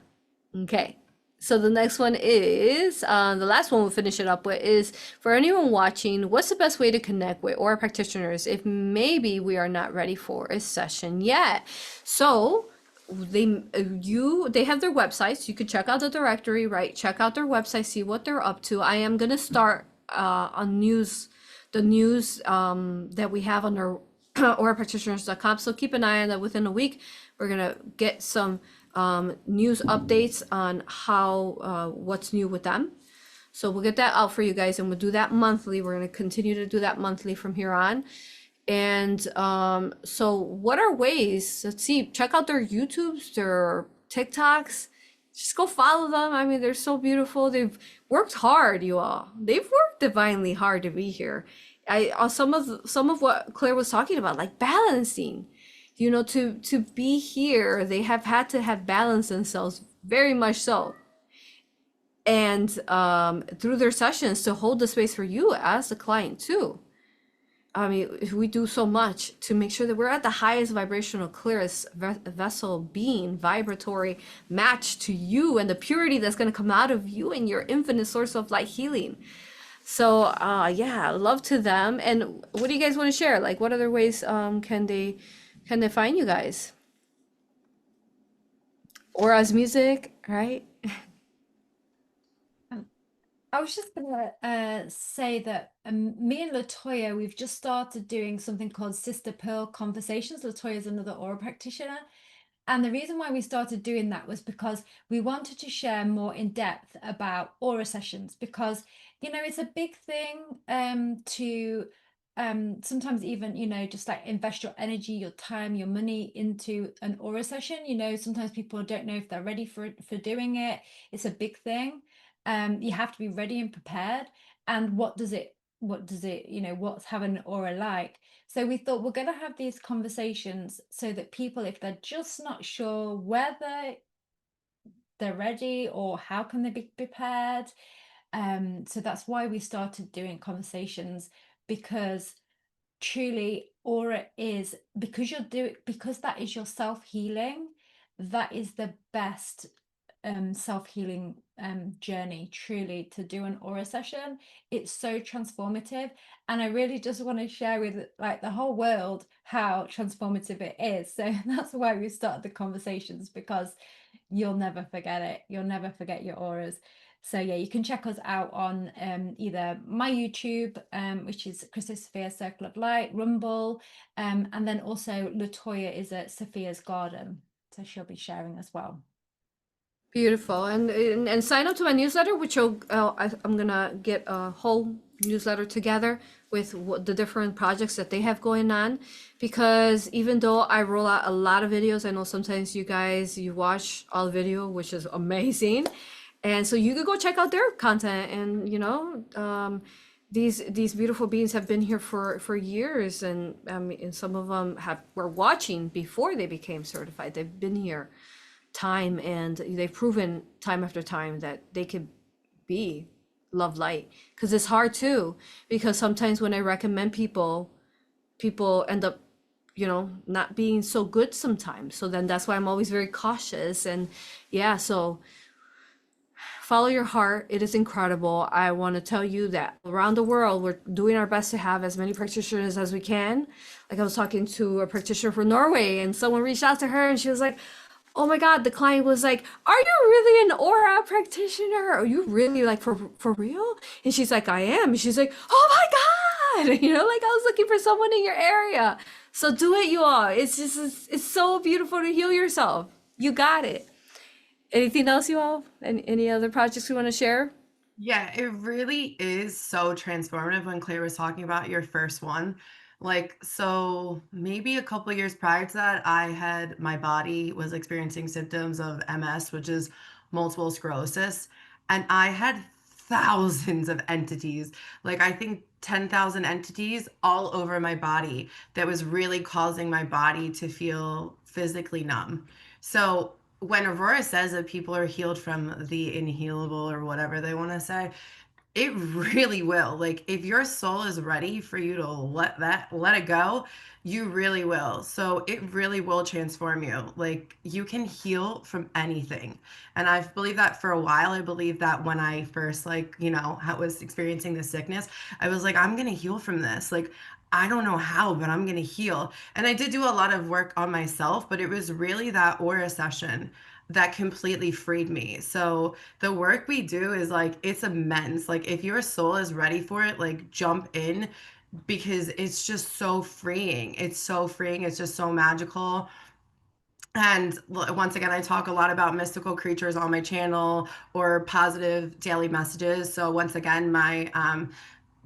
Okay. So the next one is, the last one we'll finish it up with is, for anyone watching, what's the best way to connect with Aura practitioners if maybe we are not ready for a session yet? So they have their websites. You could check out the directory, right? Check out their website, see what they're up to. I am going to start the news that we have on our aurapractitioners.com. So keep an eye on that. Within a week, we're going to get some news updates on how what's new with them. So we'll get that out for you guys, and we'll do that monthly. We're going to continue to do that monthly from here on. And so what are ways? Let's see, check out their YouTubes, their TikToks. Just go follow them. I mean, they're so beautiful. They've worked hard, you all. They've worked divinely hard to be here. Some of what Claire was talking about, like balancing. To be here, they have had to have balanced themselves very much so. And through their sessions to hold the space for you as the client too. I mean, we do so much to make sure that we're at the highest vibrational, clearest vessel being, vibratory match to you and the purity that's going to come out of you and your infinite source of light healing. So yeah, love to them. And what do you guys want to share? Like, what other ways can they find you guys? Aura's music, right? I was just gonna say that me and Latoya, we've just started doing something called Sister Pearl Conversations. Latoya's another Aura practitioner. And the reason why we started doing that was because we wanted to share more in depth about Aura sessions, because, it's a big thing to sometimes even, just like invest your energy, your time, your money into an Aura session. Sometimes people don't know if they're ready for doing it. It's a big thing. You have to be ready and prepared. And what's having an aura like? So we thought we're going to have these conversations so that people, if they're just not sure whether they're ready or how can they be prepared, so that's why we started doing conversations, because truly aura is, because that is your self-healing, that is the best self-healing journey, truly, to do an aura session. It's so transformative, and I really just want to share with like the whole world how transformative it is. So that's why we started the conversations, because you'll never forget it. You'll never forget your auras. So yeah, you can check us out on either my YouTube, which is Crystal Sophia Circle of Light, Rumble, and then also Latoya is at Sophia's Garden, so she'll be sharing as well. Beautiful. And sign up to my newsletter, which I'm gonna get a whole newsletter together with the different projects that they have going on, because even though I roll out a lot of videos, I know sometimes you guys, you watch all the video, which is amazing. And so you could go check out their content, and these beautiful beings have been here for years, and and some of them were watching before they became certified. They've been here time, and they've proven time after time that they could be love light. Because it's hard too, because sometimes when I recommend people end up not being so good sometimes. So then that's why I'm always very cautious. And yeah, so follow your heart. It is incredible. I want to tell you that around the world, we're doing our best to have as many practitioners as we can. Like, I was talking to a practitioner from Norway, and someone reached out to her, and she was like, oh my God, the client was like, are you really an Aura practitioner? Are you really, like, for real? And she's like, I am. And she's like, oh my God, like, I was looking for someone in your area. So do it, you all. It's just, it's so beautiful to heal yourself. You got it. Anything else, you all? Any other projects you want to share? Yeah, it really is so transformative when Claire was talking about your first one. Like, so maybe a couple years prior to that, my body was experiencing symptoms of MS, which is multiple sclerosis, and I had thousands of entities, like I think 10,000 entities all over my body that was really causing my body to feel physically numb. So when Aurora says that people are healed from the inhealable or whatever they want to say, it really will. Like, if your soul is ready for you to let it go, you really will. So it really will transform you. Like, you can heal from anything. And I've believed that for a while. I believe that when I first, like, was experiencing the sickness, I was like, I'm gonna heal from this. Like, I don't know how, but I'm gonna heal. And I did do a lot of work on myself, but it was really that aura session that completely freed me. So the work we do is like, it's immense. Like, if your soul is ready for it, like, jump in, because it's just so freeing. It's so freeing. It's just so magical. And once again, I talk a lot about mystical creatures on my channel, or positive daily messages. So once again, my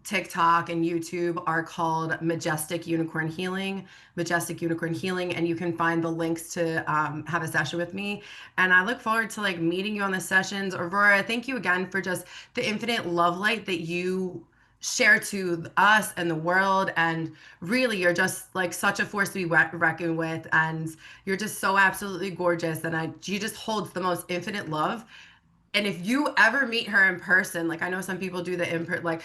TikTok and YouTube are called Majestic Unicorn Healing, and you can find the links to have a session with me. And I look forward to, like, meeting you on the sessions. Aurora, thank you again for just the infinite love light that you share to us and the world. And really, you're just like such a force to be reckoned with, and you're just so absolutely gorgeous. And you just hold the most infinite love. And if you ever meet her in person, like, I know some people do the like,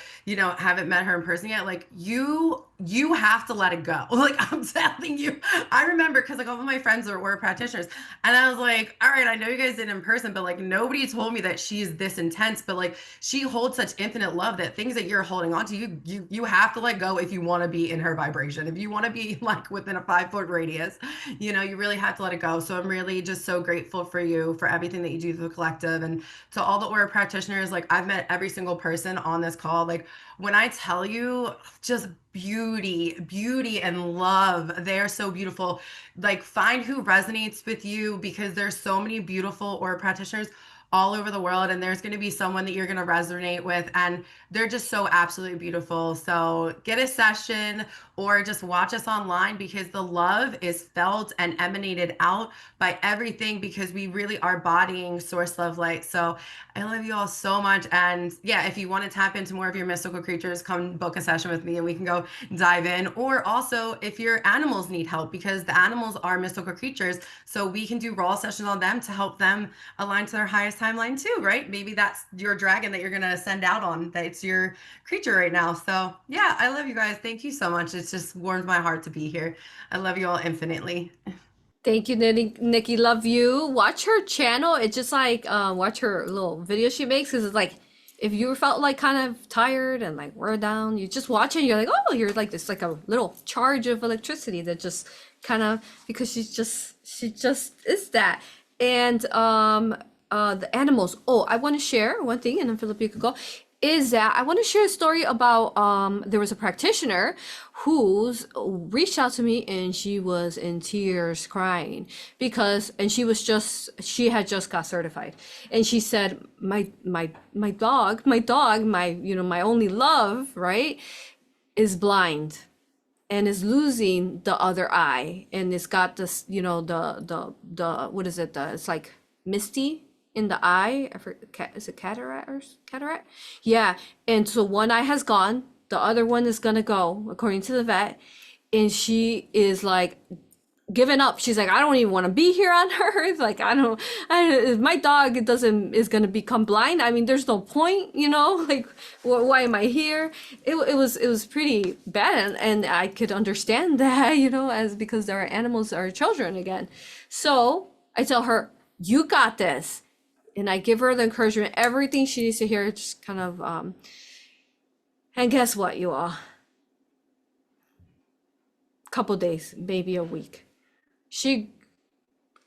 haven't met her in person yet, like, you have to let it go. Like, I'm telling you, I remember, because like all of my friends were practitioners, and I was like, all right, I know you guys did in person, but like, nobody told me that she's this intense. But like, she holds such infinite love that things that you're holding on to, you have to let go if you want to be in her vibration. If you want to be like within a 5-foot radius, you really have to let it go. So I'm really just so grateful for you, for everything that you do for the collective. And to all the Aura practitioners, like, I've met every single person on this call. Like, when I tell you, just beauty and love, they're so beautiful. Like, find who resonates with you, because there's so many beautiful Aura practitioners all over the world, and there's going to be someone that you're going to resonate with, and they're just so absolutely beautiful. So get a session, or just watch us online, because the love is felt and emanated out by everything, because we really are bodying source love light. So I love you all so much. And yeah, if you want to tap into more of your mystical creatures, come book a session with me and we can go dive in. Or also, if your animals need help, because the animals are mystical creatures, so we can do raw sessions on them to help them align to their highest timeline too, right? Maybe that's your dragon that you're going to send out on, that's your creature right now. So yeah, I love you guys. Thank you so much. It's just warmed my heart to be here. I love you all infinitely. Thank you, Nikki. Love you. Watch her channel. It's just like watch her little video she makes, because it's like, if you felt like kind of tired and like wear down, you just watch it and you're like, oh, you're like this, like a little charge of electricity that just kind of, because she just is that. And the animals. Oh, I want to share one thing, and then Phillip, you could go. Is that I want to share a story about there was a practitioner who's reached out to me, and she was in tears crying, because she had just got certified, and she said, my dog, my only love, right, is blind and is losing the other eye, and it's got this, the what is it, it's like misty, in the eye. I forget, is it cataract or cataract? Yeah. And so one eye has gone, the other one is gonna go, according to the vet. And she is like given up. She's like, I don't even want to be here on Earth. Like, if my dog doesn't is gonna become blind, I mean, there's no point, you know. Like, why am I here? It was pretty bad, and I could understand that, you know, as because our animals are children again. So I tell her, you got this, and I give her the encouragement, everything she needs to hear. Just kind of and guess what, you all? Couple days, maybe a week.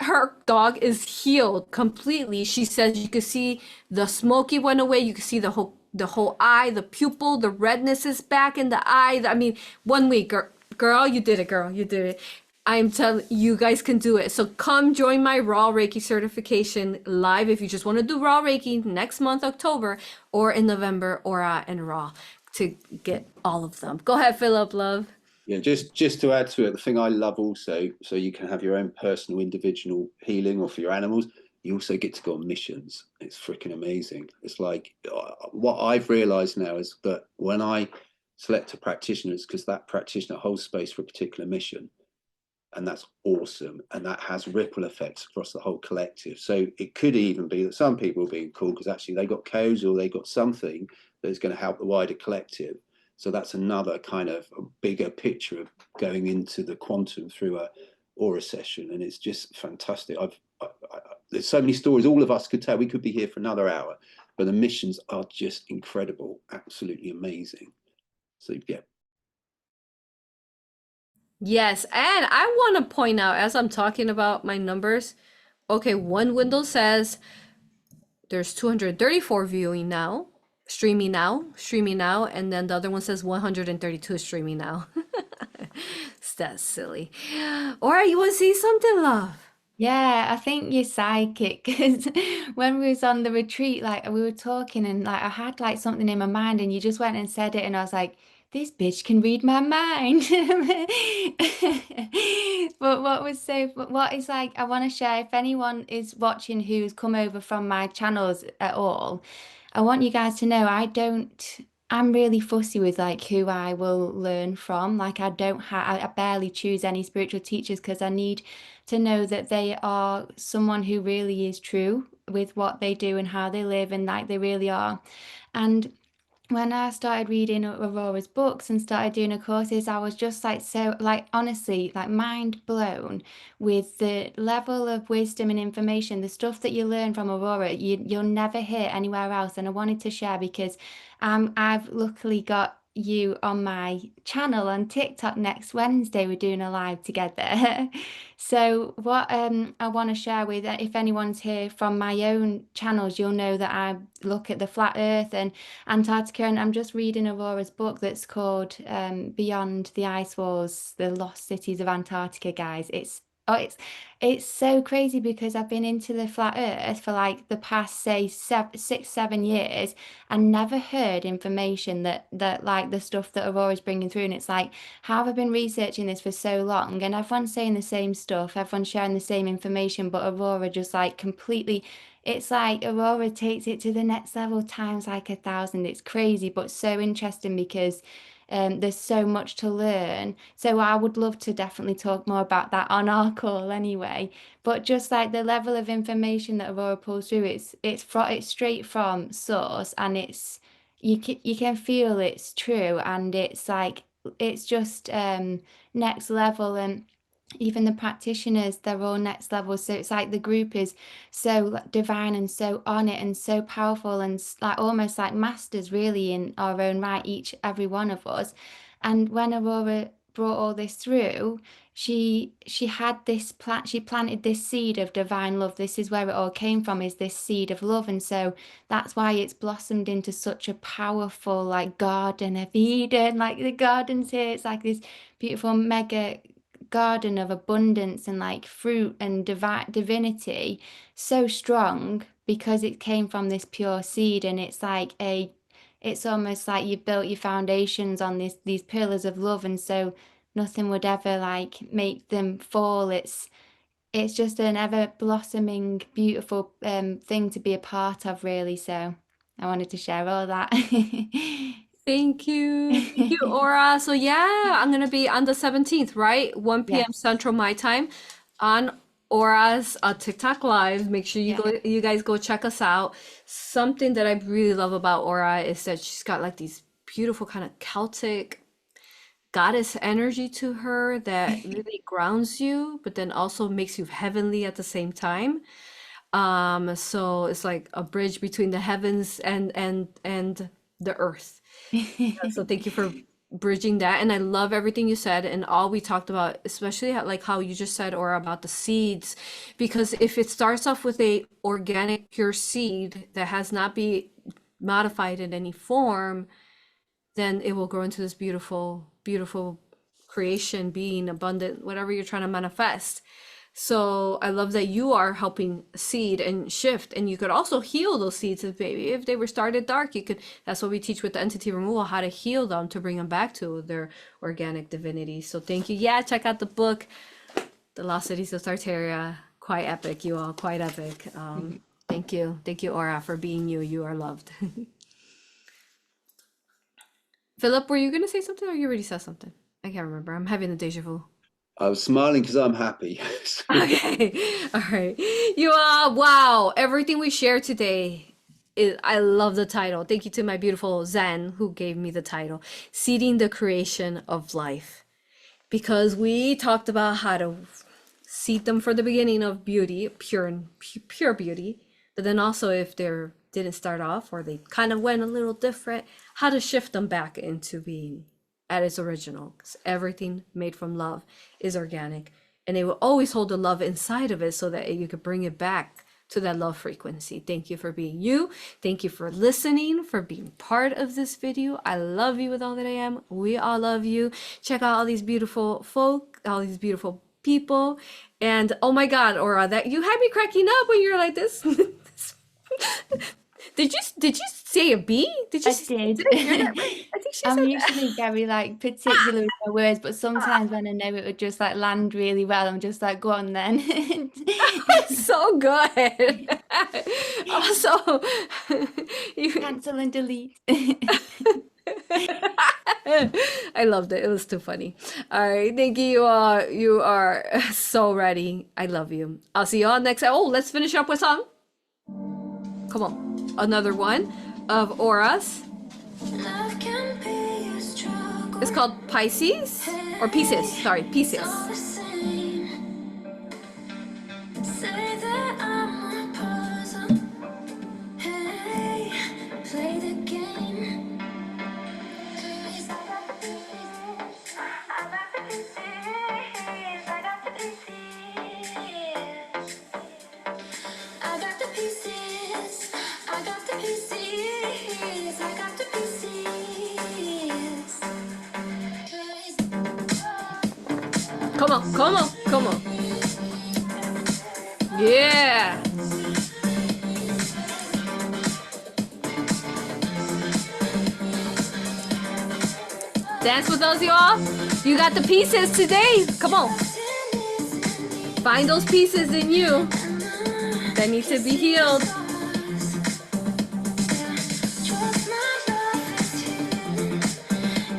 Her dog is healed completely. She says you could see the smoky went away. You could see the whole eye, the pupil, the redness is back in the eye. I mean, 1 week, girl, you did it, girl, you did it. I'm telling you guys can do it. So come join my Raw Reiki certification live if you just want to do Raw Reiki next month, October, or in November, Ora and Raw to get all of them. Go ahead, Phillip, love. Yeah, just to add to it, the thing I love also, so you can have your own personal individual healing, or for your animals, you also get to go on missions. It's freaking amazing. It's like what I've realized now is that when I select a practitioner, because that practitioner holds space for a particular mission, and that's awesome, and that has ripple effects across the whole collective. So it could even be that some people are being called because actually they got codes or they got something that is going to help the wider collective. So that's another kind of a bigger picture of going into the quantum through a aura session, and it's just fantastic. There's so many stories all of us could tell. We could be here for another hour, but the missions are just incredible, absolutely amazing. So yeah. Yes, and I want to point out as I'm talking about my numbers, okay, one window says there's 234 streaming now, and then the other one says 132 streaming now. That's silly. Or you want to see something, love? Yeah, I think you're psychic because when we was on the retreat, like we were talking and like I had like something in my mind and you just went and said it and I was like, this bitch can read my mind. But what is like I want to share if anyone is watching who's come over from my channels at all, I want you guys to know I'm really fussy with like who I will learn from. Like I barely choose any spiritual teachers because I need to know that they are someone who really is true with what they do and how they live and like they really are. And when I started reading Aurora's books and started doing her courses, I was just like so like honestly like mind blown with the level of wisdom and information, the stuff that you learn from Aurora, you'll never hear anywhere else. And I wanted to share because I've luckily got you on my channel on TikTok next Wednesday. We're doing a live together. So what I want to share with if anyone's here from my own channels, you'll know that I look at the flat earth and Antarctica, and I'm just reading Aurora's book that's called Beyond the Ice Walls, The Lost Cities of Antarctica, guys. It's so crazy because I've been into the flat earth for like the past say 6-7 years and never heard information that like the stuff that Aurora's bringing through, and it's like, how have I been researching this for so long and everyone's saying the same stuff, everyone's sharing the same information, but Aurora just like completely, it's like Aurora takes it to the next level times like 1,000. It's crazy, but so interesting because there's so much to learn. So I would love to definitely talk more about that on our call anyway. But just like the level of information that Aurora pulls through, it's straight from source, and you can feel it's true, and it's like it's just next level. And even the practitioners, they're all next level. So it's like the group is so like, divine and so on it and so powerful and like almost like masters really in our own right, every one of us. And when Aurora brought all this through, she had this she planted this seed of divine love. This is where it all came from, is this seed of love. And so that's why it's blossomed into such a powerful like garden of Eden. Like the gardens here, it's like this beautiful mega garden of abundance and like fruit and divinity, so strong because it came from this pure seed. And it's almost like you built your foundations on these pillars of love, and so nothing would ever like make them fall. it's just an ever blossoming, beautiful thing to be a part of, really. So I wanted to share all that. Thank you. Thank you, Ora. So yeah, I'm gonna be on the 17th, right? 1 p.m. Yes. Central my time on Ora's TikTok live. Make sure you guys go check us out. Something that I really love about Ora is that she's got like these beautiful kind of Celtic goddess energy to her that really grounds you, but then also makes you heavenly at the same time. So it's like a bridge between the heavens and the earth. So thank you for bridging that. And I love everything you said and all we talked about, especially like how you just said, or about the seeds, because if it starts off with a organic pure seed that has not been modified in any form, then it will grow into this beautiful, beautiful creation, being abundant, whatever you're trying to manifest. So I love that you are helping seed and shift, and you could also heal those seeds if maybe if they were started dark, you could, that's what we teach with the entity removal, how to heal them to bring them back to their organic divinity. So thank you. Yeah, check out the book, The Lost Cities of Tartaria. Quite epic, you all, quite epic. Thank you. Thank you, Ora, for being you. You are loved. Philip, were you going to say something or you already said something? I can't remember. I'm having a deja vu. I was smiling because I'm happy. Okay. All right. You are, wow. Everything we shared today is, I love the title. Thank you to my beautiful Zen who gave me the title, Seeding the Creation of Life. Because we talked about how to seed them for the beginning of beauty, pure beauty. But then also if they're didn't start off or they kind of went a little different, how to shift them back into being at its original, because everything made from love is organic, and it will always hold the love inside of it so that you could bring it back to that love frequency. Thank you for being you. Thank you for listening, for being part of this video. I love you with all that I am. We all love you. Check out all these beautiful folk, all these beautiful people. And oh my God, Ora, that you had me cracking up when you were like this. Did you say a B? Did you? I did. Did I hear that right? I think she I'm said usually very like particular with my words, but sometimes when I know it would just like land really well, I'm just like, go on then. so good. Also, you Cancel and delete. I loved it. It was too funny. All right, thank you. You are so ready. I love you. I'll see you all next time. Oh, let's finish up with song. Come on, another one of Ora's. Love can be a struggle. It's called Pisces or Pieces. Sorry, Pieces. All the same. Say that I'm a puzzle. Hey, play the game. 'Cause I got the pieces. I got the pieces. I got the pieces. I got the pieces. I got the pieces. I got the pieces. Come on, come on, come on. Yeah. Dance with us, y'all. You got the pieces today. Come on. Find those pieces in you that need to be healed. Trust my love is healing,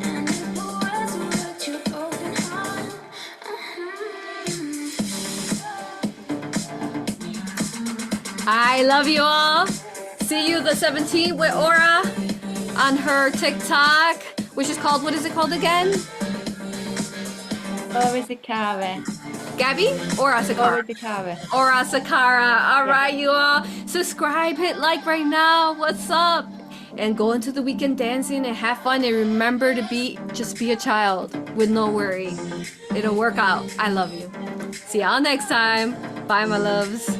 and it was what you open heart. I love you all. See you the 17th with Ora on her TikTok, which is called, what is it called again? Ora Zikara. Gabby? Ora Zikara. Ora Zikara. Ora Zikara. All right, you all. Subscribe, hit like right now. What's up? And go into the weekend dancing and have fun. And remember to just be a child with no worry. It'll work out. I love you. See y'all next time. Bye, my loves.